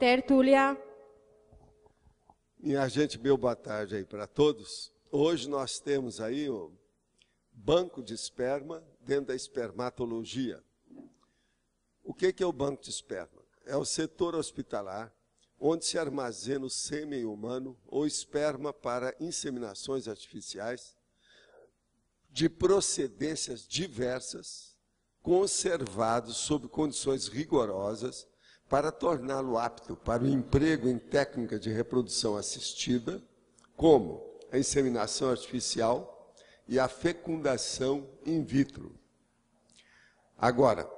tertúlia. Minha gente, boa tarde aí para todos. Hoje nós temos aí o banco de esperma dentro da espermatologia. O que é o banco de esperma? É o setor hospitalar onde se armazena o sêmen humano ou esperma para inseminações artificiais de procedências diversas, conservados sob condições rigorosas para torná-lo apto para o emprego em técnica de reprodução assistida, como a inseminação artificial e a fecundação in vitro. Agora,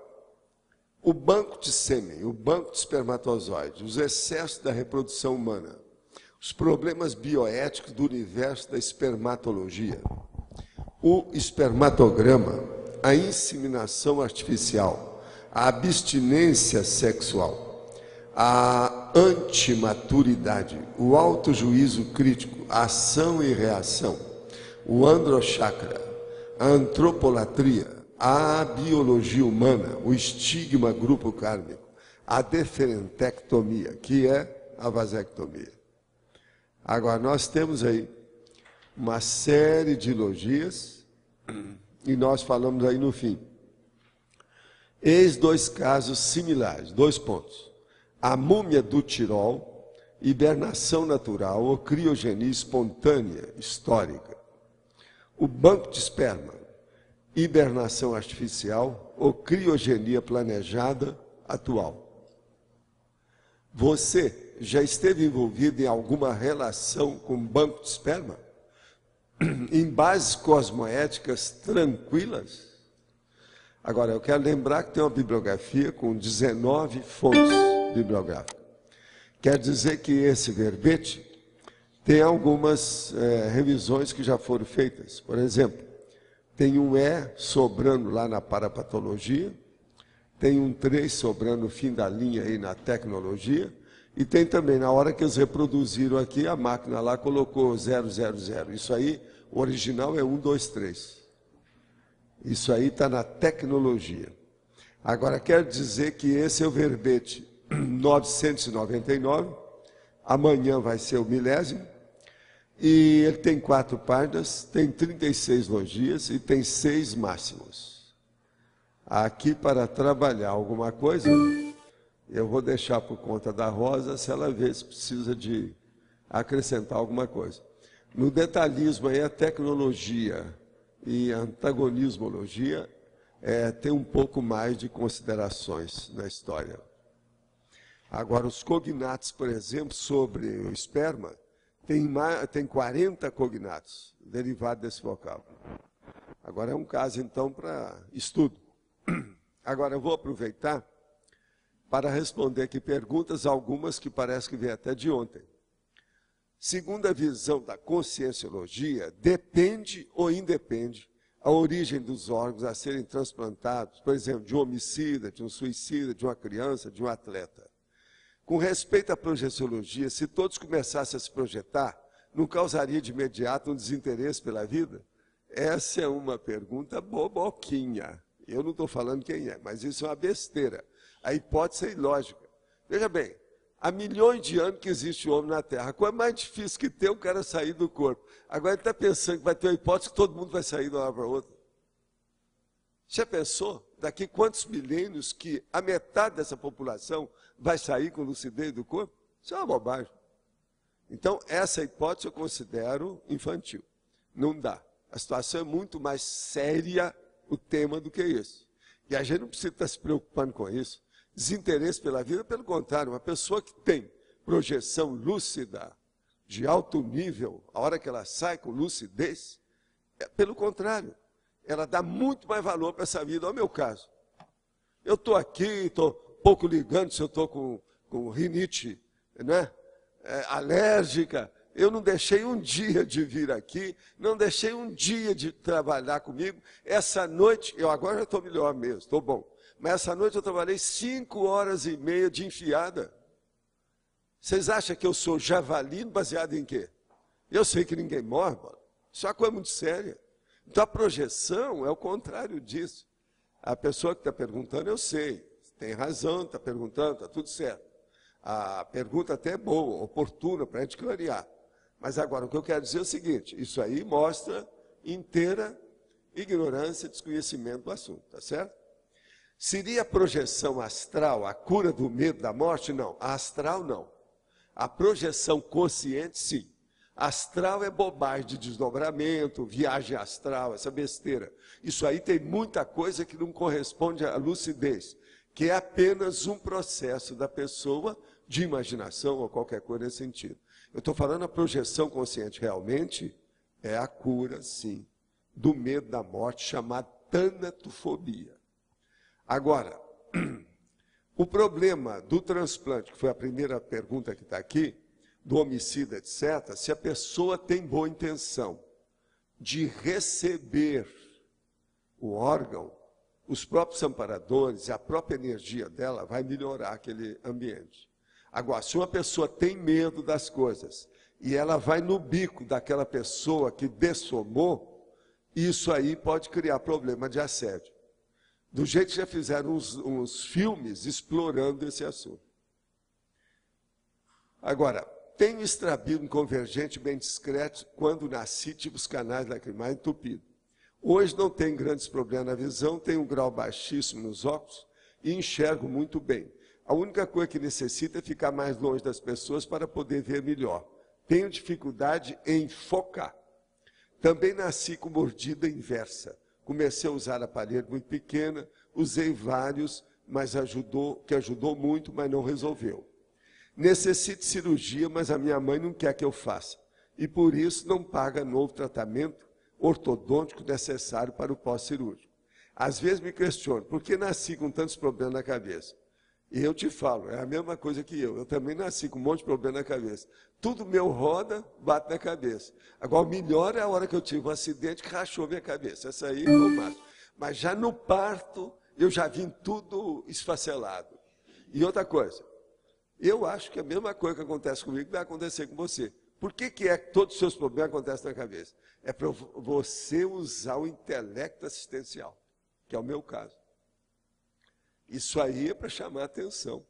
o banco de sêmen, o banco de espermatozoide, os excessos da reprodução humana, os problemas bioéticos do universo da espermatologia, o espermatograma, a inseminação artificial, a abstinência sexual, a antimaturidade, o autojuízo crítico, a ação e reação, o androchakra, a antropolatria, a biologia humana, o estigma grupo kármico, a deferentectomia, que é a vasectomia. Agora, nós temos aí uma série de logias e nós falamos aí no fim. Eis dois casos similares, 2 pontos. A múmia do Tirol, hibernação natural ou criogenia espontânea histórica. O banco de esperma, hibernação artificial ou criogenia planejada atual. Você já esteve envolvido em alguma relação com banco de esperma? Em bases cosmoéticas tranquilas? Agora, eu quero lembrar que tem uma bibliografia com 19 fontes bibliográficas. Quer dizer que esse verbete tem algumas revisões que já foram feitas. Por exemplo, tem um E sobrando lá na parapatologia, tem um 3 sobrando no fim da linha aí na tecnologia, e tem também, na hora que eles reproduziram aqui, a máquina lá colocou 000. Isso aí, o original é 1, 2, 3. Isso aí está na tecnologia. Agora, quero dizer que esse é o verbete 999, amanhã vai ser o 1000º, e ele tem 4 páginas, tem 36 logias e tem 6 máximos. Aqui, para trabalhar alguma coisa, eu vou deixar por conta da Rosa, se ela vê se precisa de acrescentar alguma coisa. No detalhismo aí, a tecnologia e a antagonismologia tem um pouco mais de considerações na história. Agora, os cognatos, por exemplo, sobre o esperma, tem 40 cognatos derivados desse vocábulo. Agora, é um caso, então, para estudo. Agora, eu vou aproveitar para responder aqui perguntas, algumas que parece que vêm até de ontem. Segundo a visão da conscienciologia, depende ou independe a origem dos órgãos a serem transplantados, por exemplo, de um homicida, de um suicida, de uma criança, de um atleta. Com respeito à projeciologia, se todos começassem a se projetar, não causaria de imediato um desinteresse pela vida? Essa é uma pergunta boboquinha. Eu não estou falando quem é, mas isso é uma besteira. A hipótese é ilógica. Veja bem, há milhões de anos que existe o homem na Terra. Qual é mais difícil que ter um cara sair do corpo? Agora ele está pensando que vai ter uma hipótese que todo mundo vai sair de uma hora para outra. Já pensou? Daqui quantos milênios que a metade dessa população vai sair com lucidez do corpo? Isso é uma bobagem. Então, essa hipótese eu considero infantil. Não dá. A situação é muito mais séria, o tema, do que isso. E a gente não precisa estar se preocupando com isso. Desinteresse pela vida, pelo contrário, uma pessoa que tem projeção lúcida, de alto nível, a hora que ela sai com lucidez, pelo contrário, ela dá muito mais valor para essa vida. Olha o meu caso. Eu estou aqui, estou pouco ligando se eu estou com rinite, né? Alérgica. Eu não deixei um dia de vir aqui, não deixei um dia de trabalhar comigo. Essa noite, eu agora já estou melhor mesmo, estou bom. Mas essa noite eu trabalhei 5 horas e meia de enfiada. Vocês acham que eu sou javali baseado em quê? Eu sei que ninguém morre, mano. Isso é uma coisa muito séria. Então a projeção é o contrário disso. A pessoa que está perguntando, eu sei, tem razão, está perguntando, está tudo certo. A pergunta até é boa, oportuna, para a gente clarear. Mas agora, o que eu quero dizer é o seguinte, isso aí mostra inteira ignorância, desconhecimento do assunto, tá certo? Seria a projeção astral a cura do medo da morte? Não. A astral, não. A projeção consciente, sim. Astral é bobagem de desdobramento, viagem astral, essa besteira. Isso aí tem muita coisa que não corresponde à lucidez, que é apenas um processo da pessoa de imaginação ou qualquer coisa nesse sentido. Eu estou falando a projeção consciente realmente é a cura, sim, do medo da morte, chamada tanatofobia. Agora, o problema do transplante, que foi a primeira pergunta que está aqui, do homicida, etc., se a pessoa tem boa intenção de receber o órgão, os próprios amparadores e a própria energia dela vai melhorar aquele ambiente. Agora, se uma pessoa tem medo das coisas e ela vai no bico daquela pessoa que dessomou, isso aí pode criar problema de assédio. Do jeito que já fizeram uns filmes explorando esse assunto. Agora, tenho estrabismo convergente bem discreto quando nasci, tive os canais lacrimais entupidos. Hoje não tenho grandes problemas na visão, tenho um grau baixíssimo nos óculos e enxergo muito bem. A única coisa que necessito é ficar mais longe das pessoas para poder ver melhor. Tenho dificuldade em focar. Também nasci com mordida inversa. Comecei a usar aparelho muito pequena, usei vários, mas ajudou muito, mas não resolveu. Necessito de cirurgia, mas a minha mãe não quer que eu faça. E por isso não paga novo tratamento ortodôntico necessário para o pós-cirúrgico. Às vezes me questiono, por que nasci com tantos problemas na cabeça? E eu te falo, é a mesma coisa que eu. Eu também nasci com um monte de problema na cabeça. Tudo meu roda, bate na cabeça. Agora, o melhor é a hora que eu tive um acidente que rachou minha cabeça. Essa aí eu mato. Mas já no parto, eu já vim tudo esfacelado. E outra coisa, eu acho que a mesma coisa que acontece comigo vai acontecer com você. Por que é que todos os seus problemas acontecem na cabeça? É para você usar o intelecto assistencial, que é o meu caso. Isso aí é para chamar a atenção.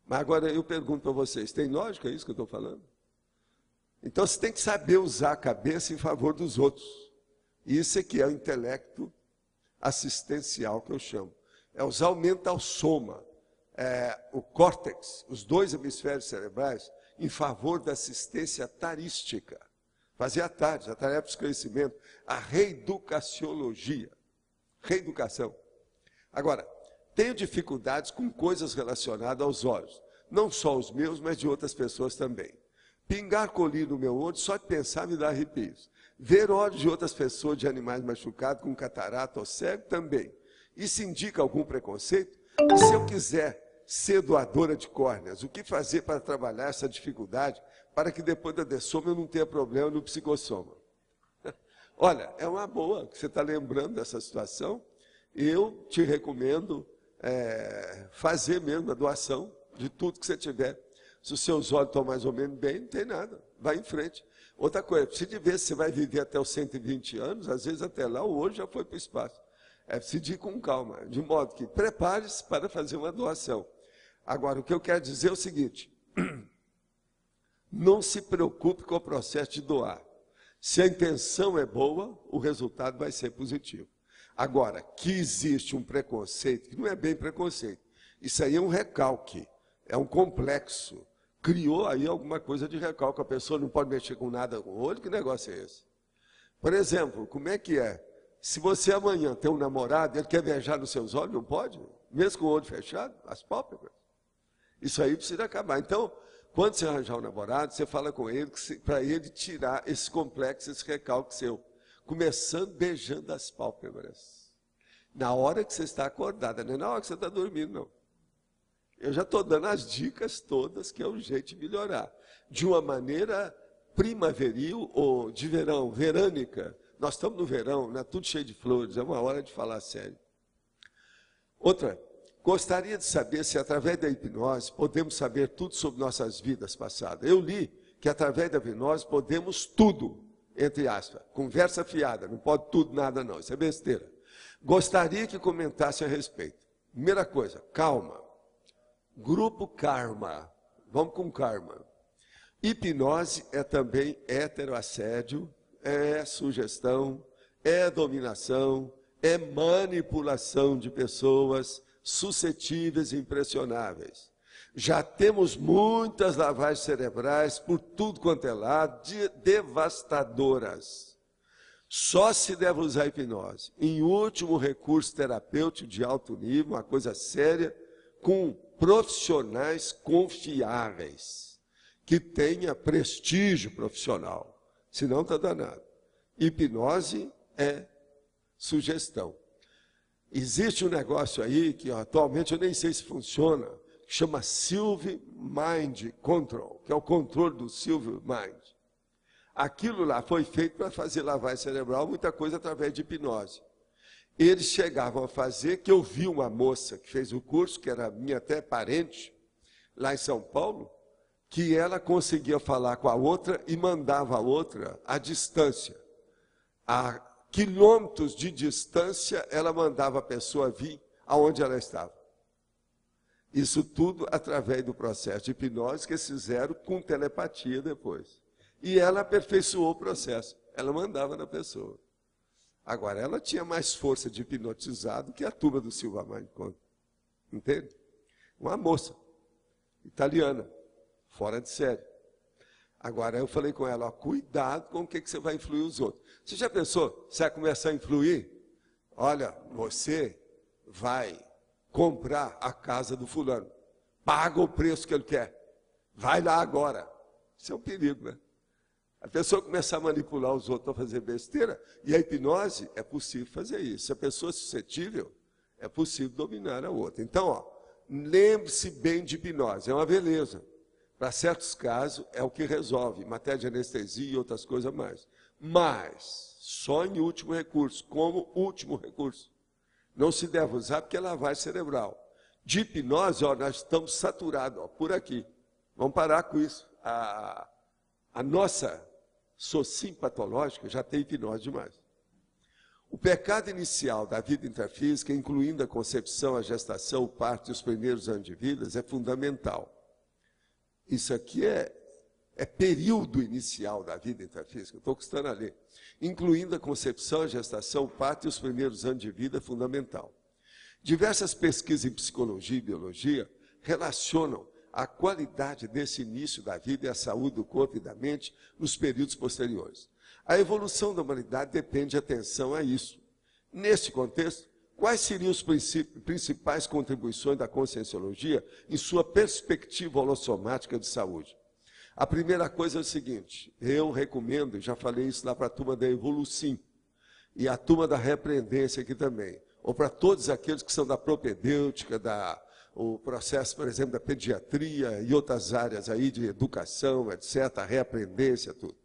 Mas agora eu pergunto para vocês, tem lógica isso que eu estou falando? Então você tem que saber usar a cabeça em favor dos outros. Isso aqui é o intelecto assistencial que eu chamo. É usar o mental soma, o córtex, os dois hemisférios cerebrais, em favor da assistência tarística. Fazer a tarefa do esclarecimento, a reeducaciologia. Reeducação. Agora, tenho dificuldades com coisas relacionadas aos olhos. Não só os meus, mas de outras pessoas também. Pingar colírio no meu olho, só de pensar me dá arrepios. Ver olhos de outras pessoas, de animais machucados, com catarata ou cego, também. Isso indica algum preconceito? E se eu quiser ser doadora de córneas, o que fazer para trabalhar essa dificuldade, para que depois da dessoma eu não tenha problema no psicossoma? Olha, é uma boa que você está lembrando dessa situação. Eu te recomendo fazer mesmo a doação de tudo que você tiver. Se os seus olhos estão mais ou menos bem, não tem nada, vai em frente. Outra coisa, precisa ver se você vai viver até os 120 anos, às vezes até lá o olho já foi para o espaço. É preciso ir com calma, de modo que prepare-se para fazer uma doação. Agora, o que eu quero dizer é o seguinte, não se preocupe com o processo de doar. Se a intenção é boa, o resultado vai ser positivo. Agora, que existe um preconceito, que não é bem preconceito, isso aí é um recalque, é um complexo. Criou aí alguma coisa de recalque, a pessoa não pode mexer com nada com o olho, que negócio é esse? Por exemplo, como é que é? Se você amanhã tem um namorado, ele quer viajar nos seus olhos, não pode? Mesmo com o olho fechado, as pálpebras. Isso aí precisa acabar. Então, quando você arranjar um namorado, você fala com ele para ele tirar esse complexo, esse recalque seu. Começando beijando as pálpebras. Na hora que você está acordada, não é na hora que você está dormindo, não. Eu já estou dando as dicas todas, que é um jeito de melhorar. De uma maneira primaveril ou de verão, verânica. Nós estamos no verão, né? Tudo cheio de flores, é uma hora de falar sério. Outra, gostaria de saber se através da hipnose podemos saber tudo sobre nossas vidas passadas. Eu li que através da hipnose podemos tudo. Entre aspas, conversa fiada, não pode tudo, nada não, isso é besteira. Gostaria que comentasse a respeito. Primeira coisa, calma. Grupo Karma. Vamos com Karma. Hipnose é também heteroassédio, é sugestão, é dominação, é manipulação de pessoas suscetíveis e impressionáveis. Já temos muitas lavagens cerebrais por tudo quanto é lado, devastadoras. Só se deve usar a hipnose em último recurso terapêutico de alto nível, uma coisa séria, com profissionais confiáveis, que tenha prestígio profissional, senão está danado. Hipnose é sugestão. Existe um negócio aí que atualmente eu nem sei se funciona, que chama Silver Mind Control, que é o controle do Silver Mind. Aquilo lá foi feito para fazer lavagem cerebral, muita coisa através de hipnose. Eles chegavam a fazer, que eu vi uma moça que fez o curso, que era minha até parente, lá em São Paulo, que ela conseguia falar com a outra e mandava a outra à distância. A quilômetros de distância, ela mandava a pessoa vir aonde ela estava. Isso tudo através do processo de hipnose que eles fizeram com telepatia depois. E ela aperfeiçoou o processo. Ela mandava na pessoa. Agora, ela tinha mais força de hipnotizado que a turma do Silva Mind Control. Entende? Uma moça italiana, fora de série. Agora, eu falei com ela, ó, cuidado com o que você vai influir os outros. Você já pensou? Você vai começar a influir? Olha, você vai comprar a casa do fulano. Paga o preço que ele quer. Vai lá agora. Isso é um perigo, né? A pessoa começar a manipular os outros para fazer besteira, e a hipnose é possível fazer isso. Se a pessoa é suscetível, é possível dominar a outra. Então, ó, lembre-se bem de hipnose, é uma beleza. Para certos casos, é o que resolve, matéria de anestesia e outras coisas mais. Mas, só em último recurso, como último recurso. Não se deve usar porque é lavagem cerebral. De hipnose, ó, nós estamos saturados, ó, por aqui. Vamos parar com isso. A nossa socim patológica já tem hipnose demais. O pecado inicial da vida intrafísica, incluindo a concepção, a gestação, o parto e os primeiros anos de vida, é fundamental. Isso aqui é período inicial da vida intrafísica, estou custando a ler. Incluindo a concepção, a gestação, o parto e os primeiros anos de vida é fundamental. Diversas pesquisas em psicologia e biologia relacionam a qualidade desse início da vida e a saúde do corpo e da mente nos períodos posteriores. A evolução da humanidade depende de atenção a isso. Neste contexto, quais seriam as principais contribuições da conscienciologia em sua perspectiva holossomática de saúde? A primeira coisa é o seguinte, eu recomendo, já falei isso lá para a turma da Evolucim, e a turma da Repreendência aqui também, ou para todos aqueles que são da propedêutica, o processo, por exemplo, da pediatria e outras áreas aí de educação, etc., a reaprendência, tudo.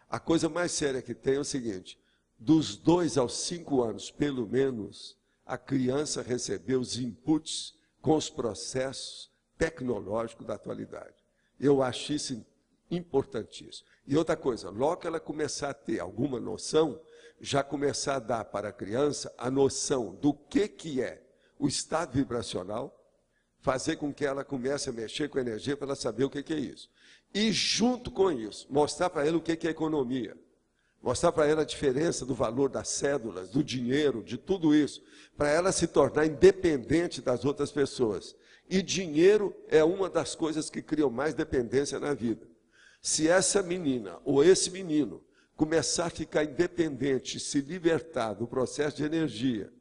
A coisa mais séria que tem é o seguinte, dos 2 aos 5 anos, pelo menos, a criança recebeu os inputs com os processos tecnológicos da atualidade. Eu acho isso importantíssimo. E outra coisa, logo que ela começar a ter alguma noção, já começar a dar para a criança a noção do que é o estado vibracional, fazer com que ela comece a mexer com a energia para ela saber o que é isso. E junto com isso, mostrar para ela o que é economia. Mostrar para ela a diferença do valor das cédulas, do dinheiro, de tudo isso, para ela se tornar independente das outras pessoas. E dinheiro é uma das coisas que criam mais dependência na vida. Se essa menina ou esse menino começar a ficar independente, se libertar do processo de energia,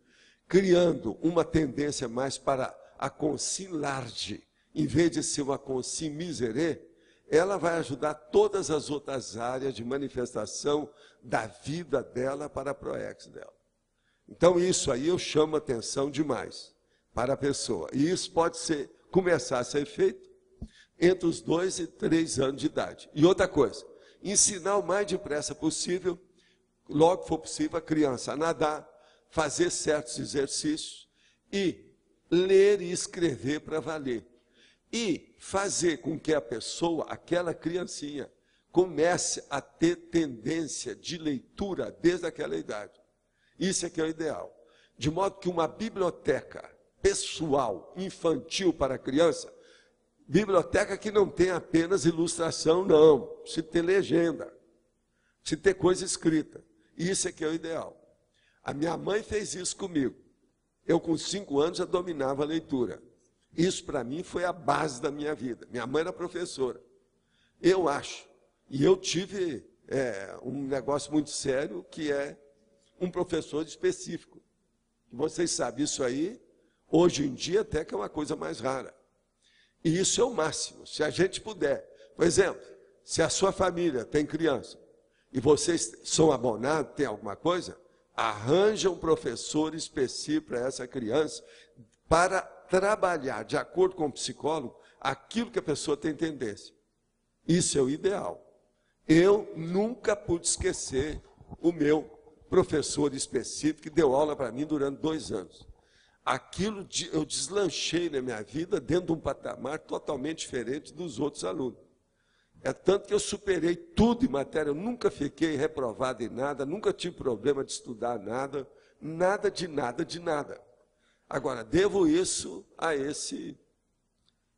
criando uma tendência mais para a consim large, em vez de ser uma consim miserê, ela vai ajudar todas as outras áreas de manifestação da vida dela para a proex dela. Então isso aí eu chamo atenção demais para a pessoa. E isso pode começar a ser feito entre os 2 e 3 anos de idade. E outra coisa, ensinar o mais depressa possível, logo que for possível, a criança a nadar, fazer certos exercícios e ler e escrever para valer. E fazer com que a pessoa, aquela criancinha, comece a ter tendência de leitura desde aquela idade. Isso é que é o ideal. De modo que uma biblioteca pessoal, infantil para a criança, Biblioteca que não tem apenas ilustração, não. Precisa ter legenda. Precisa ter coisa escrita. Isso é que é o ideal. A minha mãe fez isso comigo. Eu, com 5 anos, já dominava a leitura. Isso, para mim, foi a base da minha vida. Minha mãe era professora. Eu acho. E eu tive um negócio muito sério, que é um professor específico. Vocês sabem, isso aí, hoje em dia, até que é uma coisa mais rara. E isso é o máximo. Se a gente puder. Por exemplo, se a sua família tem criança, e vocês são abonados, tem alguma coisa, arranja um professor específico para essa criança, para trabalhar, de acordo com o psicólogo, aquilo que a pessoa tem tendência. Isso é o ideal. Eu nunca pude esquecer o meu professor específico, que deu aula para mim durante 2 anos. Aquilo eu deslanchei na minha vida dentro de um patamar totalmente diferente dos outros alunos. É tanto que eu superei tudo em matéria, eu nunca fiquei reprovado em nada, nunca tive problema de estudar nada, nada de nada de nada. Agora, devo isso a esse,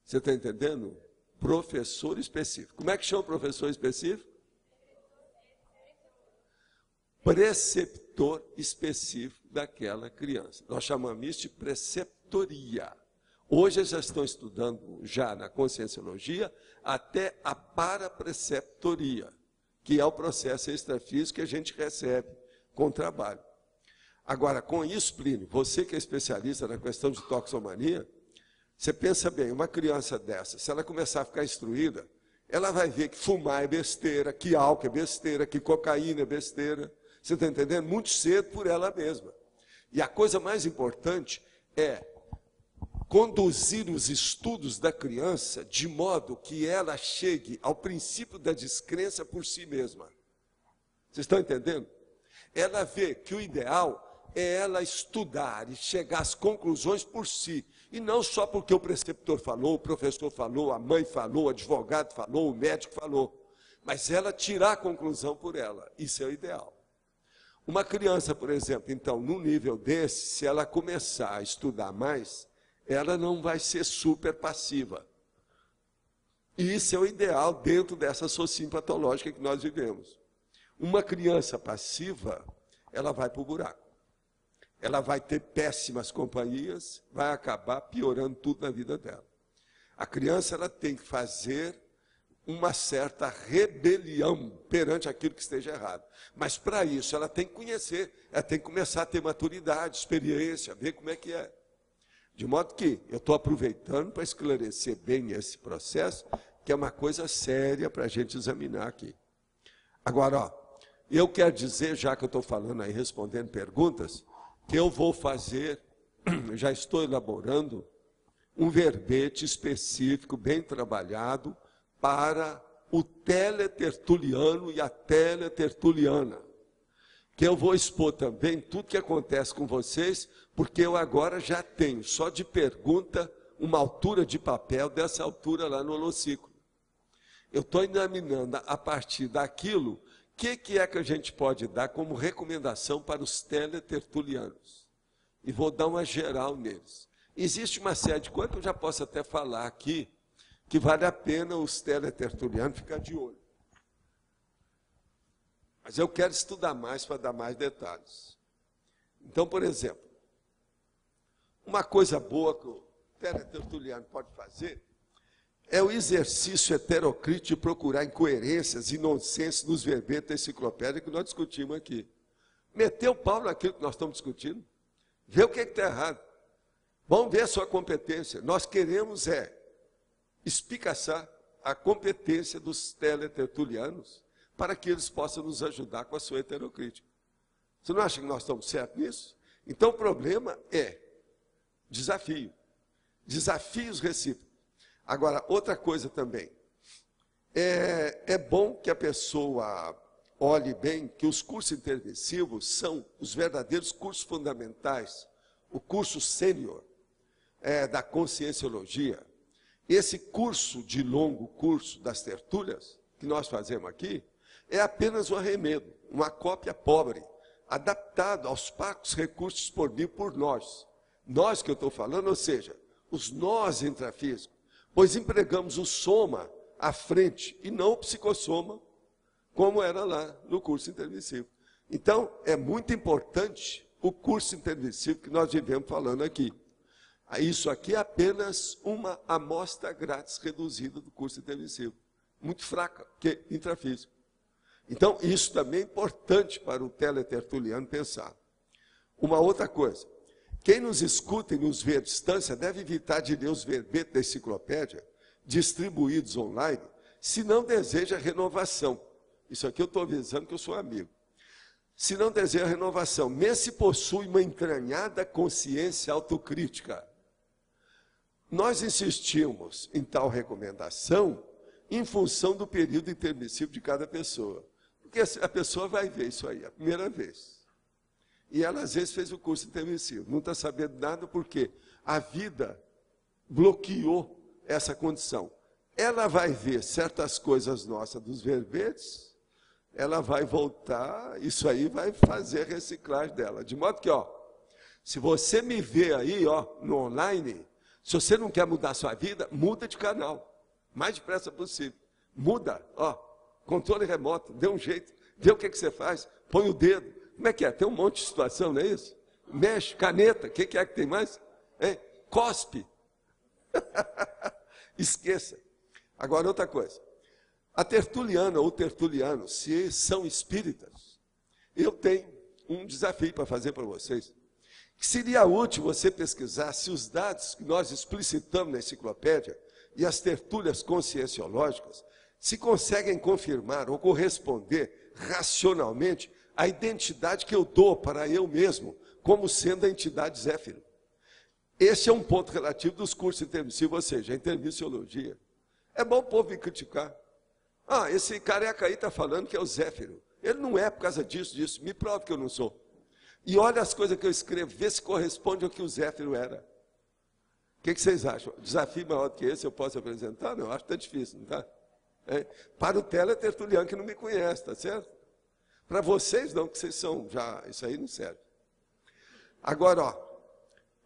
você está entendendo? Professor específico. Como é que chama o professor específico? Preceptor específico daquela criança. Nós chamamos isso de preceptoria. Hoje eles já estão estudando, já na Conscienciologia, até a parapreceptoria, que é o processo extrafísico que a gente recebe com o trabalho. Agora, com isso, Plínio, você que é especialista na questão de toxomania, você pensa bem, uma criança dessa, se ela começar a ficar instruída, ela vai ver que fumar é besteira, que álcool é besteira, que cocaína é besteira. Você está entendendo? Muito cedo por ela mesma. E a coisa mais importante é conduzir os estudos da criança de modo que ela chegue ao princípio da descrença por si mesma. Vocês estão entendendo? Ela vê que o ideal é ela estudar e chegar às conclusões por si. E não só porque o preceptor falou, o professor falou, a mãe falou, o advogado falou, o médico falou. Mas ela tirar a conclusão por ela. Isso é o ideal. Uma criança, por exemplo, então, num nível desse, se ela começar a estudar mais, ela não vai ser super passiva. E isso é o ideal dentro dessa sociedade patológica que nós vivemos. Uma criança passiva, ela vai para o buraco. Ela vai ter péssimas companhias, vai acabar piorando tudo na vida dela. A criança, ela tem que fazer uma certa rebelião perante aquilo que esteja errado. Mas para isso ela tem que conhecer, ela tem que começar a ter maturidade, experiência, ver como é que é. De modo que eu estou aproveitando para esclarecer bem esse processo, que é uma coisa séria para a gente examinar aqui. Agora, ó, eu quero dizer, já que eu estou falando aí, respondendo perguntas, que eu vou fazer, já estou elaborando, um verbete específico, bem trabalhado, para o teletertuliano e a teletertuliana. Que eu vou expor também tudo que acontece com vocês, porque eu agora já tenho, só de pergunta, uma altura de papel dessa altura lá no holociclo. Eu estou examinando a partir daquilo, o que é que a gente pode dar como recomendação para os teletertulianos. E vou dar uma geral neles. Existe uma série de coisas que eu já posso até falar aqui, que vale a pena os teletertulianos ficar de olho. Mas eu quero estudar mais para dar mais detalhes. Então, por exemplo, uma coisa boa que o teletertuliano pode fazer é o exercício heterocrítico de procurar incoerências e nonsense nos verbetes da enciclopédia que nós discutimos aqui. Meter o pau naquilo que nós estamos discutindo. Ver o que está errado. Vamos ver a sua competência. Nós queremos espicaçar a competência dos teletertulianos para que eles possam nos ajudar com a sua heterocrítica. Você não acha que nós estamos certos nisso? Então o problema é desafio. Desafios recíprocos. Agora, outra coisa também. É bom que a pessoa olhe bem que os cursos intermissivos são os verdadeiros cursos fundamentais. O curso sênior da Conscienciologia. Esse curso de longo curso das tertúlias, que nós fazemos aqui, é apenas um arremedo, uma cópia pobre, adaptado aos parcos recursos disponíveis por nós. Nós que eu estou falando, ou seja, os nós intrafísicos. pois empregamos o soma à frente e não o psicossoma, como era lá no curso intermissivo. Então, é muito importante o curso intermissivo que nós vivemos falando aqui. Isso aqui é apenas uma amostra grátis reduzida do curso intermissivo. Muito fraca, porque é intrafísico. Então, isso também é importante para o teletertuliano pensar. Uma outra coisa. Quem nos escuta e nos vê à distância deve evitar de ler os verbetes da enciclopédia distribuídos online, se não deseja renovação. Isso aqui eu estou avisando que eu sou amigo. Se não deseja renovação, mesmo se possui uma entranhada consciência autocrítica. Nós insistimos em tal recomendação em função do período intermissivo de cada pessoa. Porque a pessoa vai ver isso aí a primeira vez. E ela, às vezes, fez o curso intermissivo. Não está sabendo nada porque a vida bloqueou essa condição. Ela vai ver certas coisas nossas dos verbetes, ela vai voltar, isso aí vai fazer reciclagem dela. De modo que, se você me vê aí, no online, se você não quer mudar a sua vida, muda de canal. Mais depressa possível. Muda, controle remoto, dê um jeito, vê o que você faz, põe o dedo. Como é que é? Tem um monte de situação, não é isso? Mexe, caneta, o que é que tem mais? Cospe. Esqueça. Agora, outra coisa. A tertuliana ou tertuliano, se são espíritas, eu tenho um desafio para fazer para vocês. Que seria útil você pesquisar se os dados que nós explicitamos na enciclopédia e as tertúlias conscienciológicas se conseguem confirmar ou corresponder racionalmente à identidade que eu dou para eu mesmo, como sendo a entidade Zéfiro. Esse é um ponto relativo dos cursos intermissivos, ou seja, a intermissiologia. É bom o povo me criticar. Esse careca aí está falando que é o Zéfiro. Ele não é por causa disso. Me prove que eu não sou. E olha as coisas que eu escrevo, vê se corresponde ao que o Zéfiro era. O que vocês acham? Desafio maior do que esse eu posso apresentar? Não, acho que está difícil, não está? Para o teletertuliano que não me conhece, está certo? Para vocês não, que vocês são já, isso aí não serve. Agora,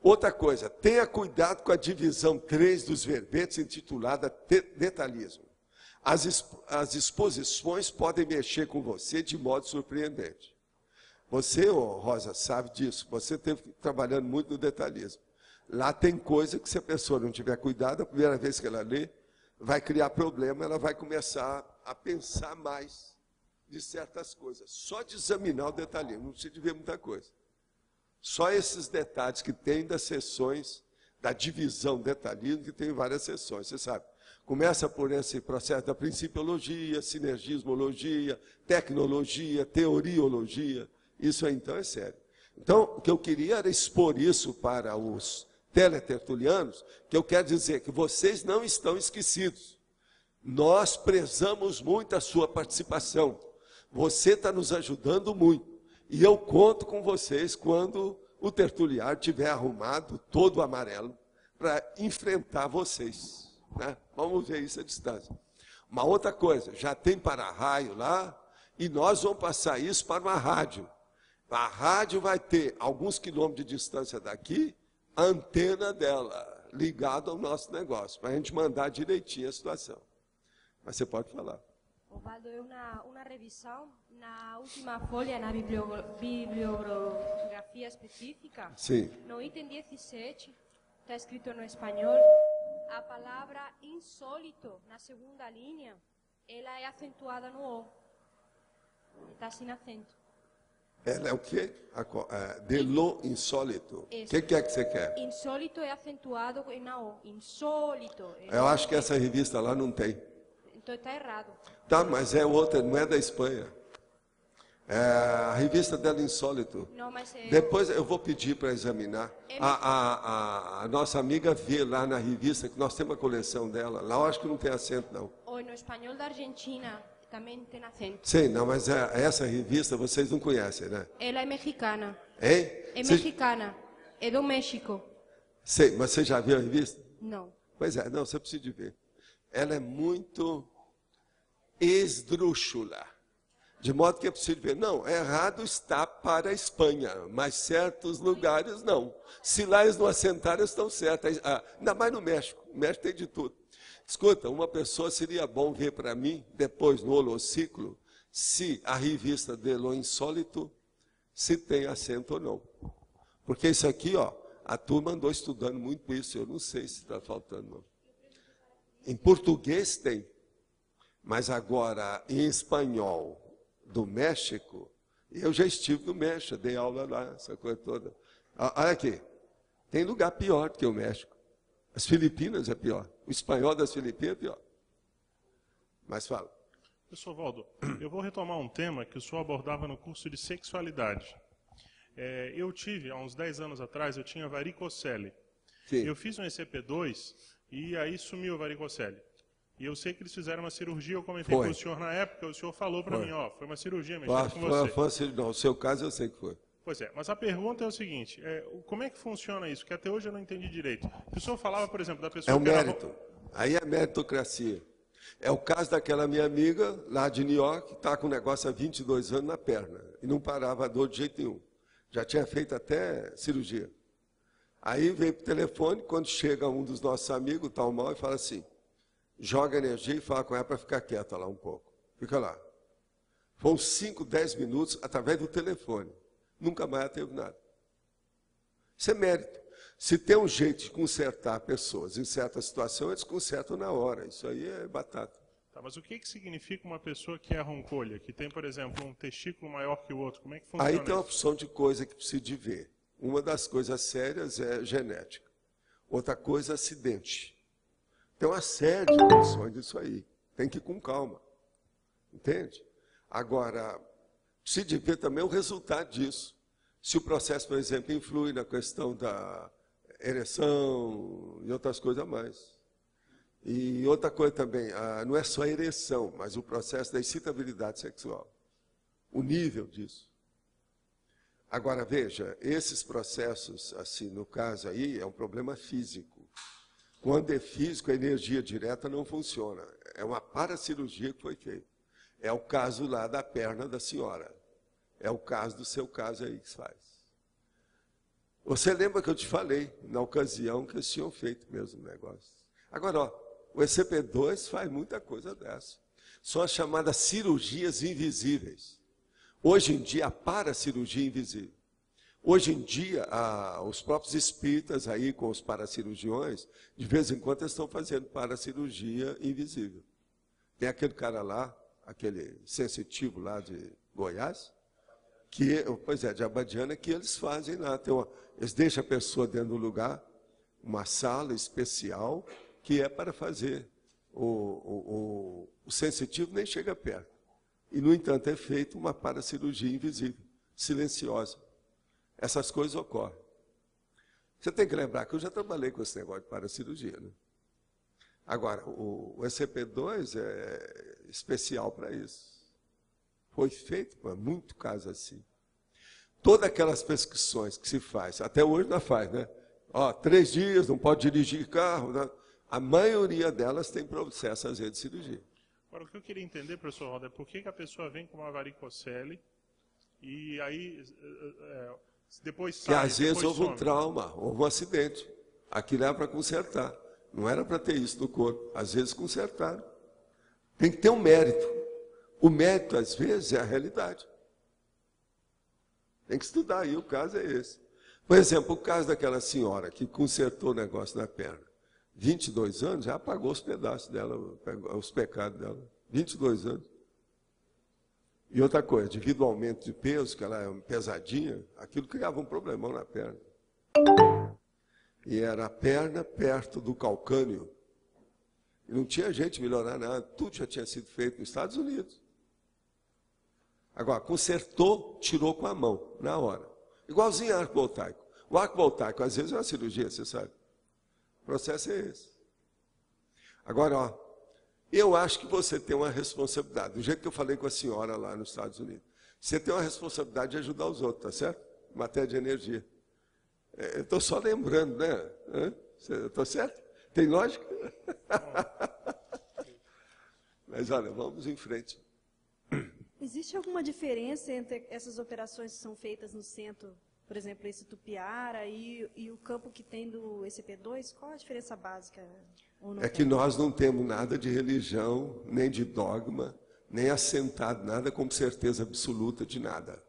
outra coisa, tenha cuidado com a divisão 3 dos verbetes intitulada detalhismo. As exposições podem mexer com você de modo surpreendente. Você, Rosa, sabe disso. Você esteve trabalhando muito no detalhismo. Lá tem coisa que se a pessoa não tiver cuidado, a primeira vez que ela lê, vai criar problema, ela vai começar a pensar mais de certas coisas. Só de examinar o detalhismo, não precisa de ver muita coisa. Só esses detalhes que tem das sessões, da divisão detalhismo, que tem várias sessões, você sabe. Começa por esse processo da principiologia, sinergismologia, tecnologia, teoriologia. Isso aí, então, é sério. Então, o que eu queria era expor isso para os teletertulianos, que eu quero dizer que vocês não estão esquecidos. Nós prezamos muito a sua participação. Você está nos ajudando muito. E eu conto com vocês quando o tertuliário tiver arrumado todo amarelo para enfrentar vocês. Né? Vamos ver isso à distância. Uma outra coisa, já tem para-raio lá, e nós vamos passar isso para uma rádio. A rádio vai ter alguns quilômetros de distância daqui, a antena dela ligada ao nosso negócio, para a gente mandar direitinho a situação. Mas você pode falar. Osvaldo, é uma revisão na última folha, na bibliografia específica. Sim. No item 17, está escrito no espanhol, a palavra insólito, na segunda linha, ela é acentuada no O. Está sem acento. Ela é o quê? De lo insólito. O que é que você quer? Insólito é acentuado na O. Insólito. Eu acho que essa revista lá não tem. Então está errado. Tá, mas é outra, não é da Espanha. É a revista dela Insólito. Não, mas Depois eu vou pedir para examinar. A nossa amiga vê lá na revista, que nós temos a coleção dela. Lá eu acho que não tem acento, não. Ou no espanhol da Argentina também tem acento. Sim, não, mas essa revista vocês não conhecem, né? Ela é mexicana. Hein? É mexicana. É do México. Sei, mas você já viu a revista? Não. Pois é, não, você precisa de ver. Ela é muito esdrúxula. De modo que é preciso ver. Não, errado está para a Espanha, mas certos lugares não. Se lá eles não assentaram, eles estão certos. Ainda mais no México. O México tem de tudo. Escuta, uma pessoa seria bom ver para mim, depois no holociclo, se a revista dele, o Insólito, se tem acento ou não. Porque isso aqui, ó, a turma andou estudando muito isso, eu não sei se está faltando não. Em português tem, mas agora em espanhol do México, eu já estive no México, dei aula lá, essa coisa toda. Olha aqui, tem lugar pior do que o México. As Filipinas é pior, o espanhol das Filipinas é pior. Mas fala. Professor Waldo, eu vou retomar um tema que o senhor abordava no curso de sexualidade. Eu tive, há uns 10 anos atrás, eu tinha varicocele. Sim. Eu fiz um ECP2 e aí sumiu a varicocele. E eu sei que eles fizeram uma cirurgia, eu comentei com o senhor na época, o senhor falou para mim, ó, foi uma cirurgia, mexendo com você. Não, o seu caso eu sei que foi. Pois é, mas a pergunta é o seguinte, como é que funciona isso? Que até hoje eu não entendi direito. O senhor falava, por exemplo, da pessoa É o mérito, aí é meritocracia. É o caso daquela minha amiga, lá de New York, que está com um negócio há 22 anos na perna, e não parava a dor de jeito nenhum. Já tinha feito até cirurgia. Aí veio para o telefone, quando chega um dos nossos amigos, o tal mal, e fala assim, joga energia e fala com ela para ficar quieta lá um pouco. Fica lá. Foram 5, 10 minutos através do telefone. Nunca mais teve nada. Isso é mérito. Se tem um jeito de consertar pessoas em certa situação, eles consertam na hora. Isso aí é batata. Tá, mas o que significa uma pessoa que é roncolha, que tem, por exemplo, um testículo maior que o outro? Como é que funciona aí tem uma isso? opção de coisa que precisa de ver. Uma das coisas sérias é genética. Outra coisa é acidente. Tem uma série de condições disso aí. Tem que ir com calma. Entende? Agora, precisa de ver também o resultado disso. Se o processo, por exemplo, influi na questão da ereção e outras coisas a mais. E outra coisa também, não é só a ereção, mas o processo da excitabilidade sexual. O nível disso. Agora, veja, esses processos, assim, no caso aí, é um problema físico. Quando é físico, a energia direta não funciona. É uma paracirurgia que foi feita. É o caso lá da perna da senhora. É o caso do seu caso aí que se faz. Você lembra que eu te falei, na ocasião, que eles tinham feito mesmo o negócio. Agora, ó, o ECP2 faz muita coisa dessa. São as chamadas cirurgias invisíveis. Hoje em dia, a paracirurgia invisível. Hoje em dia, os próprios espíritas aí com os paracirurgiões, de vez em quando eles estão fazendo paracirurgia invisível. Tem aquele cara lá, aquele sensitivo lá de Goiás, de Abadiana, que eles fazem lá. Eles deixam a pessoa dentro do lugar, uma sala especial, que é para fazer. O sensitivo nem chega perto. E, no entanto, é feita uma paracirurgia invisível, silenciosa. Essas coisas ocorrem. Você tem que lembrar que eu já trabalhei com esse negócio de paracirurgia, né? Agora, o ECP2 é especial para isso. Foi feito para muito caso assim. Todas aquelas prescrições que se faz, até hoje não faz, né? 3 dias, não pode dirigir carro. Né? A maioria delas tem processo, às vezes, de cirurgia. Agora, o que eu queria entender, professor Roda, é por que a pessoa vem com uma varicocele e aí depois sai, que às vezes houve some. um trauma, houve um acidente. Aquilo era para consertar. Não era para ter isso no corpo. Às vezes consertaram. Tem que ter um mérito. O mérito, às vezes, é a realidade. Tem que estudar aí, o caso é esse. Por exemplo, o caso daquela senhora que consertou o negócio na perna. 22 anos, já apagou os pedaços dela, os pecados dela. 22 anos. E outra coisa, devido ao aumento de peso, que ela é pesadinha, aquilo criava um problemão na perna. E era a perna perto do calcânio. E não tinha jeito de melhorar nada, tudo já tinha sido feito nos Estados Unidos. Agora, consertou, tirou com a mão, na hora. Igualzinho arco voltaico. O arco voltaico, às vezes, é uma cirurgia, você sabe. O processo é esse. Agora, ó, eu acho que você tem uma responsabilidade. Do jeito que eu falei com a senhora lá nos Estados Unidos. Você tem uma responsabilidade de ajudar os outros, tá certo? Em matéria de energia. Eu estou só lembrando, né? Estou certo? Tem lógica? Mas olha, vamos em frente. Existe alguma diferença entre essas operações que são feitas no centro por exemplo, esse Tupiara e o campo que tem do ECP2, qual a diferença básica? É que nós não temos nada de religião, nem de dogma, nem assentado nada como certeza absoluta de nada.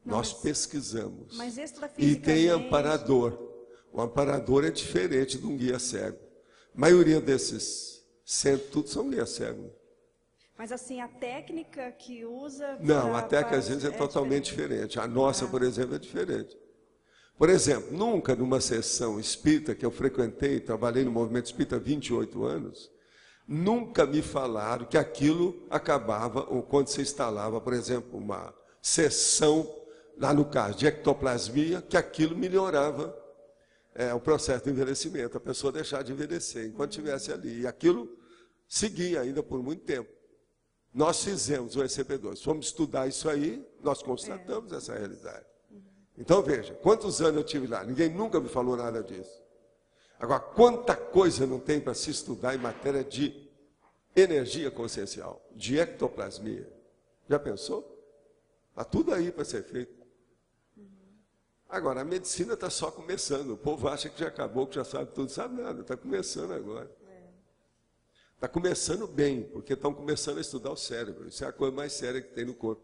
Não, nós pesquisamos. Mas e tem amparador. O amparador é diferente de um guia cego. A maioria desses centros, tudo são guia cego. Mas assim, a técnica que usa... Não, a técnica às vezes é totalmente diferente. A nossa, por exemplo, é diferente. Por exemplo, nunca numa sessão espírita que eu frequentei, trabalhei no movimento espírita há 28 anos, nunca me falaram que aquilo acabava, ou quando você instalava, por exemplo, uma sessão, lá no caso de ectoplasmia, que aquilo melhorava o processo de envelhecimento, a pessoa deixar de envelhecer enquanto estivesse ali. E aquilo seguia ainda por muito tempo. Nós fizemos o ECP2, fomos estudar isso aí, nós constatamos essa realidade. Então veja, quantos anos eu tive lá? Ninguém nunca me falou nada disso. Agora, quanta coisa não tem para se estudar em matéria de energia consciencial, de ectoplasmia. Já pensou? Está tudo aí para ser feito. Agora, a medicina está só começando. O povo acha que já acabou, que já sabe tudo. Sabe nada, está começando agora. Está começando bem, porque estão começando a estudar o cérebro. Isso é a coisa mais séria que tem no corpo.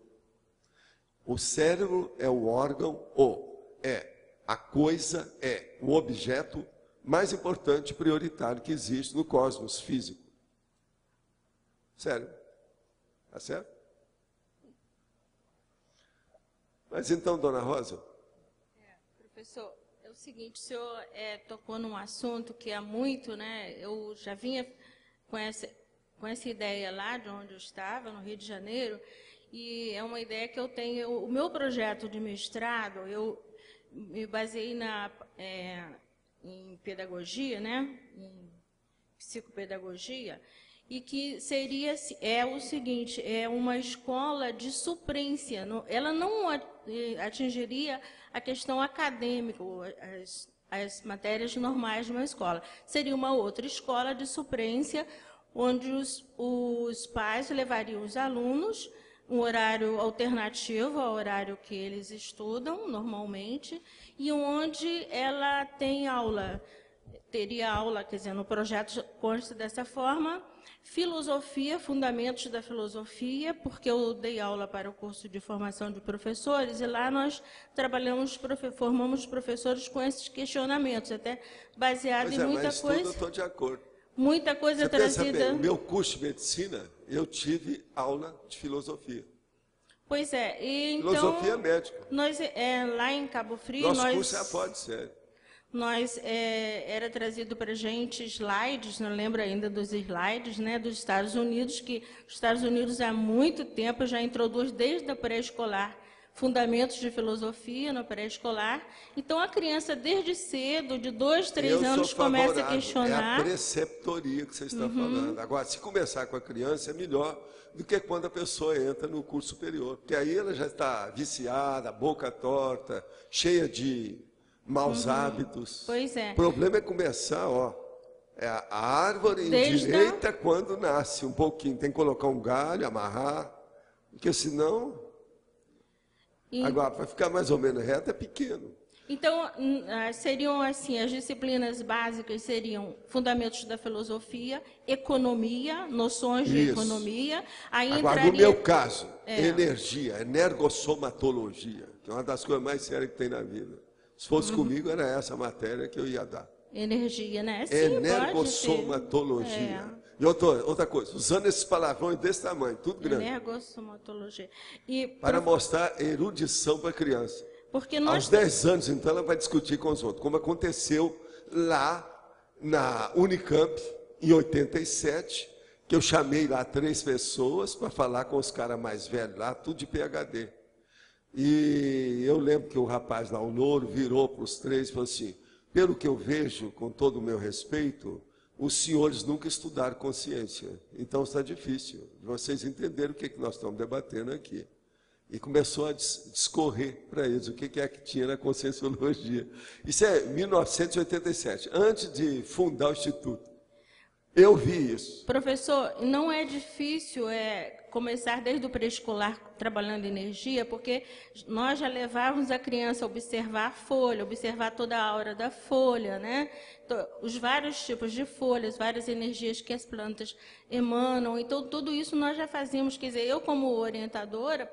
O cérebro é o órgão, a coisa, o objeto mais importante e prioritário que existe no cosmos físico. Sério. Tá certo? Mas então, dona Rosa... Professor, é o seguinte, o senhor tocou num assunto que há muito, né? Eu já vinha com essa ideia lá de onde eu estava, no Rio de Janeiro, e é uma ideia que eu tenho. O meu projeto de mestrado, eu me baseei em pedagogia, né? Em psicopedagogia, e que seria o seguinte, é uma escola de suprência. Ela não atingiria a questão acadêmica, as matérias normais de uma escola. Seria uma outra escola de suprência, onde os pais levariam os alunos, um horário alternativo ao horário que eles estudam normalmente, e onde ela tem aula, teria aula, quer dizer, no projeto consta dessa forma, filosofia, fundamentos da filosofia, porque eu dei aula para o curso de formação de professores, e lá nós formamos professores com esses questionamentos, até baseado em muita coisa. Eu estou de acordo. Muita coisa trazida. No meu curso de medicina, eu tive aula de filosofia. Pois é, e então... Filosofia médica. Nós, lá em Cabo Frio... Nosso curso é a pode ser. Era trazido para a gente slides, não lembro ainda dos slides, né, dos Estados Unidos, que os Estados Unidos há muito tempo já introduz desde a pré-escolar fundamentos de filosofia no pré-escolar. Então, a criança, desde cedo, de 2, 3 anos, começa a questionar. É a preceptoria que você está falando. Agora, se começar com a criança, é melhor do que quando a pessoa entra no curso superior. Porque aí ela já está viciada, boca torta, cheia de maus hábitos. Pois é. O problema é começar, a árvore endireita quando nasce, um pouquinho. Tem que colocar um galho, amarrar, porque senão... Agora, para ficar mais ou menos reto, é pequeno. Então, seriam assim, as disciplinas básicas seriam fundamentos da filosofia, economia, noções de economia. Aí agora, no meu caso, energia, energossomatologia, que é uma das coisas mais sérias que tem na vida. Se fosse comigo, era essa a matéria que eu ia dar. Energia, né? Sim, energossomatologia. E outra coisa, usando esses palavrões desse tamanho, tudo grande. Energossomatologia. Para mostrar erudição para a criança. Porque aos 10 anos, então, ela vai discutir com os outros, como aconteceu lá na Unicamp, em 87, que eu chamei lá 3 pessoas para falar com os caras mais velhos lá, tudo de PhD. E eu lembro que o rapaz lá, o Louro, virou para os 3 e falou assim, pelo que eu vejo, com todo o meu respeito, os senhores nunca estudaram consciência, então está difícil de vocês entenderem o que nós estamos debatendo aqui. E começou a discorrer para eles o que é que tinha na conscienciologia. Isso é 1987, antes de fundar o Instituto. Eu vi isso. Professor, não é difícil começar desde o pré-escolar trabalhando energia, porque nós já levávamos a criança a observar a folha, observar toda a aura da folha, né? Os vários tipos de folhas, várias energias que as plantas emanam. Então, tudo isso nós já fazíamos. Quer dizer, eu como orientadora,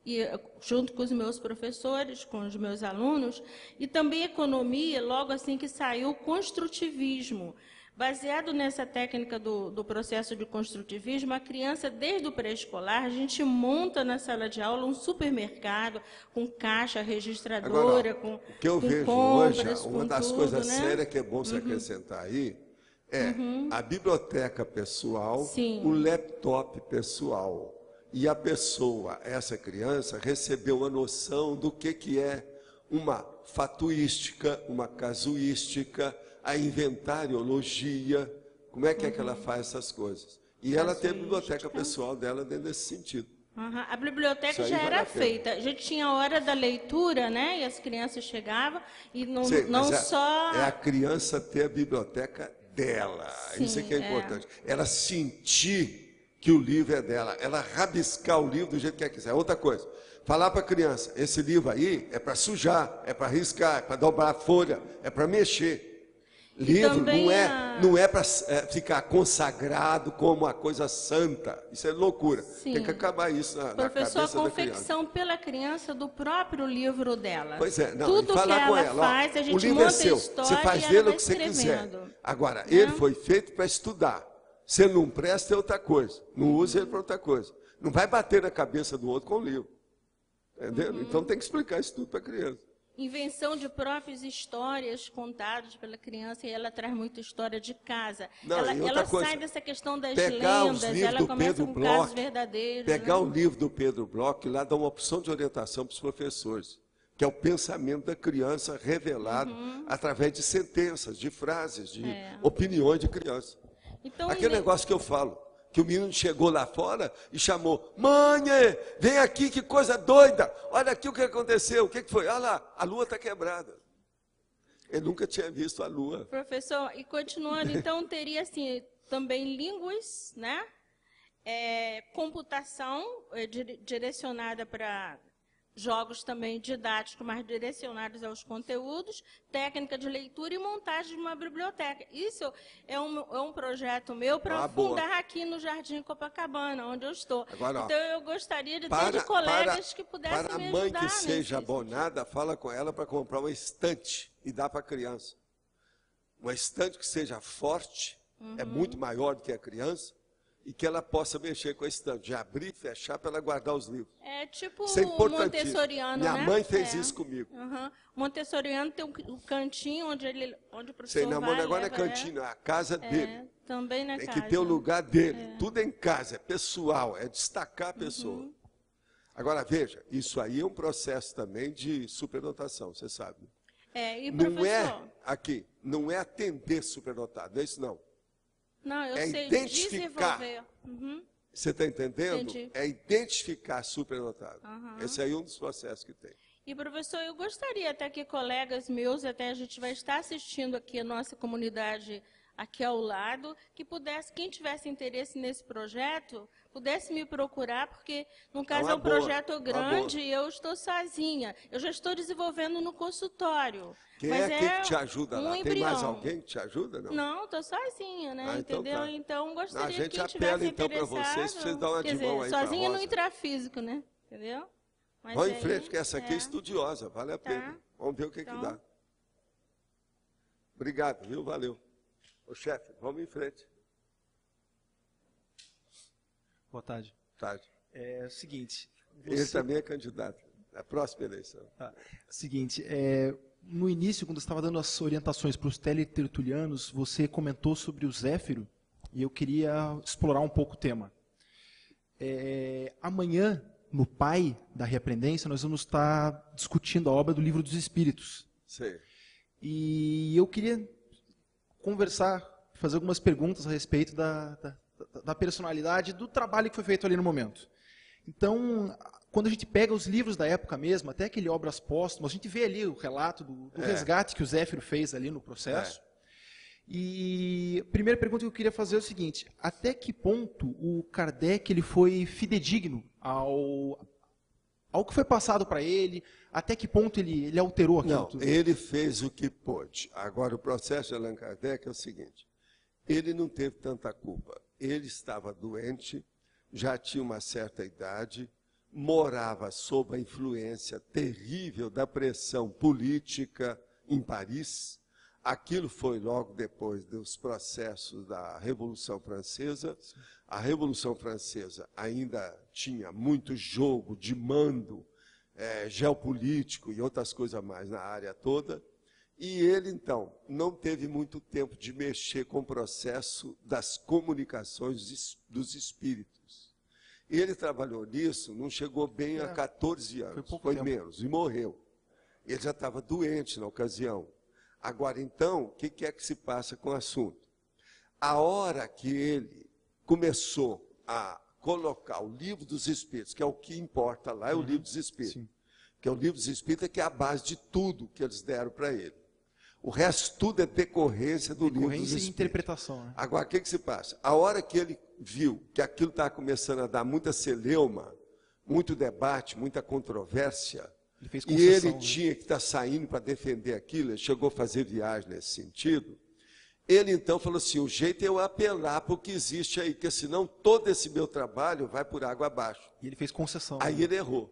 e junto com os meus professores, com os meus alunos, e também economia, logo assim que saiu o construtivismo. Baseado nessa técnica do processo de construtivismo, a criança, desde o pré-escolar, a gente monta na sala de aula um supermercado com caixa registradora, com compras, o que eu vejo hoje, uma das coisas sérias que é bom se acrescentar aí, é a biblioteca pessoal, Sim. o laptop pessoal. E a pessoa, essa criança, recebeu a noção do que é uma fatuística, uma casuística, a inventariologia, como é que ela faz essas coisas. E ela tem a biblioteca pessoal dela dentro desse sentido. A biblioteca já era feita. A gente tinha a hora da leitura, né? E as crianças chegavam e não só... É a criança ter a biblioteca dela. Sim, isso é que é importante. Ela sentir que o livro é dela. Ela rabiscar o livro do jeito que ela quiser. Outra coisa, falar para a criança, esse livro aí é para sujar, é para riscar, é para dobrar a folha, é para mexer. Livro não é para ficar consagrado como uma coisa santa. Isso é loucura. Sim. Tem que acabar isso na cabeça da criança. Professor, a confecção pela criança do próprio livro dela. Pois é. Não, tudo falar que com ela faz, a gente o livro monta é seu. a história você faz e ela dele vai o que você quiser. escrevendo. Agora, ele foi feito para estudar. Se ele não presta, é outra coisa. Não usa ele para outra coisa. Não vai bater na cabeça do outro com o livro. Entendeu? Então tem que explicar isso tudo para a criança. Invenção de próprias histórias contadas pela criança, e ela traz muita história de casa. Não, ela sai dessa questão das lendas, ela começa com casos verdadeiros. Pegar o livro do Pedro Bloch, que lá dá uma opção de orientação para os professores, que é o pensamento da criança revelado através de sentenças, de frases, de opiniões de criança. Então, aquele negócio que eu falo, que o menino chegou lá fora e chamou, mãe, vem aqui, que coisa doida, olha aqui o que aconteceu, o que foi? Olha lá, a lua está quebrada. Ele nunca tinha visto a lua. Professor, e continuando, então teria assim, também línguas, né? Computação direcionada para jogos também didáticos, mas direcionados aos conteúdos, técnica de leitura e montagem de uma biblioteca. Isso é um projeto meu para fundar aqui no Jardim Copacabana, onde eu estou. Agora, então, eu gostaria de ter colegas que pudessem me ajudar. Para a mãe que seja abonada, fala com ela para comprar uma estante e dá para a criança. Uma estante que seja forte, é muito maior do que a criança, e que ela possa mexer com a estante, de abrir e fechar para ela guardar os livros. É tipo isso é o montessoriano, Minha mãe fez isso comigo. O montessoriano tem um cantinho onde o professor vai... Agora é cantinho, é a casa dele. Também na casa. Tem que ter o lugar dele. Tudo é em casa, é pessoal, é destacar a pessoa. Agora, veja, isso aí é um processo também de superdotação, você sabe. E professor? Não é atender superdotado, é isso não. Não, eu sei identificar. Desenvolver. Você está entendendo? Entendi. É identificar superdotado. Esse aí é um dos processos que tem. E, professor, eu gostaria até que colegas meus, até a gente vai estar assistindo aqui a nossa comunidade aqui ao lado, que pudesse, quem tivesse interesse nesse projeto, pudesse me procurar, porque, no caso, é um projeto grande e eu estou sozinha. Eu já estou desenvolvendo no consultório. Quem que te ajuda lá? Tem mais alguém que te ajuda? Não, estou sozinha, né? Entendeu? Então, gostaria que quem tivesse interessado... A gente apela, então, para vocês dar uma de mão aí sozinha no intrafísico, né? Entendeu? Vamos em frente, que essa aqui é estudiosa, vale a pena. Vamos ver o que dá. Obrigado, viu? Valeu. Ô, chefe, vamos em frente. Boa tarde. Tarde. É o seguinte... Ele também é candidato na próxima eleição. Seguinte, no início, quando você estava dando as orientações para os teletertulianos, você comentou sobre o Zéfiro, e eu queria explorar um pouco o tema. Amanhã, no Pai da Reaprendência, nós vamos estar discutindo a obra do Livro dos Espíritos. Sim. E eu queria conversar, fazer algumas perguntas a respeito da personalidade, do trabalho que foi feito ali no momento. Então, quando a gente pega os livros da época mesmo, até aquele Obras Póstumas, a gente vê ali o relato do resgate que o Zéfiro fez ali no processo. E E a primeira pergunta que eu queria fazer é o seguinte: até que ponto o Kardec ele foi fidedigno ao que foi passado para ele? Até que ponto ele alterou aquilo tudo? Não, ele fez o que pôde. Agora, o processo de Allan Kardec é o seguinte: ele não teve tanta culpa. Ele estava doente, já tinha uma certa idade, morava sob a influência terrível da pressão política em Paris. Aquilo foi logo depois dos processos da Revolução Francesa. A Revolução Francesa ainda tinha muito jogo de mando geopolítico e outras coisas mais na área toda. E ele, então, não teve muito tempo de mexer com o processo das comunicações dos espíritos. E ele trabalhou nisso, não chegou bem a 14 anos, foi menos, e morreu. Ele já estava doente na ocasião. Agora, então, o que é que se passa com o assunto? A hora que ele começou a colocar o Livro dos Espíritos, que é o que importa lá, é o Livro dos Espíritos. Sim. Que é o Livro dos Espíritos, que é a base de tudo que eles deram para ele. O resto tudo é decorrência do Livro dos Espíritos. Decorrência e interpretação. Né? Agora, o que se passa? A hora que ele viu que aquilo estava começando a dar muita celeuma, muito debate, muita controvérsia, e ele tinha que estar saindo para defender aquilo, ele chegou a fazer viagem nesse sentido, ele então falou assim: o jeito é eu apelar para o que existe aí, porque senão todo esse meu trabalho vai por água abaixo. E ele fez concessão. Aí ele errou.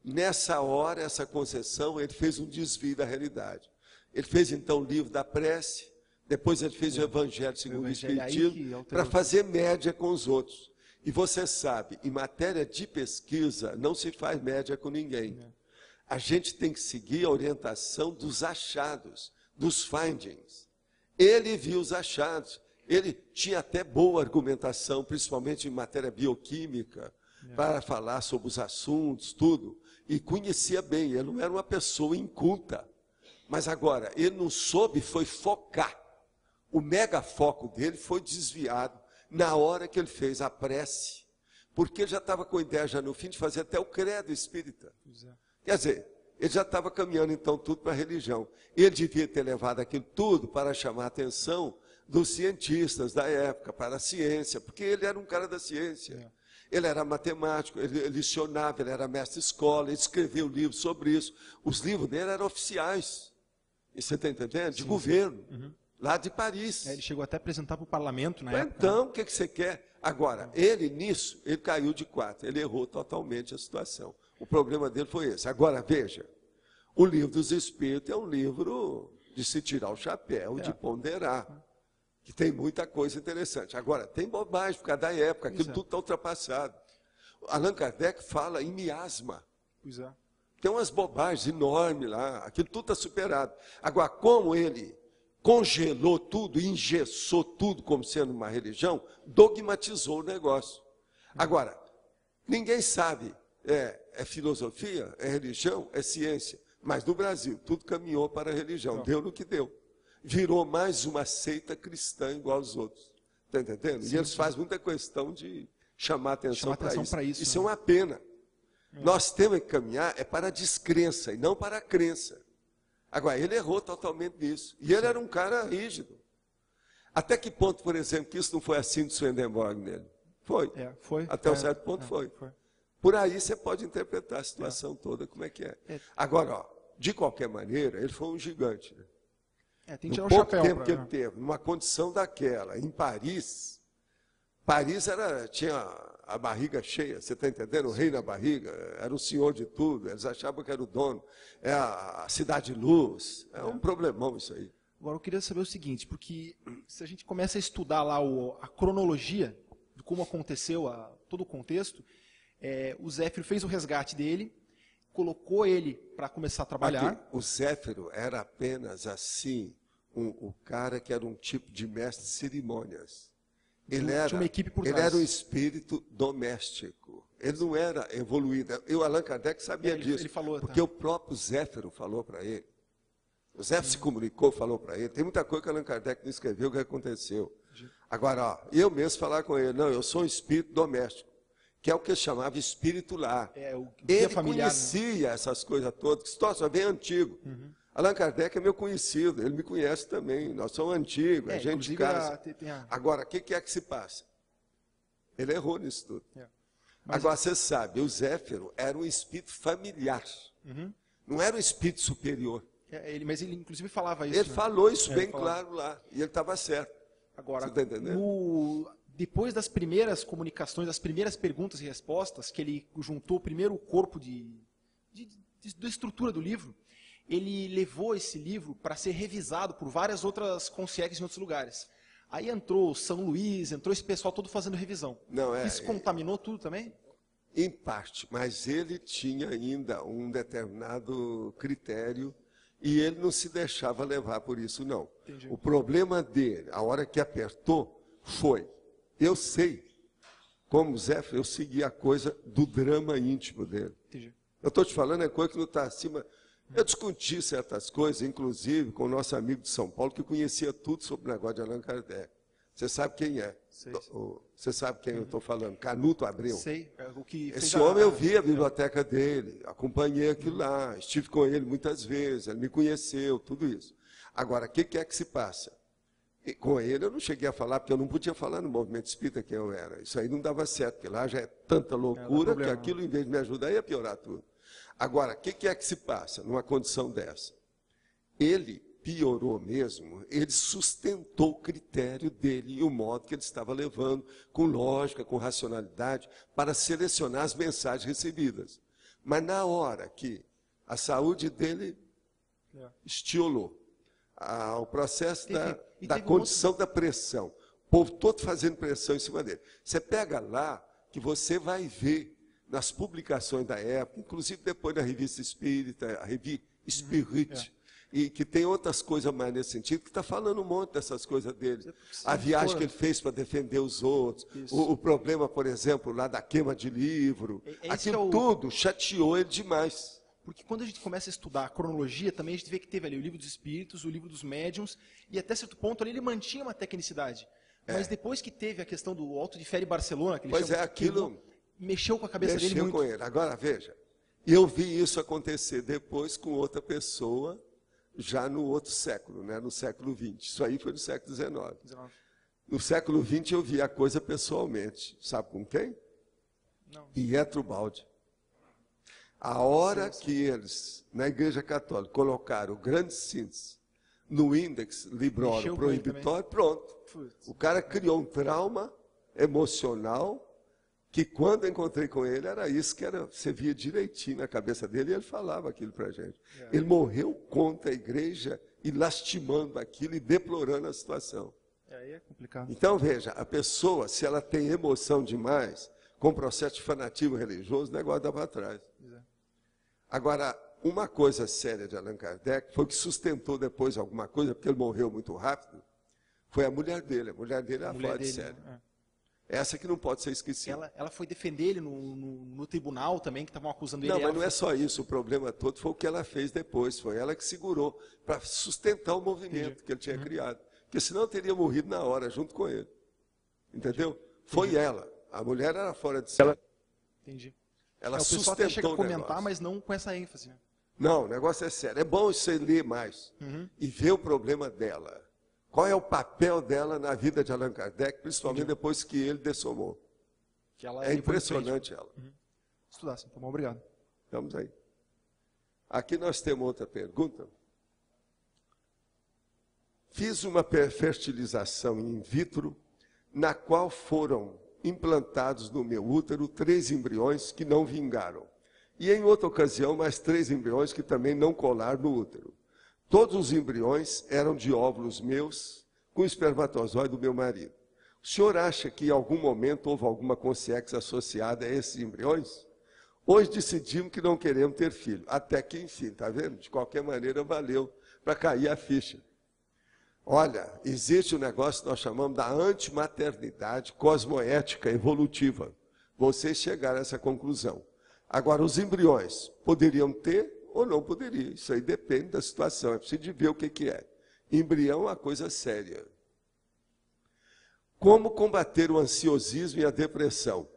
Nessa hora, essa concessão, ele fez um desvio da realidade. Ele fez então o livro da prece, depois ele fez o Evangelho segundo o Espiritismo, para fazer média com os outros. E você sabe, em matéria de pesquisa, não se faz média com ninguém. A gente tem que seguir a orientação dos achados, dos findings. Ele viu os achados, ele tinha até boa argumentação, principalmente em matéria bioquímica, para falar sobre os assuntos, tudo, e conhecia bem, ele não era uma pessoa inculta. Mas agora, ele não soube, foi focar. O mega foco dele foi desviado na hora que ele fez a prece, porque ele já estava com a ideia, já no fim, de fazer até o credo espírita. Quer dizer, ele já estava caminhando, então, tudo para a religião. Ele devia ter levado aquilo tudo para chamar a atenção dos cientistas da época, para a ciência, porque ele era um cara da ciência. Ele era matemático, ele lecionava, ele era mestre de escola, ele escreveu livros sobre isso. Os livros dele eram oficiais, e você está entendendo? De governo, lá de Paris. Ele chegou até a apresentar para o parlamento na época. Então, o que você quer? Agora, ele nisso, ele caiu de 4, ele errou totalmente a situação. O problema dele foi esse. Agora, veja, o Livro dos Espíritos é um livro de se tirar o chapéu, de ponderar, que tem muita coisa interessante. Agora, tem bobagem por causa da época, aquilo tudo está ultrapassado. Allan Kardec fala em miasma. Tem umas bobagens enormes lá, aquilo tudo está superado. Agora, como ele congelou tudo, engessou tudo como sendo uma religião, dogmatizou o negócio. Agora, ninguém sabe, é filosofia, é religião, é ciência. Mas no Brasil, tudo caminhou para a religião, deu no que deu. Virou mais uma seita cristã igual aos outros. Está entendendo? E eles fazem muita questão de chamar atenção para isso. Isso é uma pena. Nós temos que caminhar para a descrença e não para a crença. Agora, ele errou totalmente nisso. E ele era um cara rígido. Até que ponto, por exemplo, que isso não foi assim do Swedenborg nele? Foi. Até um certo ponto foi. Por aí você pode interpretar a situação toda, como é que é. Agora, ó, de qualquer maneira, ele foi um gigante. Né? Tem que tirar no o pouco chapéu tempo que ele teve, numa condição daquela, em Paris tinha a barriga cheia, você está entendendo? O rei na barriga, era o senhor de tudo, eles achavam que era o dono. É a cidade de luz, é um problemão isso aí. Agora eu queria saber o seguinte, porque se a gente começa a estudar lá a cronologia de como aconteceu todo o contexto, o Zéfiro fez o resgate dele, colocou ele para começar a trabalhar. Aqui, o Zéfiro era apenas assim, o cara que era um tipo de mestre de cerimônias. Ele era um espírito doméstico. Ele não era evoluído. E o Allan Kardec sabia disso. Ele falou, porque o próprio Zéfiro falou para ele. O Zéfiro se comunicou, falou para ele. Tem muita coisa que o Allan Kardec não escreveu que aconteceu. Agora, ó, eu mesmo falar com ele, não, eu sou um espírito doméstico, que é o que ele chamava espírito lar. O ele familiar, conhecia essas coisas todas, que isso é bem antigo. Allan Kardec é meu conhecido, ele me conhece também, nós somos antigos, a gente de casa. Agora, o que é que se passa? Ele errou nisso tudo. Agora, você sabe, o Zéfiro era um espírito familiar, não era um espírito superior. Mas ele, inclusive, falava isso. Ele falou isso bem claro lá, e ele estava certo. Agora, você está entendendo? Depois das primeiras comunicações, das primeiras perguntas e respostas, que ele juntou primeiro o corpo da estrutura do livro, ele levou esse livro para ser revisado por várias outras consciências em outros lugares. Aí entrou São Luís, entrou esse pessoal todo fazendo revisão. Isso contaminou tudo também? Em parte, mas ele tinha ainda um determinado critério e ele não se deixava levar por isso, não. Entendi. O problema dele, a hora que apertou, foi, eu sei, como Zé, eu segui a coisa do drama íntimo dele. Entendi. Eu estou te falando, é coisa que não está acima... Eu discuti certas coisas, inclusive com o nosso amigo de São Paulo, que conhecia tudo sobre o negócio de Allan Kardec. Você sabe quem é? Sei. Você sabe quem eu estou falando? Canuto Abreu. Sei. Esse homem eu vi a biblioteca dele, acompanhei aquilo lá, estive com ele muitas vezes, ele me conheceu, tudo isso. Agora, o que é que se passa? E com ele eu não cheguei a falar, porque eu não podia falar no movimento espírita quem eu era. Isso aí não dava certo, porque lá já é tanta loucura que aquilo, em vez de me ajudar, ia piorar tudo. Agora, o que é que se passa numa condição dessa? Ele piorou mesmo, ele sustentou o critério dele e o modo que ele estava levando, com lógica, com racionalidade, para selecionar as mensagens recebidas. Mas na hora que a saúde dele estiolou, o processo da condição da pressão, o povo todo fazendo pressão em cima dele. Você pega lá que você vai ver nas publicações da época, inclusive depois da Revista Espírita, a Revista Spirit, e que tem outras coisas mais nesse sentido, que está falando um monte dessas coisas dele. A viagem que ele fez para defender os outros, o problema, por exemplo, lá da queima de livro, aquilo tudo chateou ele demais. Porque quando a gente começa a estudar a cronologia, também a gente vê que teve ali o livro dos espíritos, o livro dos médiuns, e até certo ponto ali ele mantinha uma tecnicidade. Mas depois que teve a questão do Alto de Fé e Barcelona, que ele aquilo... mexeu com a cabeça dele muito. Mexeu com ele. Agora, veja, eu vi isso acontecer depois com outra pessoa, já no outro século, né, no século XX. Isso aí foi no século XIX. No século XX eu vi a coisa pessoalmente. Sabe com quem? Não. Pietro Baldi. A hora que eles, na Igreja Católica, colocaram o grande síntese no índex Librório Proibitório, pronto. O cara criou um trauma emocional que quando eu encontrei com ele, era isso que você via direitinho na cabeça dele, e ele falava aquilo para a gente. Ele morreu contra a igreja e lastimando aquilo e deplorando a situação. Aí é complicado. Então, veja, a pessoa, se ela tem emoção demais, com processo de fanatismo religioso, o negócio dá para trás. Agora, uma coisa séria de Allan Kardec, foi que sustentou depois alguma coisa, porque ele morreu muito rápido, foi a mulher dele. A mulher dele era fora de série. Essa que não pode ser esquecida. Ela foi defender ele no tribunal também, que estavam acusando ele. Não, mas não é só isso. O problema todo foi o que ela fez depois. Foi ela que segurou para sustentar o movimento que ele tinha criado. Porque senão eu teria morrido na hora, junto com ele. Entendeu? Foi ela. A mulher era fora de série. Entendi. Ela o pessoal até chega a comentar, mas não com essa ênfase. Né? Não, o negócio é sério. É bom você ler mais e ver o problema dela. Qual é o papel dela na vida de Allan Kardec, principalmente depois que ele dessomou? É impressionante ela. Estudar, sim. Tá bom, obrigado. Vamos aí. Aqui nós temos outra pergunta. Fiz uma fertilização in vitro, na qual foram implantados no meu útero 3 embriões que não vingaram. E em outra ocasião, mais 3 embriões que também não colaram no útero. Todos os embriões eram de óvulos meus, com o espermatozoide do meu marido. O senhor acha que em algum momento houve alguma consciência associada a esses embriões? Hoje decidimos que não queremos ter filho. Até que, enfim, está vendo? De qualquer maneira, valeu para cair a ficha. Olha, existe um negócio que nós chamamos da antimaternidade cosmoética evolutiva. Vocês chegaram a essa conclusão. Agora, os embriões poderiam ter ou não poderia. Isso aí depende da situação. É preciso de ver o que é. Embrião é uma coisa séria. Como combater o ansiosismo e a depressão?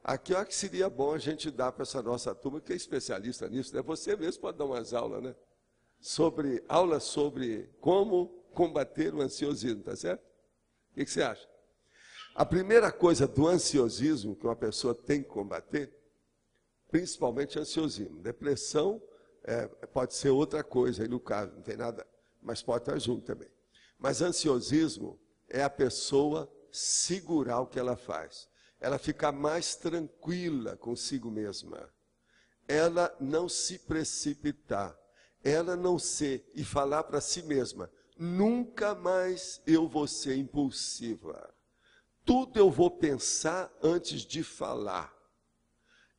Aqui eu acho que seria bom a gente dar para essa nossa turma, que é especialista nisso, né? Você mesmo pode dar umas aulas, né? aula sobre como combater o ansiosismo, tá certo? O que você acha? A primeira coisa do ansiosismo que uma pessoa tem que combater, principalmente ansiosismo. Depressão pode ser outra coisa aí no caso, não tem nada, mas pode estar junto também. Mas ansiosismo é a pessoa segurar o que ela faz. Ela ficar mais tranquila consigo mesma. Ela não se precipitar. Ela não ser e falar para si mesma, nunca mais eu vou ser impulsiva. Tudo eu vou pensar antes de falar.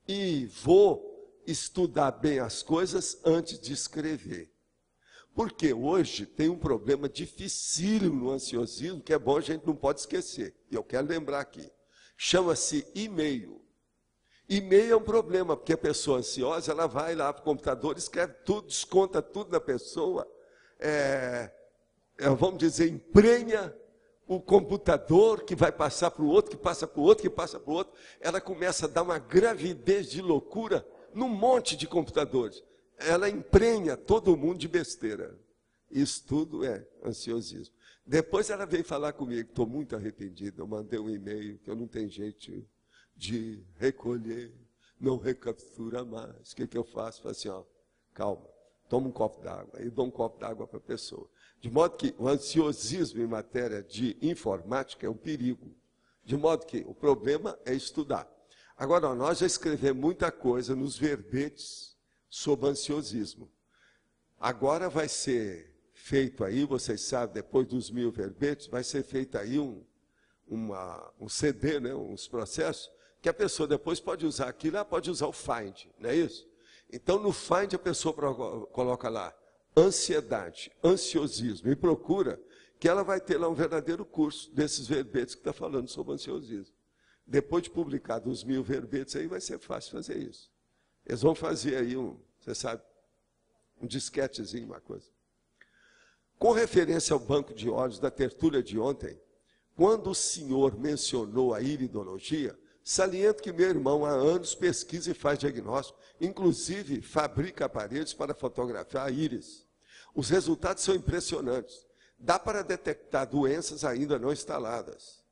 E vou estudar bem as coisas antes de escrever. Porque hoje tem um problema dificílimo no ansiosismo, que é bom, a gente não pode esquecer. E eu quero lembrar aqui. Chama-se e-mail. E-mail é um problema, porque a pessoa ansiosa, ela vai lá para o computador, escreve tudo, desconta tudo na pessoa, vamos dizer, emprenha o computador, que vai passar para o outro, que passa para o outro, que passa para o outro. Ela começa a dar uma gravidez de loucura num monte de computadores. Ela emprenha todo mundo de besteira. Isso tudo é ansiosismo. Depois ela veio falar comigo, estou muito arrependido, eu mandei um e-mail, que eu não tenho jeito de recolher, não recaptura mais. O que eu faço? Falo assim, calma, toma um copo d'água. Aí dou um copo d'água para a pessoa. De modo que o ansiosismo em matéria de informática é um perigo. De modo que o problema é estudar. Agora, nós já escrevemos muita coisa nos verbetes sobre ansiosismo. Agora vai ser feito aí, vocês sabem, depois dos 1000 verbetes, vai ser feito aí um CD, né, uns processos, que a pessoa depois pode usar aquilo, pode usar o Find, não é isso? Então, no Find, a pessoa coloca lá ansiedade, ansiosismo, e procura que ela vai ter lá um verdadeiro curso desses verbetes que está falando sobre ansiosismo. Depois de publicar dos 1000 verbetes, aí vai ser fácil fazer isso. Eles vão fazer aí você sabe, um disquetezinho, uma coisa. Com referência ao banco de olhos da tertúlia de ontem, quando o senhor mencionou a iridologia, saliento que meu irmão há anos pesquisa e faz diagnóstico, inclusive fabrica aparelhos para fotografar a íris. Os resultados são impressionantes. Dá para detectar doenças ainda não instaladas.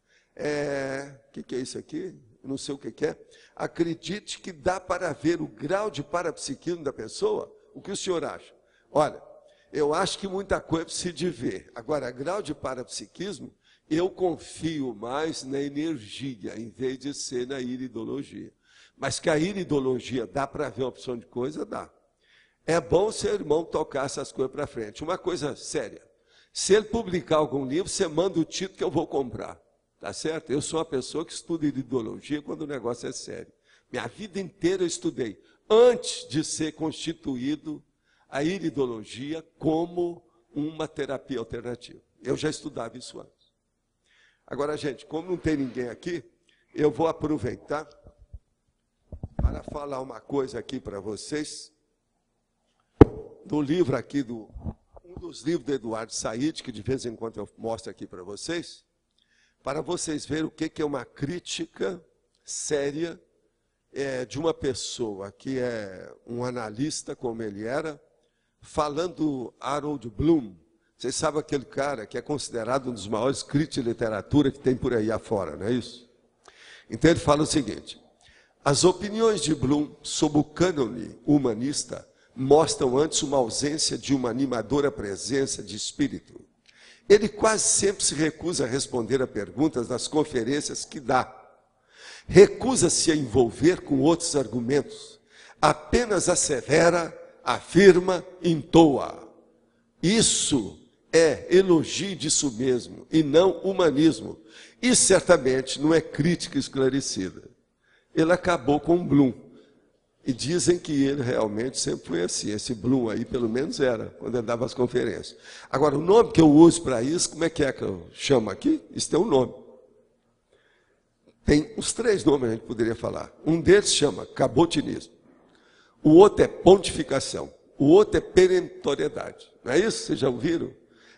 O que é isso aqui? Não sei o que é. Acredite que dá para ver o grau de parapsiquismo da pessoa. O que o senhor acha? Olha, eu acho que muita coisa precisa de ver. Agora, grau de parapsiquismo, eu confio mais na energia, em vez de ser na iridologia. Mas que a iridologia dá para ver uma opção de coisa, dá. É bom seu irmão tocar essas coisas para frente. Uma coisa séria. Se ele publicar algum livro, você manda o título que eu vou comprar. Tá certo? Eu sou uma pessoa que estuda iridologia quando o negócio é sério. Minha vida inteira eu estudei. Antes de ser constituído a iridologia como uma terapia alternativa. Eu já estudava isso antes. Agora, gente, como não tem ninguém aqui, eu vou aproveitar para falar uma coisa aqui para vocês, do livro aqui, um dos livros do Eduardo Said, que de vez em quando eu mostro aqui para vocês verem o que é uma crítica séria de uma pessoa que é um analista, como ele era, falando Harold Bloom. Vocês sabem aquele cara que é considerado um dos maiores críticos de literatura que tem por aí afora, não é isso? Então ele fala o seguinte: as opiniões de Bloom sobre o cânone humanista mostram antes uma ausência de uma animadora presença de espírito. Ele quase sempre se recusa a responder a perguntas nas conferências que dá. Recusa-se a envolver com outros argumentos. Apenas assevera, afirma, entoa. Isso é elogio disso mesmo, e não humanismo. E certamente não é crítica esclarecida. Ele acabou com Bloom. E dizem que ele realmente sempre foi assim. Esse Bloom aí, pelo menos, era, quando ele dava as conferências. Agora, o nome que eu uso para isso, como é que eu chamo aqui? Isso tem um nome. Tem uns 3 nomes que a gente poderia falar. Um deles chama cabotinismo. O outro é pontificação. O outro é perentoriedade. Não é isso? Vocês já ouviram?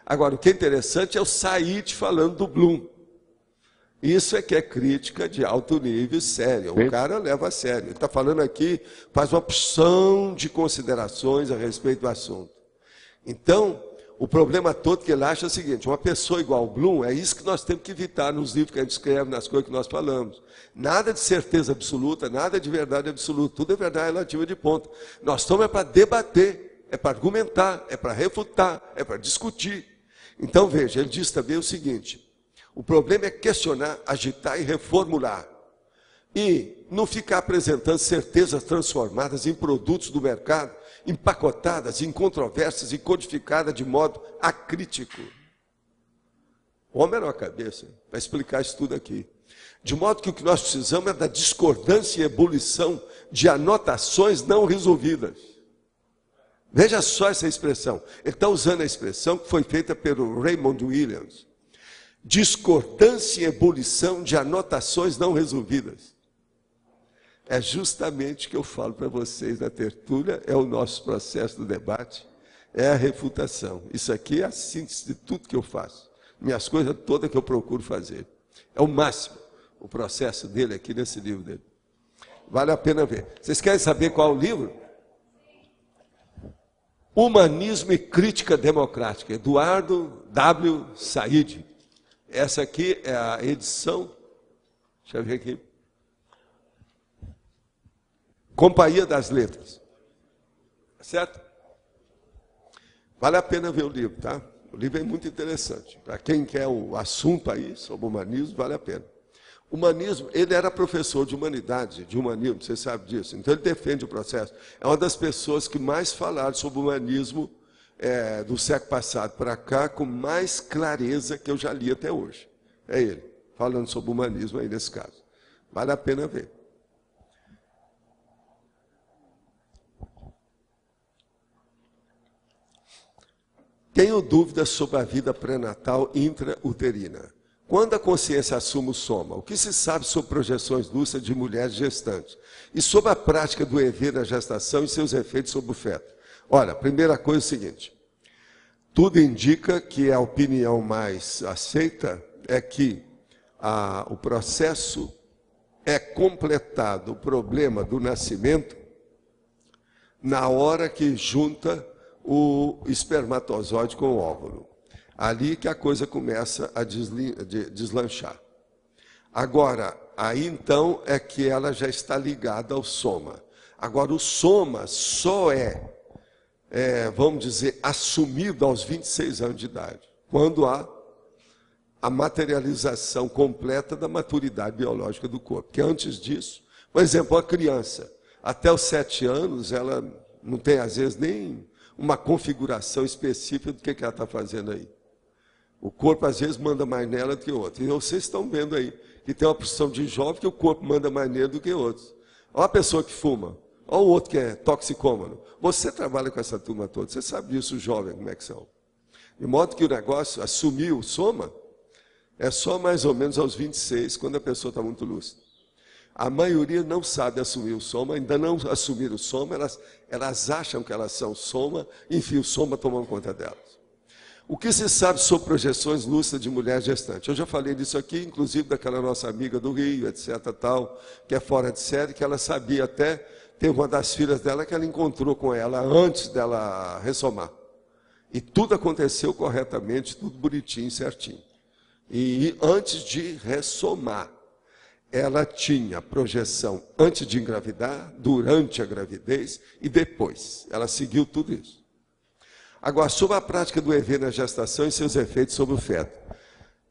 Agora, o que é interessante é o Said falando do Bloom. Isso é que é crítica de alto nível, sério. O cara leva a sério. Ele está falando aqui, faz uma opção de considerações a respeito do assunto. Então, o problema todo que ele acha é o seguinte: uma pessoa igual ao Bloom, é isso que nós temos que evitar nos livros que a gente escreve, nas coisas que nós falamos. Nada de certeza absoluta, nada de verdade absoluta, tudo é verdade relativa de ponta. Nós estamos para debater, é para argumentar, é para refutar, é para discutir. Então, veja, ele diz também o seguinte: o problema é questionar, agitar e reformular. E não ficar apresentando certezas transformadas em produtos do mercado, empacotadas, incontroversas e codificadas de modo acrítico. O homem era uma cabeça para explicar isso tudo aqui. De modo que o que nós precisamos é da discordância e ebulição de anotações não resolvidas. Veja só essa expressão. Ele está usando a expressão que foi feita pelo Raymond Williams. Discordância e ebulição de anotações não resolvidas. É justamente o que eu falo para vocês na tertúlia, é o nosso processo do debate, é a refutação. Isso aqui é a síntese de tudo que eu faço. Minhas coisas todas que eu procuro fazer. É o máximo, o processo dele aqui nesse livro dele. Vale a pena ver. Vocês querem saber qual é o livro? Humanismo e Crítica Democrática, Eduardo W. Said. Essa aqui é a edição, deixa eu ver aqui, Companhia das Letras. Certo? Vale a pena ver o livro, tá? O livro é muito interessante. Para quem quer o assunto aí sobre o humanismo, vale a pena. O humanismo, ele era professor de humanidade, de humanismo, você sabe disso. Então ele defende o processo. É uma das pessoas que mais falaram sobre o humanismo do século passado para cá, com mais clareza que eu já li até hoje. É ele, falando sobre o humanismo aí nesse caso. Vale a pena ver. Tenho dúvidas sobre a vida pré-natal intrauterina. Quando a consciência assume o soma, o que se sabe sobre projeções lúcidas de mulheres gestantes? E sobre a prática do EV na gestação e seus efeitos sobre o feto? Olha, a primeira coisa é o seguinte: tudo indica que a opinião mais aceita é que o processo é completado, o problema do nascimento, na hora que junta o espermatozoide com o óvulo. Ali que a coisa começa a deslanchar. Agora, aí então é que ela já está ligada ao soma. Agora, o soma só vamos dizer, assumido aos 26 anos de idade, quando há a materialização completa da maturidade biológica do corpo. Porque antes disso, por exemplo, a criança, até os 7 anos, ela não tem, às vezes, nem uma configuração específica do que ela está fazendo aí. O corpo, às vezes, manda mais nela do que outro. E vocês estão vendo aí que tem uma porção de jovem que o corpo manda mais nele do que outros. Olha uma pessoa que fuma, olha o outro que é toxicômano. Você trabalha com essa turma toda, você sabe disso, os jovens, como é que são. De modo que o negócio, assumir o soma, é só mais ou menos aos 26, quando a pessoa está muito lúcida. A maioria não sabe assumir o soma, ainda não assumiram o soma, elas acham que elas são soma, enfim, o soma tomando conta delas. O que se sabe sobre projeções lúcidas de mulher gestante? Eu já falei disso aqui, inclusive daquela nossa amiga do Rio, etc., tal, que é fora de série, que ela sabia até, teve uma das filhas dela que ela encontrou com ela antes dela ressomar. E tudo aconteceu corretamente, tudo bonitinho, certinho. E antes de ressomar, ela tinha projeção antes de engravidar, durante a gravidez e depois. Ela seguiu tudo isso. Agora, sobre a prática do EV na gestação e seus efeitos sobre o feto.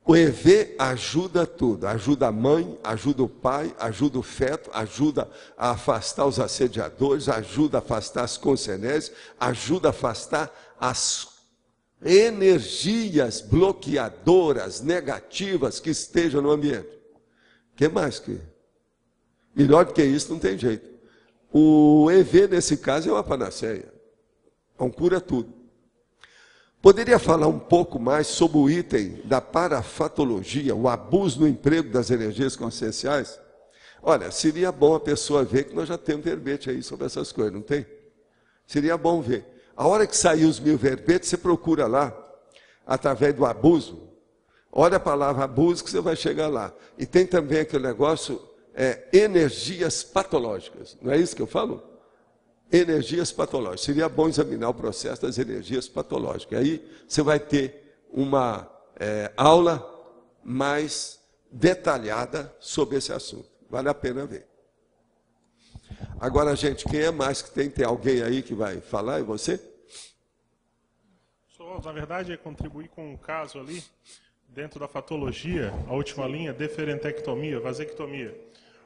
O EV ajuda tudo. Ajuda a mãe, ajuda o pai, ajuda o feto, ajuda a afastar os assediadores, ajuda a afastar as consciências, ajuda a afastar as energias bloqueadoras, negativas que estejam no ambiente. O que mais que? Melhor do que isso não tem jeito. O EV, nesse caso, é uma panaceia. Então, cura tudo. Poderia falar um pouco mais sobre o item da parafatologia, o abuso no emprego das energias conscienciais? Olha, seria bom a pessoa ver que nós já temos verbete aí sobre essas coisas, não tem? Seria bom ver. A hora que sair os 1000 verbetes, você procura lá, através do abuso. Olha a palavra abuso que você vai chegar lá. E tem também aquele negócio, energias patológicas. Não é isso que eu falo? energias patológicas. Seria bom examinar o processo das energias patológicas. Aí você vai ter uma aula mais detalhada sobre esse assunto. Vale a pena ver. Agora, gente, quem é mais que tem? Tem alguém aí que vai falar? E você? Na verdade, é contribuir com um caso ali, dentro da patologia, a última linha, deferentectomia, vasectomia.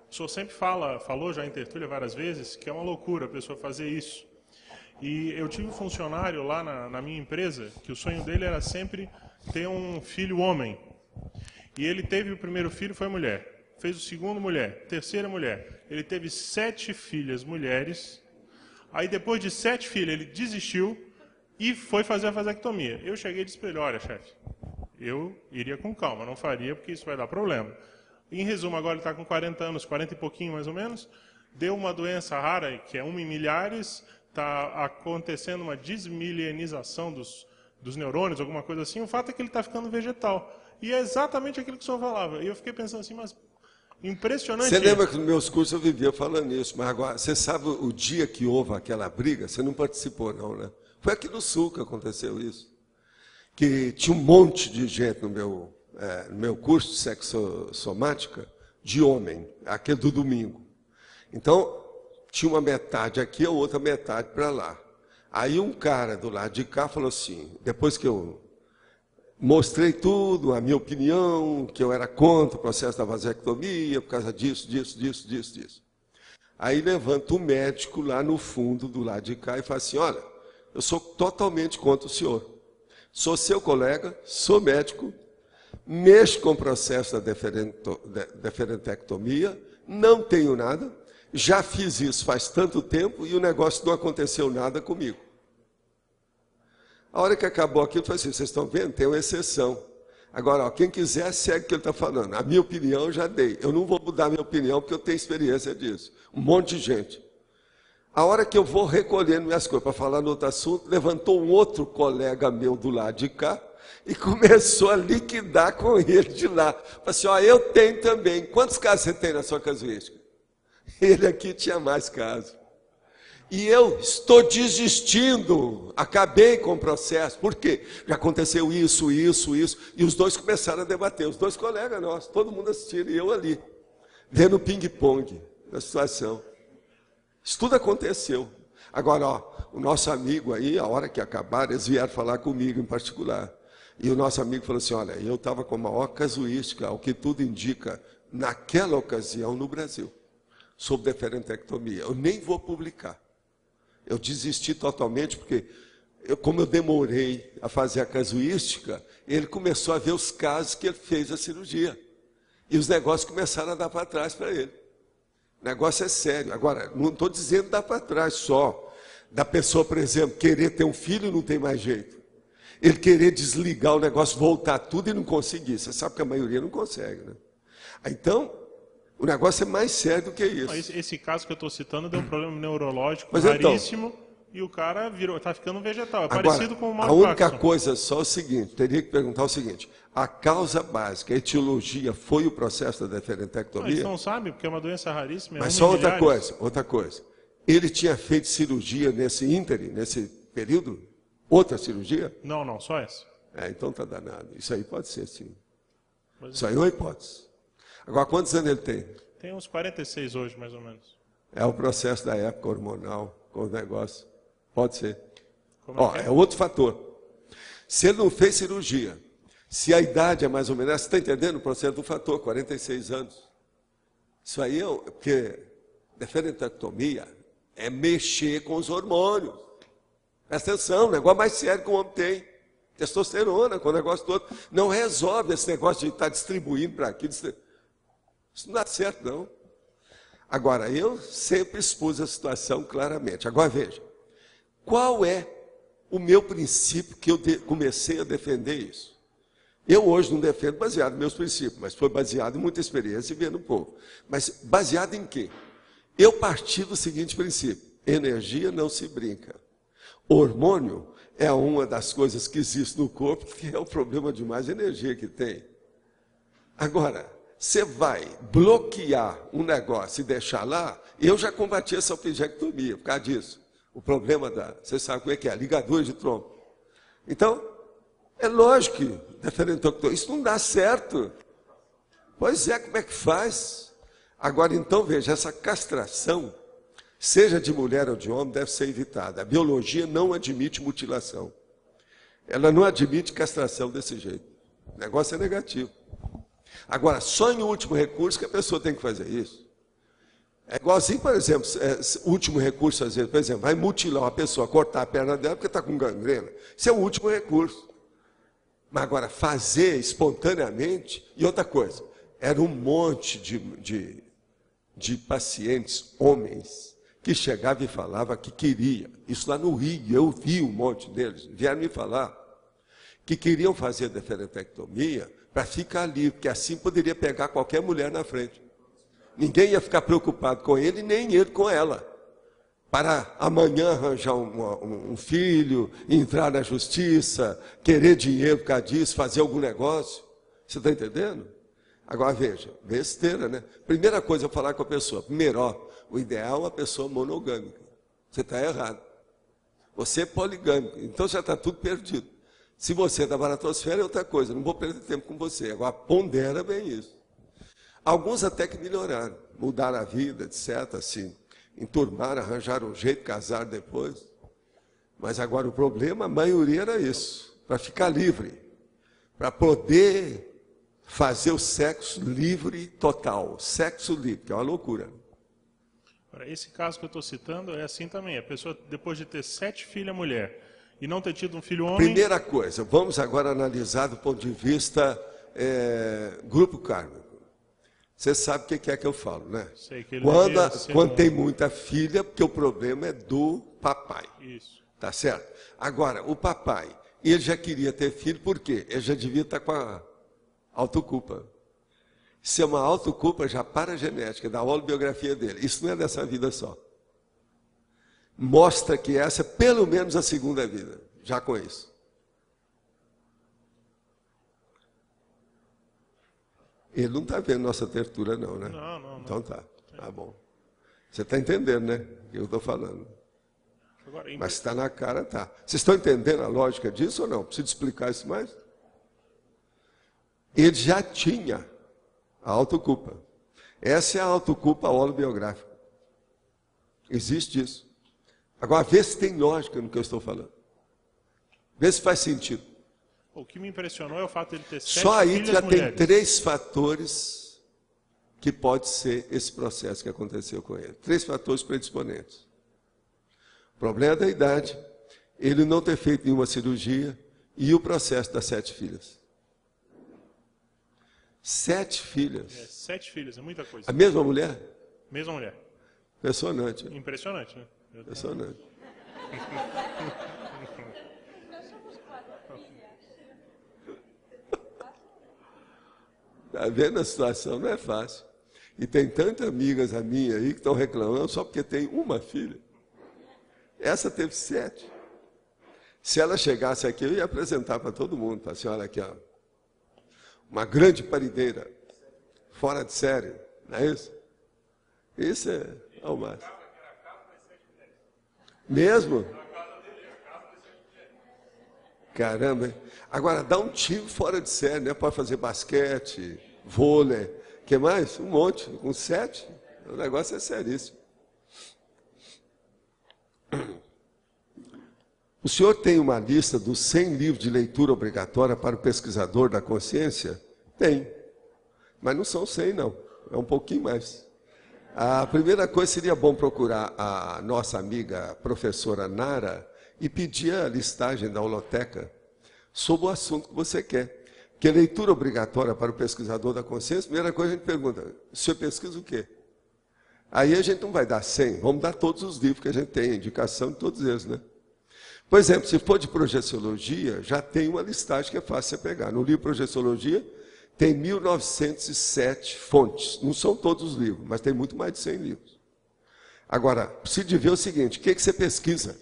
O senhor sempre falou já em tertúlia várias vezes, que é uma loucura a pessoa fazer isso. E eu tive um funcionário lá na minha empresa, que o sonho dele era sempre ter um filho homem. E ele teve o primeiro filho, foi mulher. Fez o segundo, mulher. Terceira, mulher. Ele teve 7 filhas mulheres. Aí, depois de 7 filhas, ele desistiu e foi fazer a vasectomia. Eu cheguei e disse para ele, olha, chefe, eu iria com calma, não faria, porque isso vai dar problema. Em resumo, agora ele está com 40 anos, 40 e pouquinho mais ou menos, deu uma doença rara, que é 1 em milhares, está acontecendo uma desmilenização dos neurônios, alguma coisa assim, o fato é que ele está ficando vegetal. E é exatamente aquilo que o senhor falava. E eu fiquei pensando assim, mas impressionante. Você lembra que nos meus cursos eu vivia falando isso, mas agora, você sabe o dia que houve aquela briga? Você não participou não, né? Foi aqui no Sul que aconteceu isso. Que tinha um monte de gente no meu curso de sexossomática de homem, aquele do domingo. Então, tinha uma metade aqui, a outra metade para lá. Aí um cara do lado de cá falou assim, depois que eu mostrei tudo, a minha opinião, que eu era contra o processo da vasectomia, por causa disso. Aí levanta o médico lá no fundo, do lado de cá, e fala assim, olha, eu sou totalmente contra o senhor. Sou seu colega, sou médico, mexo com o processo da deferentectomia, não tenho nada, já fiz isso faz tanto tempo e o negócio não aconteceu nada comigo. A hora que acabou aquilo, eu falei assim, vocês estão vendo? Tem uma exceção. Agora, ó, quem quiser, segue o que ele está falando. A minha opinião eu já dei. Eu não vou mudar a minha opinião, porque eu tenho experiência disso. Um monte de gente. A hora que eu vou recolhendo minhas coisas para falar no outro assunto, levantou um outro colega meu do lado de cá e começou a liquidar com ele de lá. Falei assim, ó, eu tenho também. Quantos casos você tem na sua casuística? Ele aqui tinha mais casos. E eu estou desistindo, acabei com o processo. Por quê? Já aconteceu isso. E os dois começaram a debater, os dois colegas nossos, todo mundo assistindo, e eu ali, vendo ping-pong da situação. Isso tudo aconteceu. Agora, ó, o nosso amigo aí, a hora que acabaram, eles vieram falar comigo em particular. E o nosso amigo falou assim, olha, eu estava com a maior casuística, ao que tudo indica, naquela ocasião no Brasil, sobre deferentectomia. Eu nem vou publicar. Eu desisti totalmente, porque como eu demorei a fazer a casuística, ele começou a ver os casos que ele fez a cirurgia. E os negócios começaram a dar para trás para ele. O negócio é sério. Agora, não estou dizendo dar para trás só. Da pessoa, por exemplo, querer ter um filho e não tem mais jeito. Ele querer desligar o negócio, voltar tudo e não conseguir. Você sabe que a maioria não consegue, né? Então, o negócio é mais sério do que isso. Esse caso que eu estou citando deu um problema neurológico raríssimo, então, e o cara está ficando vegetal. É agora, parecido com o mal. A única coisa só é o seguinte, teria que perguntar o seguinte, a causa básica, a etiologia, foi o processo da deferentectomia? Eles não sabem, porque é uma doença raríssima. Mas só outra coisa. Ele tinha feito cirurgia nesse ínterim, nesse período? Outra cirurgia? Não, só essa. Então tá danado. Isso aí pode ser, sim. Isso aí é uma hipótese. Agora, quantos anos ele tem? Tem uns 46 hoje, mais ou menos. É o processo da época hormonal, com o negócio. Pode ser. É outro fator. Se ele não fez cirurgia, se a idade é mais ou menos, você está entendendo o processo do fator, 46 anos. Isso aí porque deferentectomia é mexer com os hormônios. Presta atenção, o negócio mais sério que o homem tem. Testosterona, com o negócio todo. Não resolve esse negócio de estar distribuindo para aqui. Isso não dá certo, não. Agora, eu sempre expus a situação claramente. Agora, veja. Qual é o meu princípio que eu comecei a defender isso? Eu hoje não defendo baseado nos meus princípios, mas foi baseado em muita experiência e vendo o povo. Mas baseado em quê? Eu parti do seguinte princípio. Energia não se brinca. Hormônio é uma das coisas que existe no corpo, que é o problema de mais energia que tem. Agora, você vai bloquear um negócio e deixar lá, eu já combati essa opingectomia por causa disso. O problema você sabe como é que é, ligadura de trompa. Então, é lógico que deferentectomia, isso não dá certo. Pois é, como é que faz? Agora, então, veja, essa castração, seja de mulher ou de homem, deve ser evitada. A biologia não admite mutilação. Ela não admite castração desse jeito. O negócio é negativo. Agora, só em último recurso que a pessoa tem que fazer isso. É igualzinho, por exemplo, último recurso, às vezes, por exemplo, vai mutilar uma pessoa, cortar a perna dela porque está com gangrena. Isso é o último recurso. Mas agora, fazer espontaneamente, e outra coisa, era um monte de pacientes, homens, que chegava e falava que queria. Isso lá no Rio, eu vi um monte deles, vieram me falar que queriam fazer deferentectomia para ficar livre, porque assim poderia pegar qualquer mulher na frente. Ninguém ia ficar preocupado com ele, nem ele com ela. Para amanhã arranjar um filho, entrar na justiça, querer dinheiro por causa disso, fazer algum negócio. Você está entendendo? Agora veja, besteira, né? Primeira coisa, eu falar com a pessoa. Primeiro, o ideal é uma pessoa monogâmica. Você está errado. Você é poligâmico, então já está tudo perdido. Se você é da baratosfera é outra coisa, não vou perder tempo com você. Agora, pondera bem isso. Alguns até que melhoraram, mudaram a vida, etc., assim, enturmaram, arranjaram um jeito, casaram depois. Mas agora o problema, a maioria era isso, para ficar livre, para poder fazer o sexo livre total, sexo livre, que é uma loucura. Esse caso que eu estou citando é assim também, a pessoa depois de ter 7 filhos mulher e não ter tido um filho homem... Primeira coisa, vamos agora analisar do ponto de vista grupo kármico. Você sabe o que é que eu falo, né? Sei que ele quando tem muita filha, porque o problema é do papai. Isso. Tá certo? Agora, o papai, ele já queria ter filho, por quê? Ele já devia estar com a autoculpa. Se é uma autoculpa já para a genética, da holobiografia dele. Isso não é dessa vida só. Mostra que essa é pelo menos a segunda vida, já com isso. Ele não está vendo nossa tertura não, né? Não. Então tá bom. Você está entendendo, né? O que eu estou falando. Agora, mas está na cara, tá. Vocês estão entendendo a lógica disso ou não? Preciso explicar isso mais? Ele já tinha a autoculpa. Essa é a autoculpa holobiográfica. Existe isso. Agora, vê se tem lógica no que eu estou falando. Vê se faz sentido. O que me impressionou é o fato de ele ter 7 Só aí filhas já mulheres. tem 3 fatores que pode ser esse processo que aconteceu com ele. 3 fatores predisponentes. O problema da idade, ele não ter feito nenhuma cirurgia e o processo das 7 filhas. 7 filhas. 7 filhas, é muita coisa. A mesma mulher? Mesma mulher. Impressionante. Impressionante, né? Impressionante. Está vendo a situação? Não é fácil. E tem tantas amigas a minha aí que estão reclamando só porque tem uma filha. Essa teve 7. Se ela chegasse aqui, eu ia apresentar para todo mundo. Para a senhora aqui, ó. Uma grande parideira. Fora de série. Não é isso? Isso é ao máximo. Mesmo? Caramba, hein? Agora, dá um time fora de série, né? Pode fazer basquete, vôlei, o que mais? Um monte, com 7. O negócio é seríssimo. O senhor tem uma lista dos 100 livros de leitura obrigatória para o pesquisador da consciência? Tem. Mas não são 100, não. É um pouquinho mais. A primeira coisa seria bom procurar a nossa amiga professora Nara e pedir a listagem da holoteca sobre o assunto que você quer. Porque leitura obrigatória para o pesquisador da consciência, primeira coisa a gente pergunta, o senhor pesquisa o quê? Aí a gente não vai dar 100, vamos dar todos os livros que a gente tem, indicação de todos eles, né? Por exemplo, se for de projeciologia, já tem uma listagem que é fácil você pegar. No livro Projeciologia, tem 1907 fontes. Não são todos os livros, mas tem muito mais de 100 livros. Agora, precisa ver o seguinte, o que você pesquisa?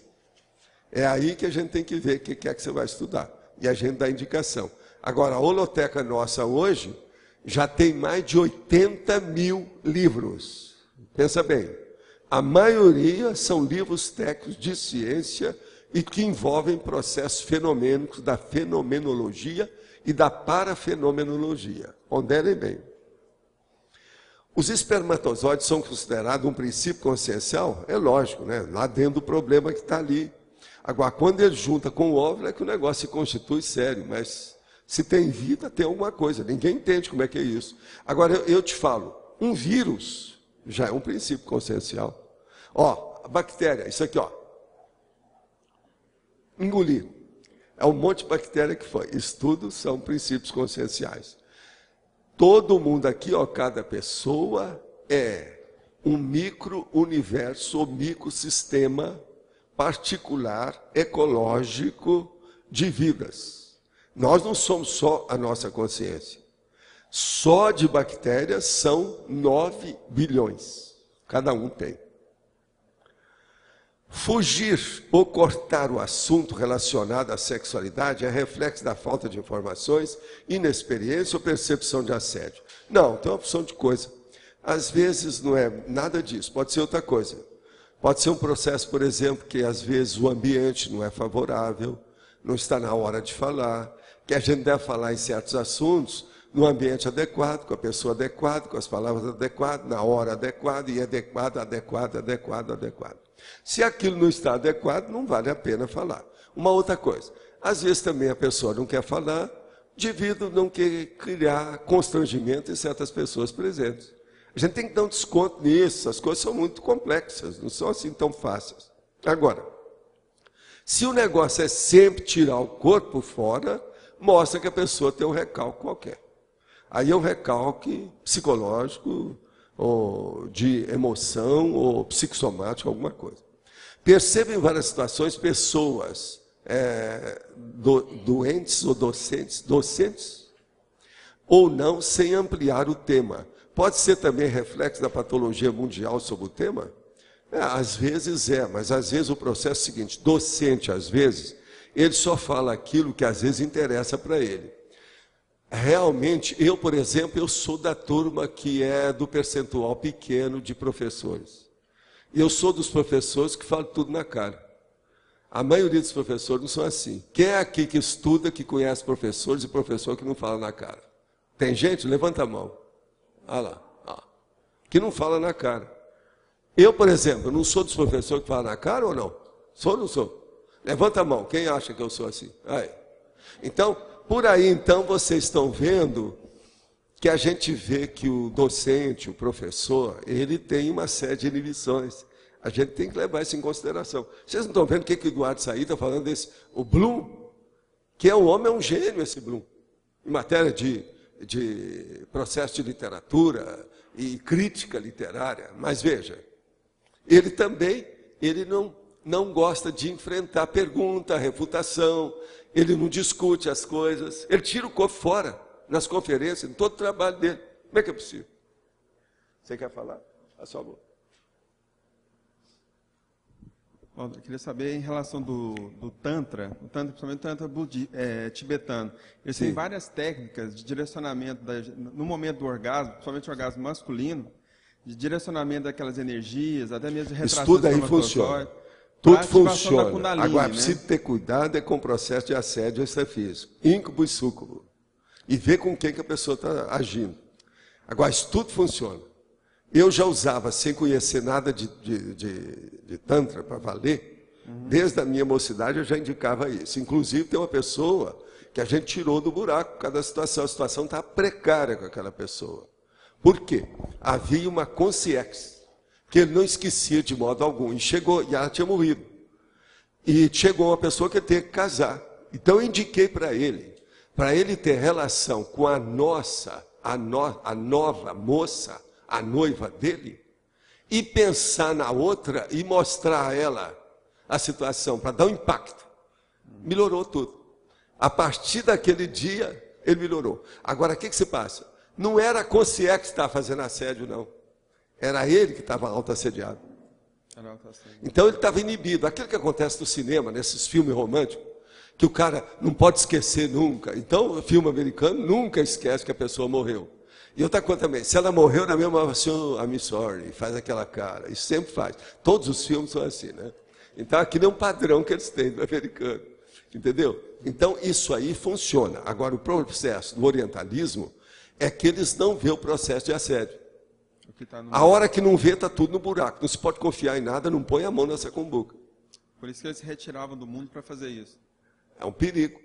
É aí que a gente tem que ver o que é que você vai estudar. E a gente dá indicação. Agora, a holoteca nossa hoje já tem mais de 80 mil livros. Pensa bem, A maioria são livros técnicos de ciência e que envolvem processos fenomênicos da fenomenologia e da parafenomenologia. Ponderem bem. Os espermatozoides são considerados um princípio consciencial? É lógico, né? Lá dentro do problema que está ali. Agora, quando ele junta com o óvulo, é que o negócio se constitui sério, mas se tem vida, tem alguma coisa. Ninguém entende como é que é isso. Agora, eu te falo, um vírus já é um princípio consciencial. Ó, a bactéria, isso aqui, ó. Engolir. É um monte de bactéria que foi. Estudos são princípios conscienciais. Todo mundo aqui, ó, cada pessoa é um micro-universo ou microsistema particular, ecológico de vidas. Nós não somos só a nossa consciência. Só de bactérias são 9 bilhões. Cada um tem. Fugir ou cortar o assunto relacionado à sexualidade é reflexo da falta de informações, inexperiência ou percepção de assédio. Não, tem uma opção de coisa. Às vezes não é nada disso, pode ser outra coisa. Pode ser um processo, por exemplo, que às vezes o ambiente não é favorável, não está na hora de falar, que a gente deve falar em certos assuntos no ambiente adequado, com a pessoa adequada, com as palavras adequadas, na hora adequada, e adequado. Se aquilo não está adequado, não vale a pena falar. Uma outra coisa, às vezes também a pessoa não quer falar, devido a não querer criar constrangimento em certas pessoas presentes. A gente tem que dar um desconto nisso, as coisas são muito complexas, não são assim tão fáceis. Agora, se o negócio é sempre tirar o corpo fora, mostra que a pessoa tem um recalque qualquer. Aí é um recalque psicológico, ou de emoção, ou psicossomático, alguma coisa. Percebo em várias situações pessoas doentes ou docentes ou não, sem ampliar o tema. Pode ser também reflexo da patologia mundial sobre o tema? Às vezes mas às vezes o processo é o seguinte, docente, às vezes, ele só fala aquilo que às vezes interessa para ele. Realmente, eu, por exemplo, eu sou da turma que é do percentual pequeno de professores. Eu sou dos professores que falam tudo na cara. A maioria dos professores não são assim. Quem é aqui que estuda, que conhece professores e professor que não fala na cara? Tem gente? Levanta a mão. Olha lá. Que não fala na cara. Eu, por exemplo, não sou dos professores que falam na cara ou não? Sou ou não sou? Levanta a mão. Quem acha que eu sou assim? Aí. Então, por aí, então, vocês estão vendo que a gente vê que o docente, o professor, ele tem uma série de inibições. A gente tem que levar isso em consideração. Vocês não estão vendo o que o Eduardo Said está falando desse? O Bloom, que é um homem, é um gênio esse Bloom, em matéria de processo de literatura e crítica literária. Mas veja, ele também, ele não gosta de enfrentar pergunta, refutação, ele não discute as coisas, ele tira o corpo fora, nas conferências, em todo o trabalho dele. Como é que é possível? Você quer falar? A sua boca. Bom, eu queria saber em relação do Tantra, principalmente o Tantra tibetano. Eles têm várias técnicas de direcionamento, no momento do orgasmo, principalmente o orgasmo masculino, de direcionamento daquelas energias, até mesmo de retração. Isso tudo aí funciona. Tudo funciona. Agora, né? precisa ter cuidado com o processo de assédio extrafísico, íncubus e súcubo, e ver com quem que a pessoa está agindo. Agora, isso tudo funciona. Eu já usava, sem conhecer nada de Tantra para valer, desde a minha mocidade eu já indicava isso. Inclusive, tem uma pessoa que a gente tirou do buraco por causa da situação. A situação está precária com aquela pessoa. Por quê? Havia uma consciência que ele não esquecia de modo algum. E chegou, e ela tinha morrido. E chegou uma pessoa que tinha que casar. Então eu indiquei para ele ter relação com a nova moça, a noiva dele, e pensar na outra e mostrar a ela a situação, para dar um impacto. Melhorou tudo. A partir daquele dia, ele melhorou. Agora, o que se passa? Não era a consciência que estava fazendo assédio, não. Era ele que estava auto-assediado. Então ele estava inibido. Aquilo que acontece no cinema, nesses filmes românticos, que o cara não pode esquecer nunca. Então, o filme americano nunca esquece que a pessoa morreu. E outra coisa também, se ela morreu na mesma hora, I'm sorry, faz aquela cara. Isso sempre faz. Todos os filmes são assim, né? Então, aqui não é um padrão que eles têm do americano. Entendeu? Então, isso aí funciona. Agora, o processo do orientalismo é que eles não vê o processo de assédio. A hora que não vê, está tudo no buraco. Não se pode confiar em nada, não põe a mão nessa cumbuca. Por isso que eles se retiravam do mundo para fazer isso. É um perigo.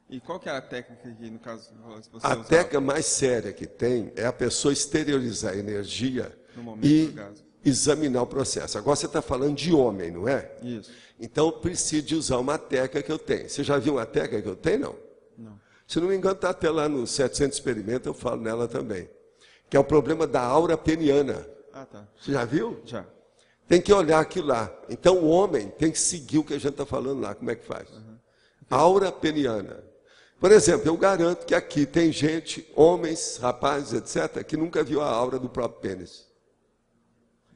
E qual que era a técnica que, no caso, você A usava? técnica mais séria que tem é a pessoa exteriorizar a energia No momento e do orgasmo. examinar o processo. Agora você está falando de homem, não é? Isso. Então, preciso de usar uma técnica que eu tenho. Você já viu uma técnica que eu tenho, não? Não. Se não me engano, está até lá no 700 Experimentos, eu falo nela também. Que é o problema da aura peniana. Ah, tá. Você já viu? Já. Tem que olhar aquilo lá. Então, o homem tem que seguir o que a gente está falando lá. Como é que faz? Aura peniana. Por exemplo, eu garanto que aqui tem gente, homens, rapazes, etc., que nunca viu a aura do próprio pênis.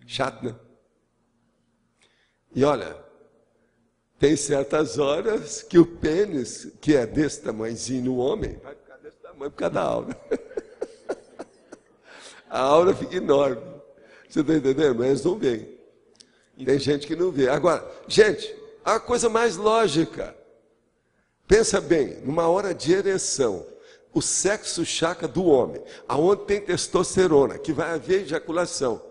Chato, né? E olha, tem certas horas que o pênis, que é desse tamanhozinho no homem, vai ficar desse tamanho por causa da aura. A aura fica enorme. Você está entendendo? Mas eles não veem. Tem gente que não vê. Agora, gente, a coisa mais lógica. Pensa bem, numa hora de ereção, o sexo chakra do homem, aonde tem testosterona, que vai haver ejaculação.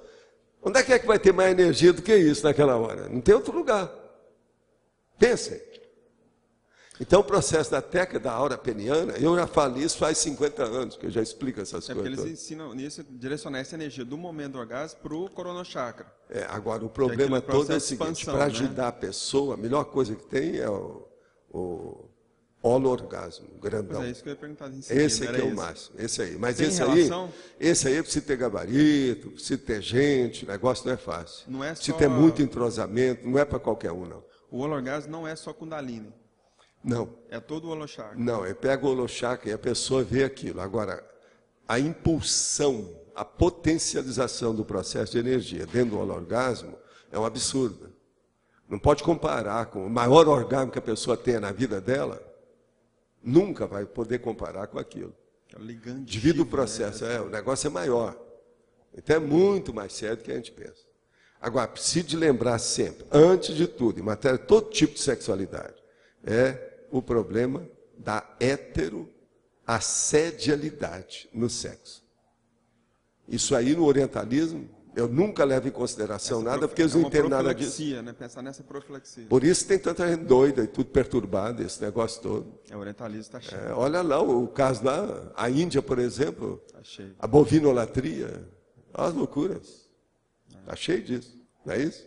Onde é que vai ter mais energia do que isso naquela hora? Não tem outro lugar. Pensem. Então, o processo da técnica da aura peniana, eu já falo isso faz 50 anos, que eu já explico essas É porque coisas. eles ensinam nisso, direcionar essa energia do momento do orgasmo para o coronochakra. Agora, o problema aquele todo é o processo de seguinte, expansão, para né? ajudar a pessoa, a melhor coisa que tem é o holo-orgasmo, grandão. Pois é, isso que eu ia perguntar em seguida. Esse aqui era é o esse. máximo, esse aí. Mas Tem relação? esse aí precisa ter gabarito, precisa ter gente, o negócio não é fácil. Não é Precisa só- ter muito entrosamento, não é para qualquer um, não. O holo-orgasmo não é só Kundalini, Não, é todo o holochakra. não, eu pego o holochakra e a pessoa vê aquilo. Agora, a impulsão, a potencialização do processo de energia dentro do holo-orgasmo é um absurdo. Não pode comparar com o maior orgasmo que a pessoa tenha na vida dela, nunca vai poder comparar com aquilo. É o ligante. Devido ao processo, o negócio é maior. Então é muito mais sério do que a gente pensa. Agora, preciso de lembrar sempre, antes de tudo, em matéria de todo tipo de sexualidade, é o problema da heteroassedialidade no sexo. Isso aí no orientalismo, eu nunca levo em consideração nada, porque eles não entendem nada disso. Né? Pensar nessa profilaxia. Por isso tem tanta gente doida e tudo perturbado, esse negócio todo. É, o orientalista está cheio. Olha lá o caso lá, a Índia, por exemplo, Tá cheio. a bovinolatria, as loucuras. Está cheio disso, não é isso?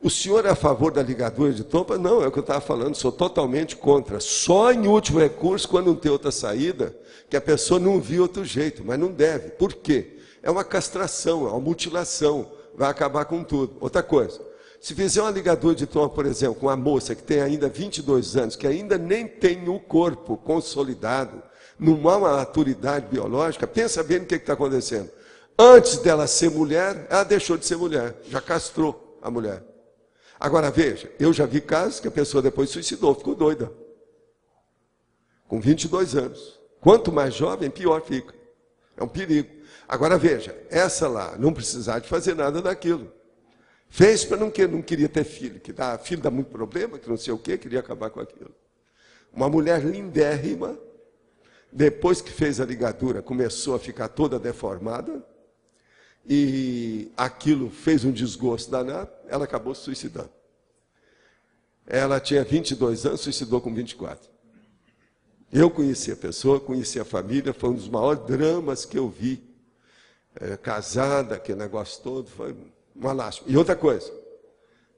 O senhor é a favor da ligadura de trompa? Não, é o que eu estava falando, sou totalmente contra. Só em último recurso, quando não tem outra saída, que a pessoa não viu outro jeito, mas não deve. Por quê? É uma castração, é uma mutilação, vai acabar com tudo. Outra coisa, se fizer uma ligadura de trompa, por exemplo, com uma moça que tem ainda 22 anos, que ainda nem tem o corpo consolidado, numa maturidade biológica, pensa bem no que está acontecendo. Antes dela ser mulher, ela deixou de ser mulher, já castrou a mulher. Agora veja, eu já vi casos que a pessoa depois suicidou, ficou doida. Com 22 anos. Quanto mais jovem, pior fica. É um perigo. Agora veja, essa lá não precisava de fazer nada daquilo. Fez para não queria ter filho, que filho dá muito problema, que não sei o quê, queria acabar com aquilo. Uma mulher lindérrima, depois que fez a ligadura, começou a ficar toda deformada, e aquilo fez um desgosto danado, ela acabou se suicidando. Ela tinha 22 anos, suicidou com 24. Eu conheci a pessoa, conheci a família, foi um dos maiores dramas que eu vi. Casada, aquele negócio todo, foi uma lástima. E outra coisa,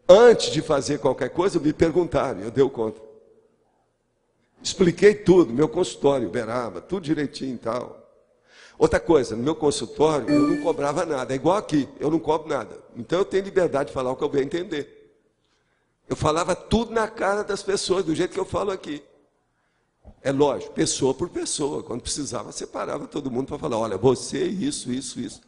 antes de fazer qualquer coisa, me perguntaram, eu dei conta. Expliquei tudo, meu consultório, Uberaba, tudo direitinho e tal. Outra coisa, no meu consultório, eu não cobrava nada. É igual aqui, eu não cobro nada. Então eu tenho liberdade de falar o que eu bem entender. Eu falava tudo na cara das pessoas, do jeito que eu falo aqui. É lógico, pessoa por pessoa. Quando precisava, separava todo mundo para falar, olha, você, isso, isso, isso.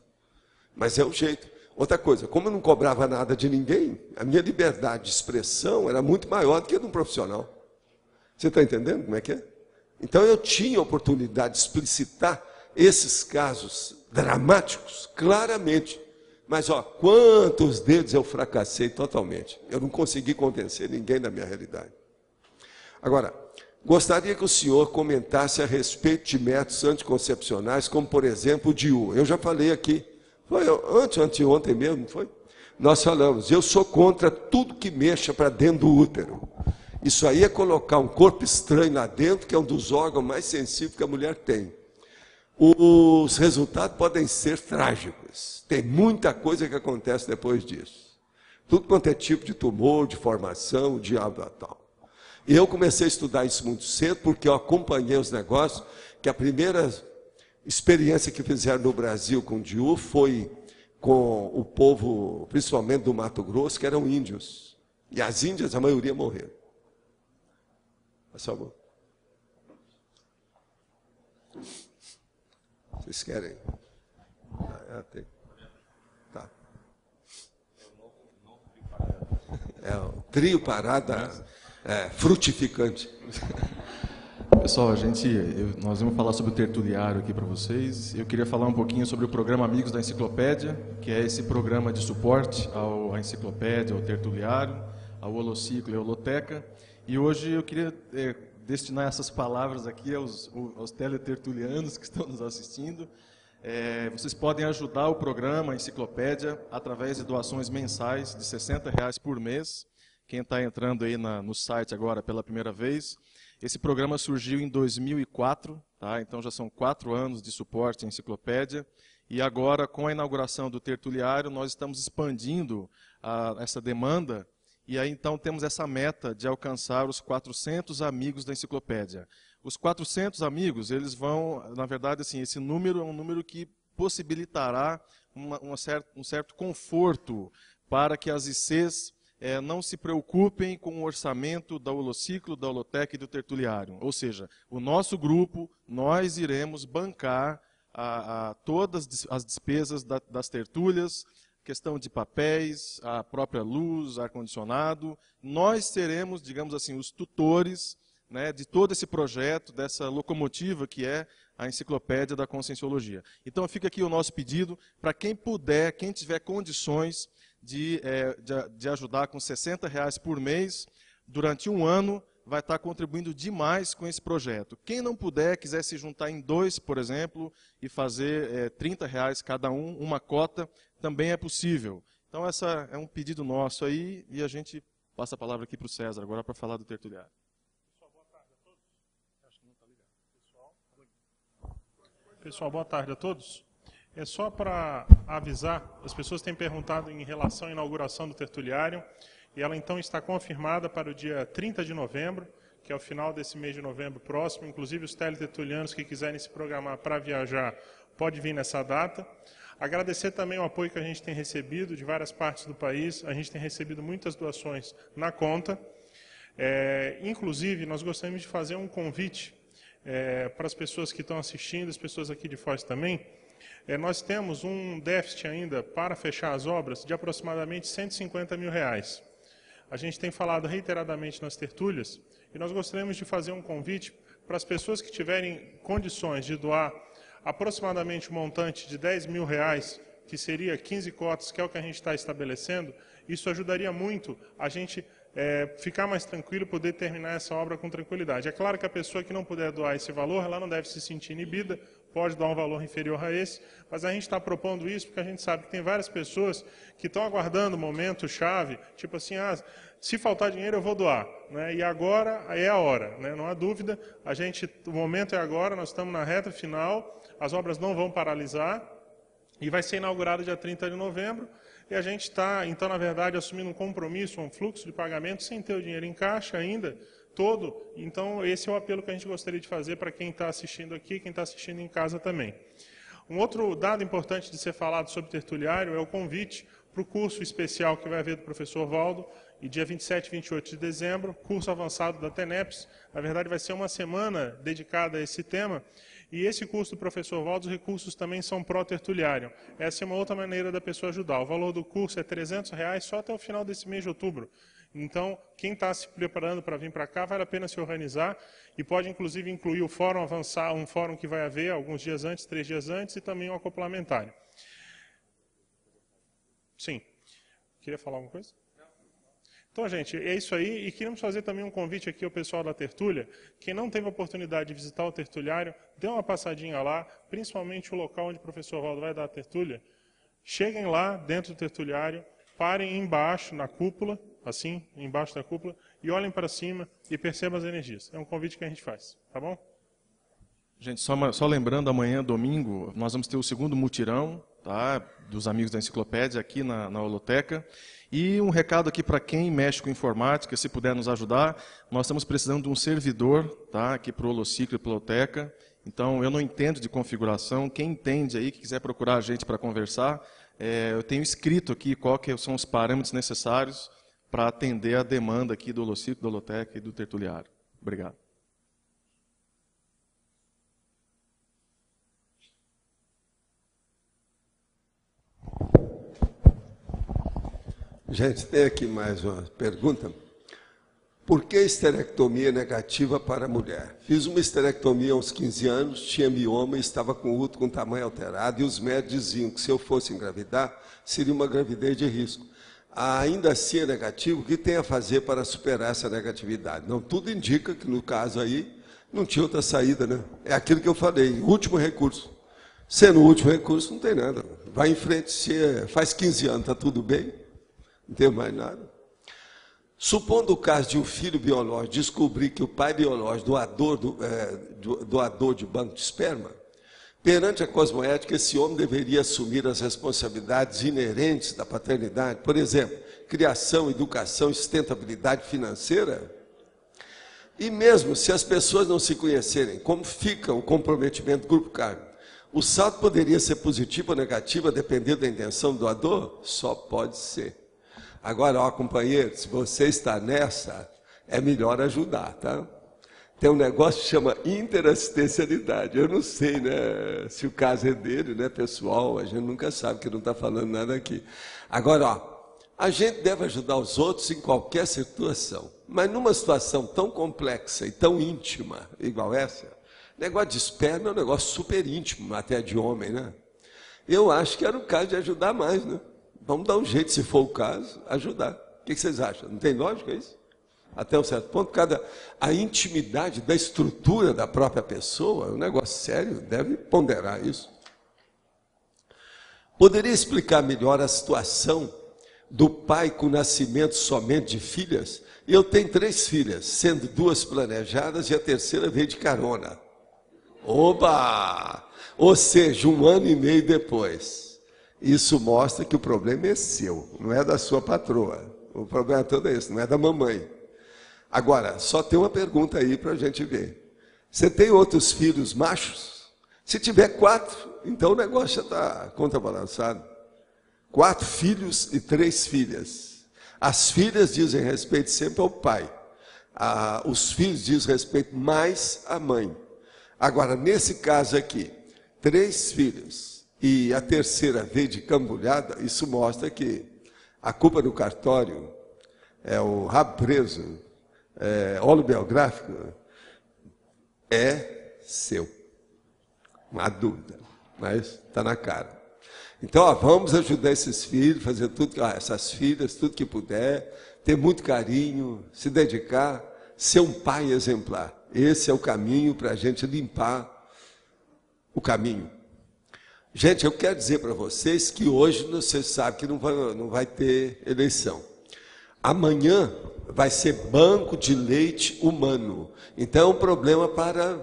Mas é o jeito. Outra coisa, como eu não cobrava nada de ninguém, a minha liberdade de expressão era muito maior do que a de um profissional. Você está entendendo como é que é? Então eu tinha a oportunidade de explicitar esses casos dramáticos, claramente. Mas, quantos dedos eu fracassei totalmente. Eu não consegui convencer ninguém da minha realidade. Agora, gostaria que o senhor comentasse a respeito de métodos anticoncepcionais, como, por exemplo, o DIU. Eu já falei aqui, foi anteontem mesmo, não foi? Nós falamos, eu sou contra tudo que mexa para dentro do útero. Isso aí é colocar um corpo estranho lá dentro, que é um dos órgãos mais sensíveis que a mulher tem. Os resultados podem ser trágicos. Tem muita coisa que acontece depois disso. Tudo quanto é tipo de tumor, de formação, diabo e tal. E eu comecei a estudar isso muito cedo, porque eu acompanhei os negócios, que a primeira experiência que fizeram no Brasil com o DIU foi com o povo, principalmente do Mato Grosso, que eram índios. E as índias, a maioria morreram. Por favor. Vocês querem? Tem. Tá. É o trio parada frutificante. Pessoal, nós vamos falar sobre o tertuliário aqui para vocês. Eu queria falar um pouquinho sobre o programa Amigos da Enciclopédia, que é esse programa de suporte à enciclopédia, ao tertuliário, ao holociclo e à holoteca. E hoje eu queria destinar essas palavras aqui aos teletertulianos que estão nos assistindo. Vocês podem ajudar o programa, a enciclopédia, através de doações mensais de R$ 60 por mês. Quem está entrando aí no site agora pela primeira vez, esse programa surgiu em 2004, tá? Então já são 4 anos de suporte à enciclopédia, e agora, com a inauguração do tertuliário, nós estamos expandindo essa demanda, e aí então temos essa meta de alcançar os 400 amigos da enciclopédia. Os 400 amigos, eles vão, na verdade, assim, esse número é um número que possibilitará um certo conforto para que as ICs não se preocupem com o orçamento da holociclo, da holoteca e do tertuliário. Ou seja, o nosso grupo, nós iremos bancar todas as despesas das tertúlias, questão de papéis, a própria luz, ar-condicionado. Nós seremos, digamos assim, os tutores, né, de todo esse projeto, dessa locomotiva que é a Enciclopédia da Conscienciologia. Então fica aqui o nosso pedido para quem puder, quem tiver condições de ajudar com R$ 60 por mês, durante um ano, vai estar contribuindo demais com esse projeto. Quem não puder, quiser se juntar em 2, por exemplo, e fazer R$ 30 cada um, uma cota, também é possível. Então, essa é um pedido nosso aí, e a gente passa a palavra aqui para o César, agora para falar do tertuliário. Pessoal, boa tarde a todos. É só para avisar, as pessoas têm perguntado em relação à inauguração do tertuliário, e ela então está confirmada para o dia 30 de novembro, que é o final desse mês de novembro próximo. Inclusive os teletertulianos que quiserem se programar para viajar, pode vir nessa data. Agradecer também o apoio que a gente tem recebido de várias partes do país. A gente tem recebido muitas doações na conta. Inclusive, nós gostaríamos de fazer um convite para as pessoas que estão assistindo, as pessoas aqui de Foz também. Nós temos um déficit ainda para fechar as obras de aproximadamente R$ 150 mil. A gente tem falado reiteradamente nas tertúlias e nós gostaríamos de fazer um convite para as pessoas que tiverem condições de doar aproximadamente um montante de R$ 10 mil, que seria 15 cotas, que é o que a gente está estabelecendo. Isso ajudaria muito a gente ficar mais tranquilo, poder terminar essa obra com tranquilidade. É claro que a pessoa que não puder doar esse valor, ela não deve se sentir inibida, pode doar um valor inferior a esse, mas a gente está propondo isso porque a gente sabe que tem várias pessoas que estão aguardando o momento-chave, tipo assim, se faltar dinheiro eu vou doar, né? E agora é a hora, né? Não há dúvida, o momento é agora, nós estamos na reta final, as obras não vão paralisar, e vai ser inaugurado dia 30 de novembro, e a gente está, então, na verdade, assumindo um compromisso, um fluxo de pagamento, sem ter o dinheiro em caixa ainda, todo. Então, esse é o apelo que a gente gostaria de fazer para quem está assistindo aqui, quem está assistindo em casa também. Um outro dado importante de ser falado sobre tertuliário é o convite para o curso especial que vai haver do professor Valdo, e dia 27 e 28 de dezembro, curso avançado da TENEPS. Na verdade, vai ser uma semana dedicada a esse tema. E esse curso do professor Valdo, os recursos também são pró-tertuliário. Essa é uma outra maneira da pessoa ajudar. O valor do curso é R$ 300 só até o final desse mês de outubro. Então, quem está se preparando para vir para cá, vale a pena se organizar e pode, inclusive, incluir o fórum avançar, um fórum que vai haver alguns dias antes, 3 dias antes, e também um acoplamentário. Sim. Queria falar alguma coisa? Então, gente, é isso aí. E queremos fazer também um convite aqui ao pessoal da Tertúlia. Quem não teve a oportunidade de visitar o Tertuliário, dê uma passadinha lá, principalmente o local onde o professor Valdo vai dar a Tertúlia. Cheguem lá, dentro do Tertuliário, parem embaixo, na cúpula, assim, embaixo da cúpula, e olhem para cima e percebam as energias. É um convite que a gente faz, tá bom? Gente, só lembrando, amanhã, domingo, nós vamos ter o segundo mutirão, tá, dos amigos da enciclopédia aqui na holoteca. E um recado aqui para quem mexe com informática, se puder nos ajudar, nós estamos precisando de um servidor, tá, aqui para o Holociclo e para a holoteca. Então, eu não entendo de configuração, quem entende aí, que quiser procurar a gente para conversar, eu tenho escrito aqui qual que são os parâmetros necessários para atender a demanda aqui do Holociclo, da holoteca e do Tertuliário. Obrigado. Gente, tem aqui mais uma pergunta. Por que esterectomia negativa para a mulher? Fiz uma esterectomia há uns 15 anos, tinha mioma e estava com útero com tamanho alterado, e os médicos diziam que se eu fosse engravidar, seria uma gravidez de risco. Ainda assim é negativo, o que tem a fazer para superar essa negatividade? Não, tudo indica que no caso aí, não tinha outra saída, né? É aquilo que eu falei, último recurso. Sendo o último recurso, não tem nada. Vai em frente, se faz 15 anos, está tudo bem? Não tem mais nada. Supondo o caso de um filho biológico descobrir que o pai biológico doador de banco de esperma, perante a cosmoética, esse homem deveria assumir as responsabilidades inerentes da paternidade, por exemplo, criação, educação, sustentabilidade financeira. E mesmo se as pessoas não se conhecerem, como fica o comprometimento do grupo kármico? O saldo poderia ser positivo ou negativo, a depender da intenção do doador? Só pode ser. Agora, ó, companheiro, se você está nessa, é melhor ajudar, tá? Tem um negócio que chama interassistencialidade. Eu não sei, né, se o caso é dele, né, pessoal, a gente nunca sabe, que não está falando nada aqui. Agora, ó, a gente deve ajudar os outros em qualquer situação, mas numa situação tão complexa e tão íntima, igual essa, negócio de esperma é um negócio super íntimo, até de homem, né? Eu acho que era o caso de ajudar mais, né? Vamos dar um jeito, se for o caso, ajudar. O que vocês acham? Não tem lógica isso? Até um certo ponto, a intimidade da estrutura da própria pessoa, é um negócio sério, deve ponderar isso. Poderia explicar melhor a situação do pai com o nascimento somente de filhas? Eu tenho 3 filhas, sendo 2 planejadas e a terceira veio de carona. Oba! Ou seja, 1 ano e meio depois. Isso mostra que o problema é seu, não é da sua patroa. O problema todo é esse, não é da mamãe. Agora, só tem uma pergunta aí para a gente ver. Você tem outros filhos machos? Se tiver 4, então o negócio já está contrabalançado. 4 filhos e 3 filhas. As filhas dizem respeito sempre ao pai. Os filhos dizem respeito mais à mãe. Agora, nesse caso aqui, 3 filhos. E a terceira veio de cambulhada, isso mostra que a culpa do cartório é o rabo preso, óleo biográfico, é seu. Não há dúvida, mas está na cara. Então, ó, vamos ajudar esses filhos, fazer tudo, essas filhas, tudo que puder, ter muito carinho, se dedicar, ser um pai exemplar. Esse é o caminho para a gente limpar o caminho. Gente, eu quero dizer para vocês que hoje você sabe que não vai ter eleição. Amanhã vai ser banco de leite humano. Então é um problema para...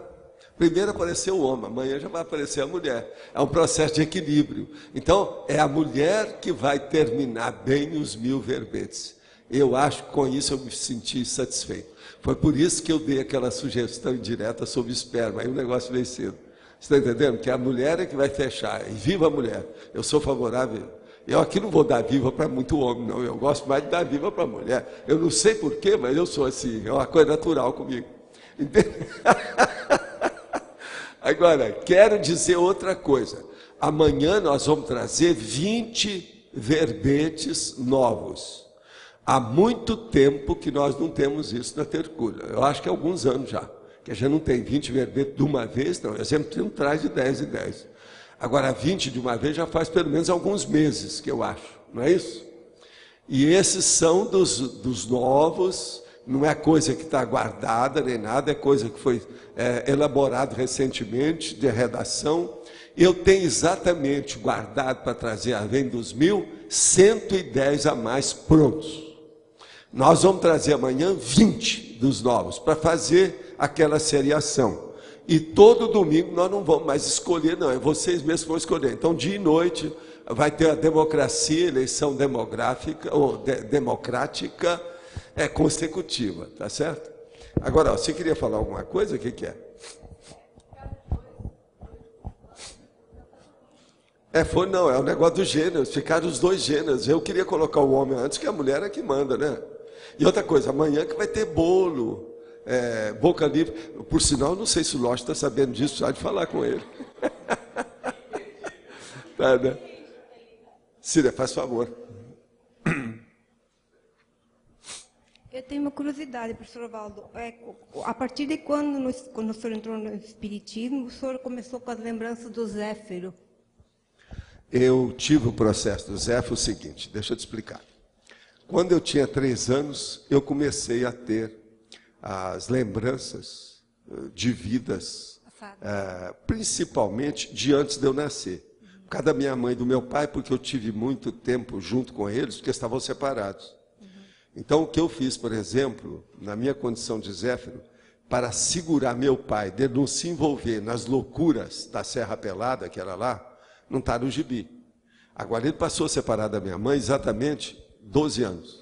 Primeiro apareceu o homem, amanhã já vai aparecer a mulher. É um processo de equilíbrio. Então é a mulher que vai terminar bem os 1000 verbetes. Eu acho que com isso eu me senti satisfeito. Foi por isso que eu dei aquela sugestão indireta sobre esperma. Aí o negócio veio cedo. Você está entendendo? Que a mulher é que vai fechar. E viva a mulher. Eu sou favorável. Eu aqui não vou dar viva para muito homem, não. Eu gosto mais de dar viva para a mulher. Eu não sei porquê, mas eu sou assim. É uma coisa natural comigo. Entende? Agora, quero dizer outra coisa. Amanhã nós vamos trazer 20 verbetes novos. há muito tempo que nós não temos isso na Tercúlia. Eu acho que há alguns anos já. Que a gente não tem 20 verbetes de uma vez, não. Eu sempre tenho um traz de 10 e 10. Agora, 20 de uma vez já faz pelo menos alguns meses, que eu acho. Não é isso? E esses são dos novos, não é coisa que está guardada nem nada, é coisa que foi elaborado recentemente, de redação. Eu tenho exatamente guardado para trazer além dos 1000, 110 a mais prontos. Nós vamos trazer amanhã 20 dos novos, para fazer aquela seriação. E todo domingo nós não vamos mais escolher, não, é vocês mesmos que vão escolher. Então, dia e noite, vai ter a democracia, eleição demográfica, ou democrática, consecutiva, tá certo? Agora, você queria falar alguma coisa? O que é? Não, é o negócio dos gêneros, ficaram os dois gêneros. Eu queria colocar o homem antes, que a mulher é que manda, né? E outra coisa, amanhã que vai ter bolo, boca livre. Por sinal, não sei se o Lógico está sabendo disso, precisa de falar com ele. Tá, né? Cília, faz favor. Eu tenho uma curiosidade, professor Valdo. A partir de quando o senhor entrou no Espiritismo, o senhor começou com as lembranças do Zéfiro? Eu tive o processo do Zéfiro, o seguinte, deixa eu te explicar. Quando eu tinha 3 anos, eu comecei a ter as lembranças de vidas, principalmente de antes de eu nascer. Por causa da minha mãe e do meu pai, porque eu tive muito tempo junto com eles, porque estavam separados. Então, o que eu fiz, por exemplo, na minha condição de Zéfiro, para segurar meu pai de não se envolver nas loucuras da Serra Pelada, que era lá, não está no gibi. Agora, ele passou a separar da minha mãe exatamente 12 anos.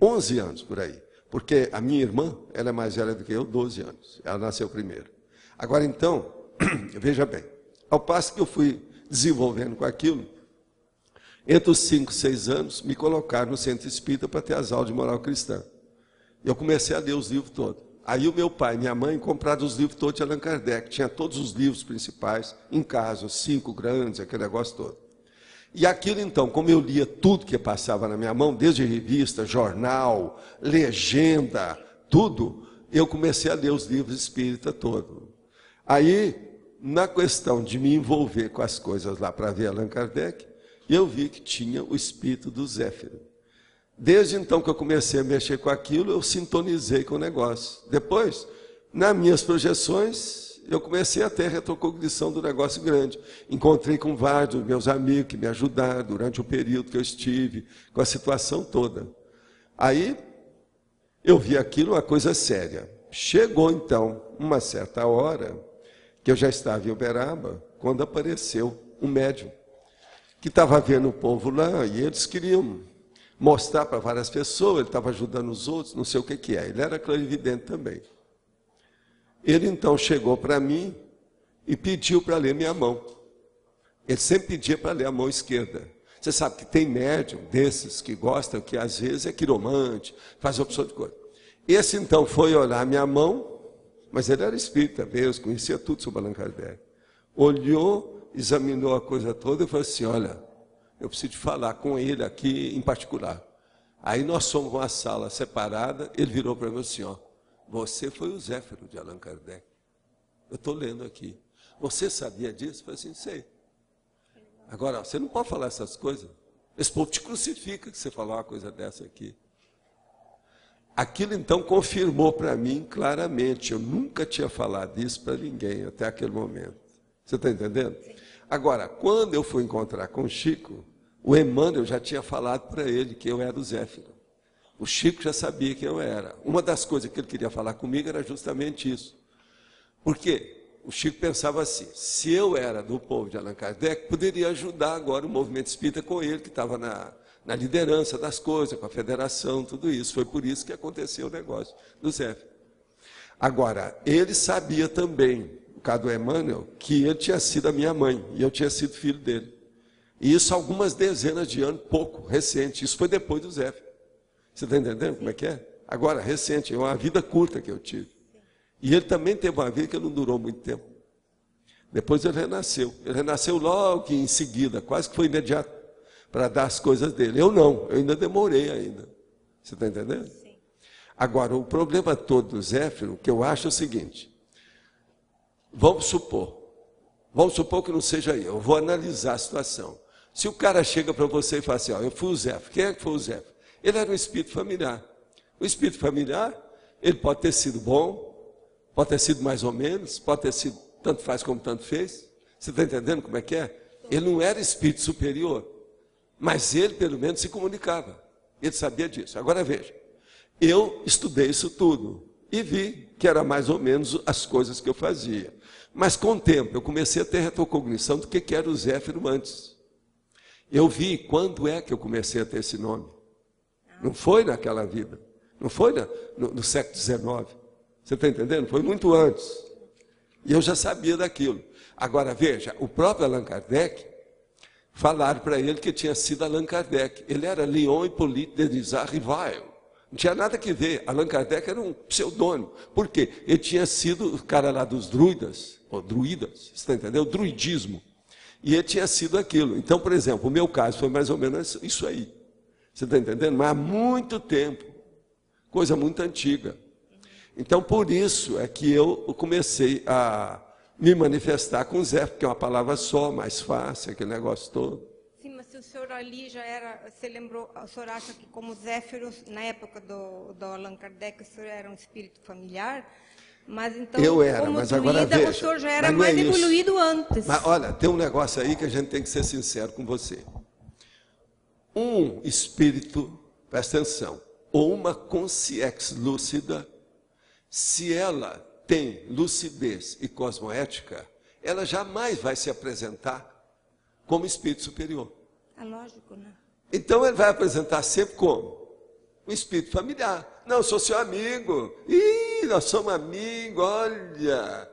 11 anos, por aí. Porque a minha irmã, ela é mais velha do que eu, 12 anos. Ela nasceu primeiro. Agora, então, veja bem. Ao passo que eu fui desenvolvendo com aquilo, entre os 5 e 6 anos, me colocaram no centro espírita para ter as aulas de moral cristã. Eu comecei a ler os livros todos. Aí o meu pai e minha mãe compraram os livros todos de Allan Kardec. Tinha todos os livros principais em casa, os 5 grandes, aquele negócio todo. E aquilo, então, como eu lia tudo que passava na minha mão, desde revista, jornal, legenda, tudo, eu comecei a ler os livros espíritas todos. Aí, na questão de me envolver com as coisas lá para ver Allan Kardec, eu vi que tinha o espírito do Zéfiro. Desde então que eu comecei a mexer com aquilo, eu sintonizei com o negócio. Depois, nas minhas projeções, eu comecei a ter retrocognição do negócio grande. Encontrei com vários dos meus amigos que me ajudaram durante o período que eu estive, com a situação toda. Aí, eu vi aquilo uma coisa séria. Chegou, então, uma certa hora, que eu já estava em Uberaba, quando apareceu um médium, que estava vendo o povo lá, e eles queriam mostrar para várias pessoas, ele estava ajudando os outros, não sei o que é. Ele era clarividente também. Ele então chegou para mim e pediu para ler minha mão. Ele sempre pedia para ler a mão esquerda. Você sabe que tem médium desses que gostam, que às vezes é quiromante, faz opção de coisa. Esse então foi olhar minha mão, mas ele era espírita mesmo, conhecia tudo sobre Allan Kardec. Olhou, examinou a coisa toda e falou assim, olha, eu preciso falar com ele aqui em particular. Aí nós fomos uma sala separada, ele virou para mim assim, ó, você foi o Zéfiro de Allan Kardec. Eu estou lendo aqui. Você sabia disso? Eu falei assim, sei. Agora, você não pode falar essas coisas. Esse povo te crucifica que você falar uma coisa dessa aqui. Aquilo então confirmou para mim claramente, eu nunca tinha falado isso para ninguém até aquele momento. Você está entendendo? Sim. Agora, quando eu fui encontrar com o Chico, o Emmanuel já tinha falado para ele que eu era o Zéfiro. O Chico já sabia quem eu era. Uma das coisas que ele queria falar comigo era justamente isso. Por quê? O Chico pensava assim, se eu era do povo de Allan Kardec, poderia ajudar agora o movimento espírita com ele, que estava na liderança das coisas, com a federação, tudo isso. Foi por isso que aconteceu o negócio do Zéfiro. Agora, ele sabia também, no caso do Emmanuel, que ele tinha sido a minha mãe, e eu tinha sido filho dele. E isso algumas dezenas de anos, pouco, recente. Isso foi depois do Zéfiro. Você está entendendo como é que é? Agora, recente, é uma vida curta que eu tive. E ele também teve uma vida que não durou muito tempo. Depois ele renasceu. Ele renasceu logo em seguida, quase que foi imediato. para dar as coisas dele. Eu não, eu ainda demorei ainda. Você está entendendo? Sim. Agora, o problema todo do Zéfiro, que eu acho é o seguinte, vamos supor que não seja eu vou analisar a situação. Se o cara chega para você e fala assim, ó, eu fui o Zéfiro, quem é que foi o Zéfiro? Ele era um espírito familiar. O espírito familiar, ele pode ter sido bom, pode ter sido mais ou menos, pode ter sido tanto faz como tanto fez. Você está entendendo como é que é? Ele não era espírito superior, mas ele pelo menos se comunicava. Ele sabia disso. Agora veja, eu estudei isso tudo e vi que era mais ou menos as coisas que eu fazia. Mas com o tempo eu comecei a ter retrocognição do que era o Zéfiro antes. Eu vi quando é que eu comecei a ter esse nome. Não foi naquela vida. Não foi no século XIX. Você está entendendo? Foi muito antes. E eu já sabia daquilo. Agora veja, o próprio Allan Kardec, falaram para ele que tinha sido Allan Kardec. Ele era Leon Hippolyte Denisard Rivail. Não tinha nada que ver. Allan Kardec era um pseudônimo. Por quê? Ele tinha sido o cara lá dos druidas, ou druidas, você está entendendo? O druidismo. E ele tinha sido aquilo. Então, por exemplo, o meu caso foi mais ou menos isso aí. Você está entendendo? Mas há muito tempo. Coisa muito antiga. Então, por isso é que eu comecei a me manifestar com Zé, porque é uma palavra só, mais fácil, aquele negócio todo. Sim, mas se o senhor ali já era, você lembrou, o senhor acha que como Zéfiro, na época do Allan Kardec, o senhor era um espírito familiar? Mas então, eu era, como mas druida, agora veja, o senhor já era mas não é mais isso. evoluído antes. Mas olha, tem um negócio aí que a gente tem que ser sincero com você. Um espírito, presta atenção, ou uma consciência lúcida, se ela tem lucidez e cosmoética, ela jamais vai se apresentar como espírito superior. É lógico, né? Então ele vai apresentar sempre como? Um espírito familiar. Não, eu sou seu amigo. Ih, nós somos amigos, olha.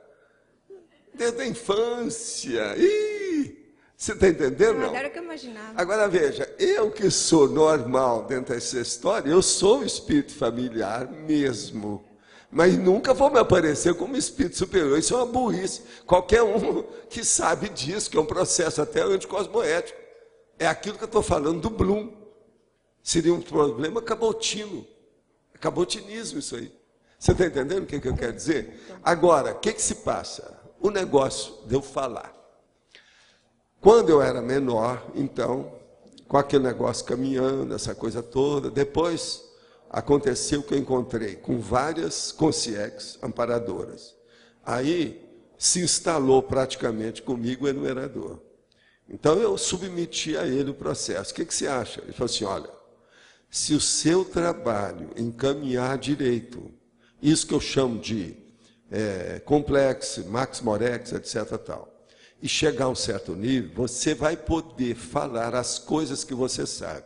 Desde a infância. Ih, você está entendendo? Não? Era o que eu imaginava. Agora veja, eu que sou normal dentro dessa história, eu sou um espírito familiar mesmo. Mas nunca vou me aparecer como espírito superior. Isso é uma burrice. Qualquer um que sabe disso, que é um processo até anticosmoético. É aquilo que eu estou falando do Bloom. Seria um problema cabotino. Cabotinismo isso aí. Você está entendendo o que eu quero dizer? Agora, o que se passa? O negócio de eu falar. Quando eu era menor, então, com aquele negócio caminhando, essa coisa toda, depois aconteceu que eu encontrei com várias consciências amparadoras. Aí se instalou praticamente comigo o enumerador. Então eu submeti a ele o processo. O que você acha? Ele falou assim, olha, se o seu trabalho encaminhar direito, isso que eu chamo de complexo, max morex, etc. tal, e chegar a um certo nível, você vai poder falar as coisas que você sabe,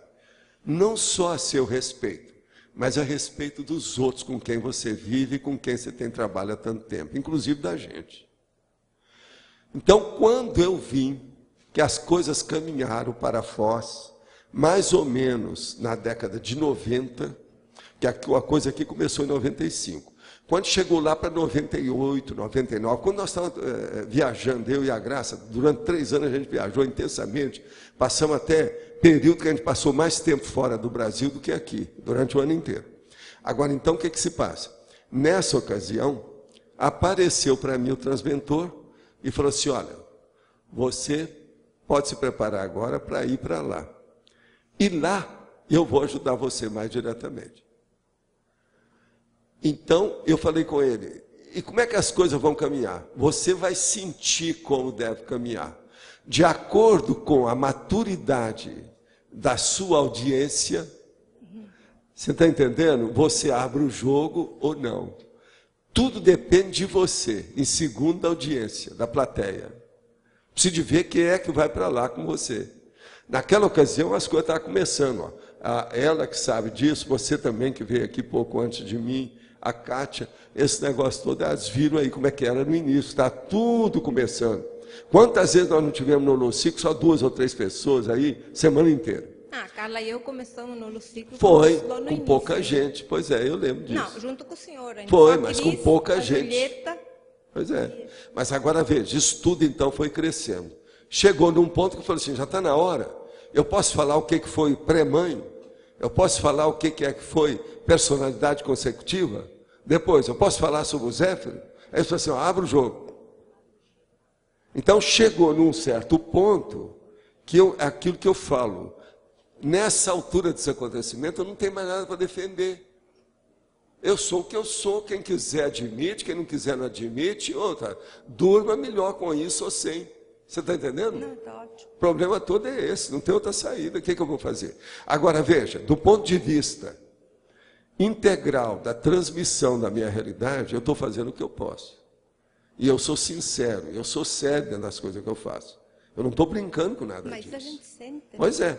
não só a seu respeito, mas a respeito dos outros com quem você vive e com quem você tem trabalho há tanto tempo, inclusive da gente. Então, quando eu vi que as coisas caminharam para a Foz, mais ou menos na década de 90, que a coisa aqui começou em 95. Quando chegou lá para 98, 99, quando nós estávamos viajando, eu e a Graça, durante 3 anos a gente viajou intensamente, passamos até período que a gente passou mais tempo fora do Brasil do que aqui, durante o ano inteiro. Agora, então, o que se passa? Nessa ocasião, apareceu para mim o transmentor e falou assim, olha, você pode se preparar agora para ir para lá. E lá eu vou ajudar você mais diretamente. Então, eu falei com ele, e como é que as coisas vão caminhar? Você vai sentir como deve caminhar. De acordo com a maturidade da sua audiência, você está entendendo? Você abre o jogo ou não. Tudo depende de você, em segunda audiência, da plateia. Precisa de ver quem é que vai para lá com você. Naquela ocasião, as coisas estavam começando. Ó. Ela que sabe disso, você também que veio aqui pouco antes de mim, a Kátia, esse negócio todo, elas viram aí como é que era no início, está tudo começando. Quantas vezes nós não tivemos no Holociclo, só 2 ou 3 pessoas aí, semana inteira? Ah, Carla e eu começamos no Holociclo. Foi, com pouca gente, pois é, eu lembro disso. Não, junto com o senhor. Foi, mas com pouca gente. Julieta. Pois é, mas agora veja, isso tudo então foi crescendo. Chegou num ponto que eu falei assim, já está na hora. Eu posso falar o que foi pré-mãe? Eu posso falar o que foi personalidade consecutiva? Depois, eu posso falar sobre o Zéfiro? Aí eu falo assim, abre o jogo. Então, chegou num certo ponto, que aquilo que eu falo, nessa altura desse acontecimento, eu não tenho mais nada para defender. Eu sou o que eu sou, quem quiser admite, quem não quiser não admite. Outra, durma melhor com isso ou sem. Você está entendendo? Não, está ótimo. O problema todo é esse, não tem outra saída. O que eu vou fazer? Agora, veja, do ponto de vista integral da transmissão da minha realidade, eu estou fazendo o que eu posso. E eu sou sincero, eu sou sério dentro das coisas que eu faço. Eu não estou brincando com nada disso. Mas a gente sente. Pois é.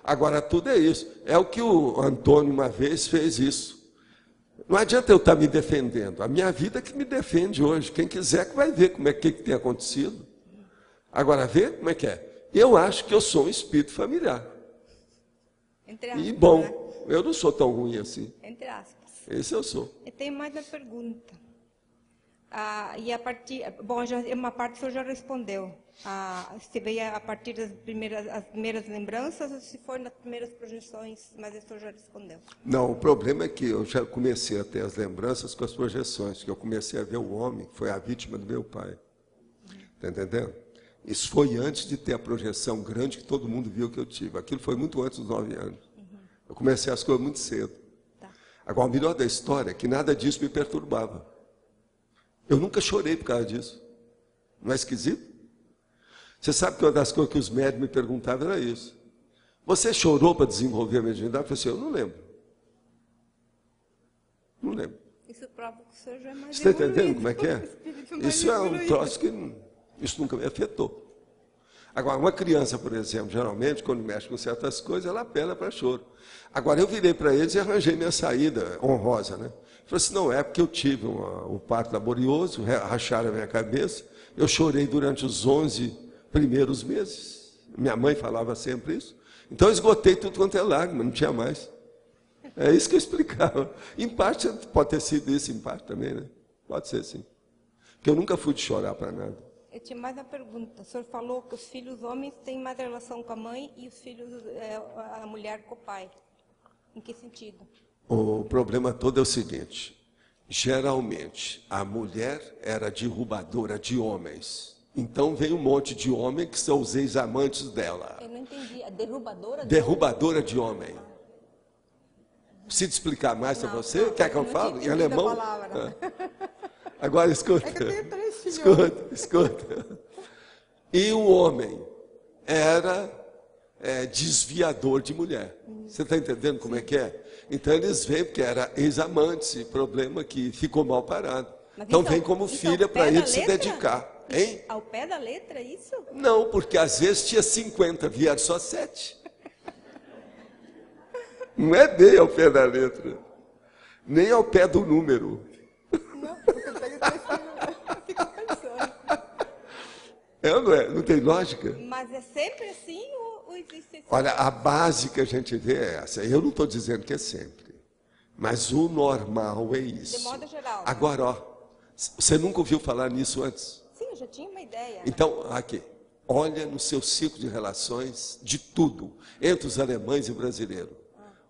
Agora, tudo é isso. É o que o Antônio uma vez fez isso. Não adianta eu estar me defendendo. A minha vida é que me defende hoje. Quem quiser que vai ver como é que tem acontecido. Agora, vê como é que é. Eu acho que eu sou um espírito familiar. Entre aspas, E bom, né? eu não sou tão ruim assim. Entre aspas. Esse eu sou. Eu tenho mais uma pergunta. E a partir, bom, uma parte o senhor já respondeu. Se veio a partir das primeiras lembranças ou se foi nas primeiras projeções, mas o senhor já respondeu. Não, o problema é que eu já comecei a ter as lembranças com as projeções, que eu comecei a ver o homem, que foi a vítima do meu pai. Está entendendo? Isso foi antes de ter a projeção grande que todo mundo viu que eu tive. Aquilo foi muito antes dos 9 anos. Eu comecei as coisas muito cedo. Tá. Agora, o melhor da história é que nada disso me perturbava. Eu nunca chorei por causa disso. Não é esquisito? Você sabe que uma das coisas que os médicos me perguntavam era isso. Você chorou para desenvolver a mediunidade? Eu falei assim, eu não lembro. Não lembro. Isso prova que o senhor já é mais Você está entendendo evoluído. como é que é? Espírito mais Isso é um evoluído. troço que isso nunca me afetou. Agora, uma criança, por exemplo, geralmente, quando mexe com certas coisas, ela apela para choro. Agora, eu virei para eles e arranjei minha saída honrosa, né? Falei assim, não, é porque eu tive um parto laborioso, racharam a minha cabeça, eu chorei durante os 11 primeiros meses. Minha mãe falava sempre isso. Então, eu esgotei tudo quanto é lágrima, não tinha mais. É isso que eu explicava. Em parte, pode ter sido isso, em parte também, né? Pode ser, sim. Porque eu nunca fui de chorar para nada. Eu tinha mais uma pergunta. O senhor falou que os filhos homens têm mais relação com a mãe e os filhos, a mulher com o pai. Em que sentido? O problema todo é o seguinte. Geralmente, a mulher era derrubadora de homens. Então, vem um monte de homem que são os ex-amantes dela. Eu não entendi. A derrubadora? Derrubadora de homem. Preciso explicar mais para você? Não, Quer que eu não fale? Em tinha entendido a alemão? palavra. Agora escuta. É que eu tenho 3 filhos. Escuta. E o homem era desviador de mulher. Você está entendendo como é que é? Então eles vêm porque era ex-amante, problema que ficou mal parado. Mas Então isso vem ao- como isso filha ao para pé ele da se letra? dedicar. Hein? Ao pé da letra, isso? Não, porque às vezes tinha 50, vieram só 7. Não é bem ao pé da letra, nem ao pé do número. Não, porque eu tenho 3 filhos. Eu fico pensando. É ou não é? Não tem lógica? Mas é sempre assim ou existe esse... Olha, a base que a gente vê é essa. Eu não estou dizendo que é sempre, mas o normal é isso. De modo geral. Agora, ó, você nunca ouviu falar nisso antes? Sim, eu já tinha uma ideia. Então, aqui, olha no seu ciclo de relações de tudo, entre os alemães e o brasileiro.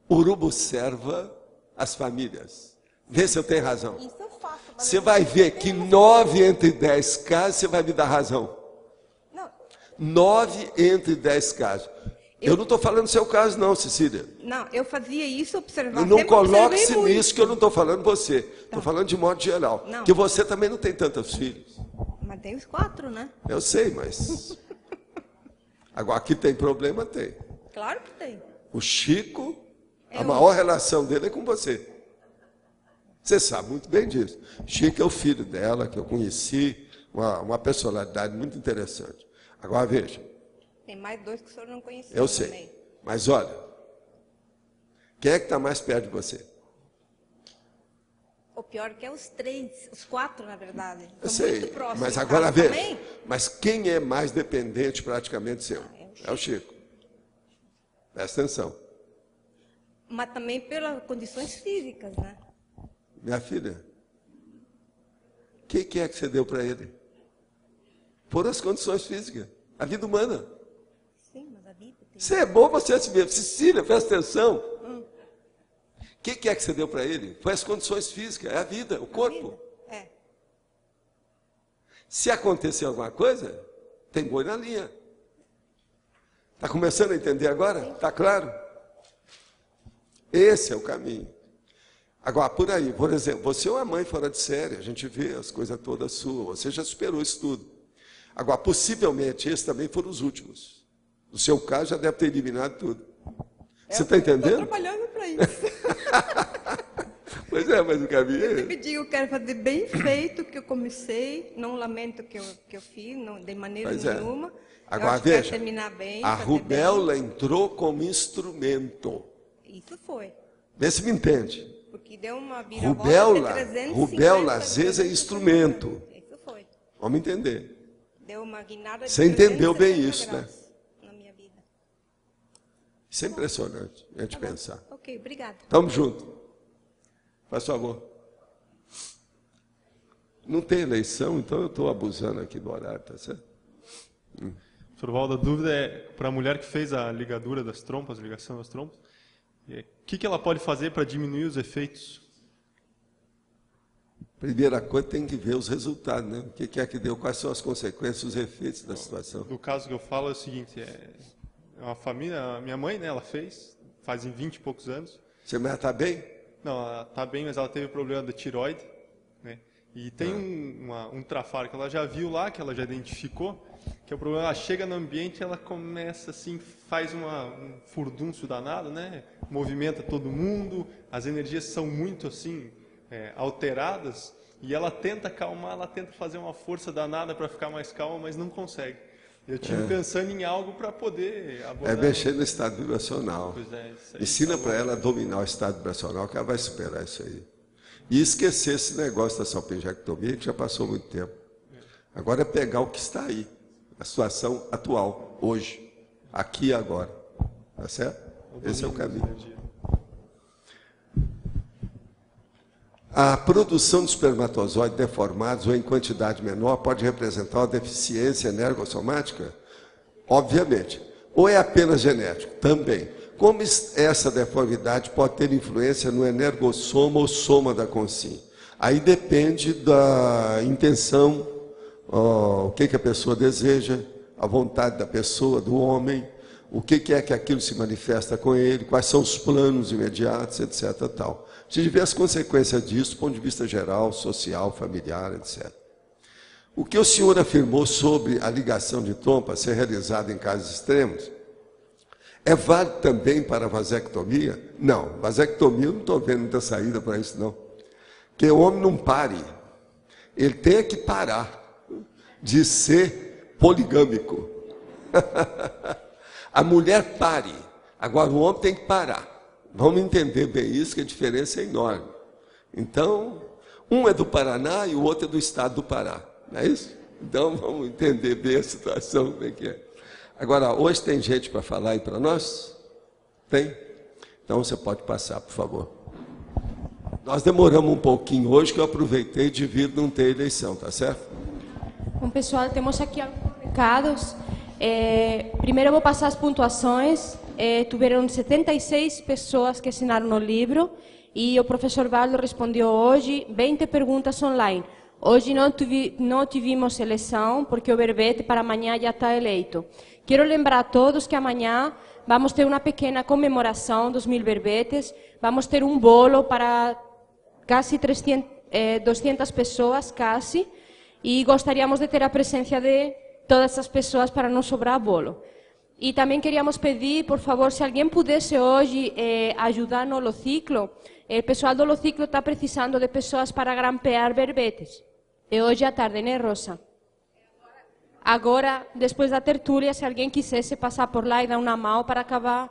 Urubu observa as famílias. Vê se eu tenho razão. Isso eu faço. Mas Você eu vai não ver tenho que uma- 9 entre 10 casos, você vai me dar razão. Não, 9 entre 10 casos. Eu não estou falando do seu caso, não, Cecília. não, eu fazia isso, observava. Não sempre coloque-se observei muito. nisso que eu não estou falando você. Estou falando de modo geral. Não. Que você também não tem tantos filhos. Mas tem os 4, né? Eu sei, mas... Agora, aqui tem problema? Tem. Claro que tem. O Chico, a Eu- maior relação dele é com você. Você sabe muito bem disso. Chico é o filho dela, que eu conheci, uma personalidade muito interessante. Agora, veja, Tem mais 2 que o senhor não conhecia. eu sei. também. Mas olha, quem é que está mais perto de você? O pior que é os 3, os 4, na verdade. Eu São sei, muito próximos. mas No agora caso veja. também, Mas quem é mais dependente praticamente seu? É o Chico. Presta atenção. mas também pelas condições físicas, né? Minha filha, o que é que você deu para ele? Foram as condições físicas, a vida humana. Sim, mas Isso é bom você assim mesmo. Cecília, presta atenção. O que é que você deu para ele? Foi as condições físicas, é a vida, o corpo. É. Se acontecer alguma coisa, tem boi na linha. Está começando a entender agora? Está claro? Esse é o caminho. Agora, por aí, por exemplo, você é uma mãe fora de série, a gente vê as coisas todas suas, você já superou isso tudo. Agora, possivelmente, esses também foram os últimos. No seu caso, já deve ter eliminado tudo. Você está entendendo? Estou trabalhando para isso. Pois é, mas o caminho Eu é... sempre digo, eu quero fazer bem feito o que eu comecei, não lamento o que eu fiz, não, de maneira Pois é. nenhuma. Agora, eu acho que quero veja, terminar bem, a fazer rubéola bem. entrou como instrumento. Isso foi. Vê se me entende. Porque deu uma viravolta de 350 Rubéola às vezes é 350. instrumento. Isso foi. Vamos entender. Deu uma guinada de Você entendeu 360 bem isso, né? graus na minha vida. Isso é impressionante a gente Tá bom. pensar. Ok, obrigada. Estamos juntos. Faz favor. Não tem eleição, então eu estou abusando aqui do horário, tá certo? Professor Valdo, a dúvida é para a mulher que fez a ligadura das trompas, ligação das trompas, o que ela pode fazer para diminuir os efeitos? Primeira coisa, tem que ver os resultados, né? O que é que deu, quais são as consequências, os efeitos da situação. No caso que eu falo é o seguinte, é uma família, a minha mãe, né, ela fez, faz em 20 e poucos anos. Você mulher está bem? Não, ela está bem, mas ela teve problema da tireoide, né? E tem um trafar que ela já viu lá, que ela já identificou, que é o problema, ela chega no ambiente, ela começa assim, faz um furdúncio danado, né? Movimenta todo mundo, as energias são muito assim, alteradas, e ela tenta acalmar, ela tenta fazer uma força danada para ficar mais calma, mas não consegue. Eu estive pensando em algo para poder abordar. É mexer no estado vibracional. Pois é, isso aí. Ensina para ela a dominar o estado vibracional, que ela vai superar isso aí. E esquecer esse negócio da salpingectomia, que já passou muito tempo. Agora é pegar o que está aí, a situação atual, hoje, aqui e agora. Tá certo? Esse é o caminho. A produção de espermatozoides deformados ou em quantidade menor pode representar uma deficiência energossomática? Obviamente. Ou é apenas genético? Também. Como essa deformidade pode ter influência no energossoma ou soma da consciência? Aí depende da intenção, o que a pessoa deseja, a vontade da pessoa, do homem, o que é que aquilo se manifesta com ele, quais são os planos imediatos, etc. Tal. Precisa ver as consequências disso do ponto de vista geral, social, familiar, etc. O que o senhor afirmou sobre a ligação de trompa ser realizada em casos extremos, é válido também para a vasectomia? Não, vasectomia eu não estou vendo muita saída para isso, não. Que o homem não pare. Ele tem que parar de ser poligâmico. A mulher pare. Agora o homem tem que parar. Vamos entender bem isso, que a diferença é enorme. Então, um é do Paraná e o outro é do estado do Pará. Não é isso? Então, vamos entender bem a situação, como é que é. Agora, hoje tem gente para falar aí para nós? Tem? Então, você pode passar, por favor. Nós demoramos um pouquinho hoje, que eu aproveitei devido não ter eleição, tá certo? Bom, pessoal, temos aqui alguns recados. Primeiro, eu vou passar as pontuações. Tiveram 76 pessoas que assinaram o livro e o professor Valdo respondeu hoje 20 perguntas online. Hoje não tivemos eleição, porque o verbete para amanhã já está eleito. Quero lembrar a todos que amanhã vamos ter uma pequena comemoração dos 1000 verbetes. Vamos ter um bolo para quase 200 pessoas, quase. E gostaríamos de ter a presença de todas essas pessoas para não sobrar bolo. E também queríamos pedir, por favor, se alguém pudesse hoje ajudar no Holociclo. O pessoal do Holociclo está precisando de pessoas para grampear verbetes. É hoje à tarde, né, Rosa? Agora, depois da tertúlia, se alguém quisesse passar por lá e dar uma mão para acabar.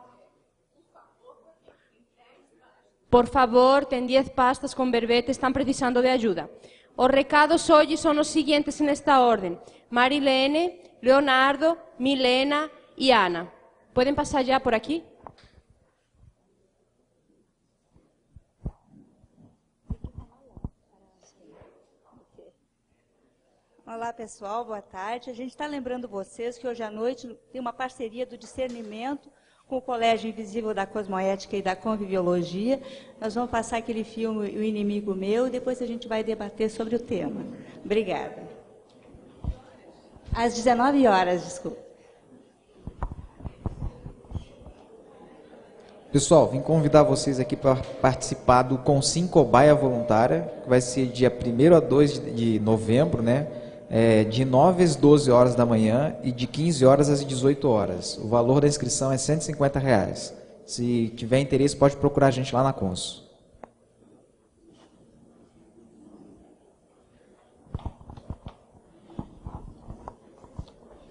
Por favor, tem 10 pastas com verbetes, estão precisando de ajuda. Os recados hoje são os seguintes nesta ordem. Marilene, Leonardo, Milena e Ana. Podem passar já por aqui? Olá, pessoal, boa tarde. A gente está lembrando vocês que hoje à noite tem uma parceria do discernimento com o Colégio Invisível da Cosmoética e da Conviviologia. Nós vamos passar aquele filme O Inimigo Meu e depois a gente vai debater sobre o tema. Obrigada. Às 19 horas, desculpa. Pessoal, vim convidar vocês aqui para participar do Consim Cobaia Voluntária, que vai ser dia 1º a 2 de novembro, né? De 9 às 12 horas da manhã e de 15 horas às 18 horas. O valor da inscrição é R$ 150. Se tiver interesse, pode procurar a gente lá na Consul.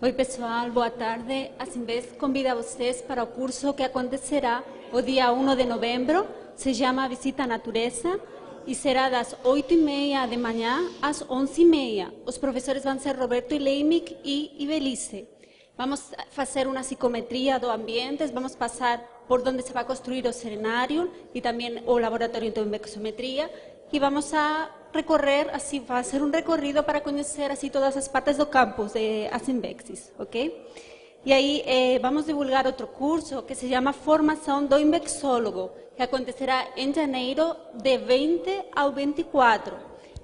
Oi, pessoal, boa tarde. A Simbes convida vocês para o curso que acontecerá o dia 1 de novembro. Se chama Visita à Natureza e será das 8h30 da manhã às 11h30. Os professores vão ser Roberto Leimic e Ibelice. Vamos fazer uma psicometria do ambiente, vamos passar por onde se vai construir o cenário e também o laboratório de biometria e vamos a recorrer, assim, fazer um recorrido para conhecer assim todas as partes do campus de Asimbexis, ok? E aí vamos divulgar outro curso que se chama Formação do Imbexólogo, que acontecerá em janeiro de 20 ao 24,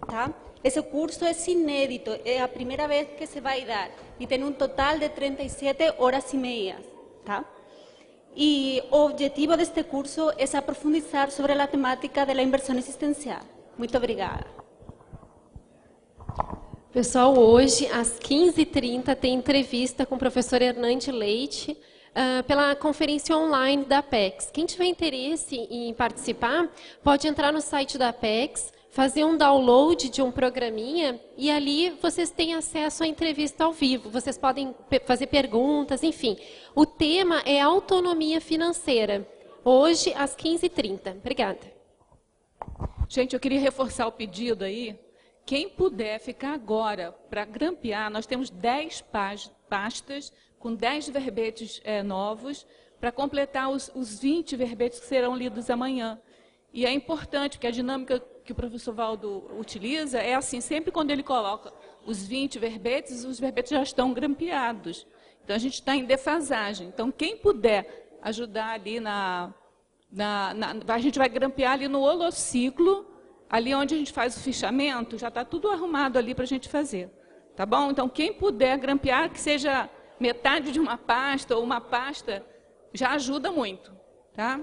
tá? Esse curso é inédito, é a primeira vez que se vai dar e tem um total de 37 horas e meia, tá? E o objetivo deste curso é aprofundar sobre a temática da inversão existencial. Muito obrigada. Pessoal, hoje às 15h30 tem entrevista com o professor Hernande Leite pela conferência online da Apex. Quem tiver interesse em participar, pode entrar no site da Apex, fazer um download de um programinha e ali vocês têm acesso à entrevista ao vivo. Vocês podem fazer perguntas, enfim. O tema é autonomia financeira. Hoje às 15h30. Obrigada. Gente, eu queria reforçar o pedido aí. Quem puder ficar agora para grampear, nós temos 10 pastas com 10 verbetes novos para completar os 20 verbetes que serão lidos amanhã. E é importante, porque a dinâmica que o professor Valdo utiliza é assim, sempre quando ele coloca os 20 verbetes, os verbetes já estão grampeados. Então, a gente está em defasagem. Então, quem puder ajudar ali a gente vai grampear ali no holociclo, ali onde a gente faz o fichamento, já está tudo arrumado ali para a gente fazer. Tá bom? Então, quem puder grampear, que seja metade de uma pasta ou uma pasta, já ajuda muito. Tá?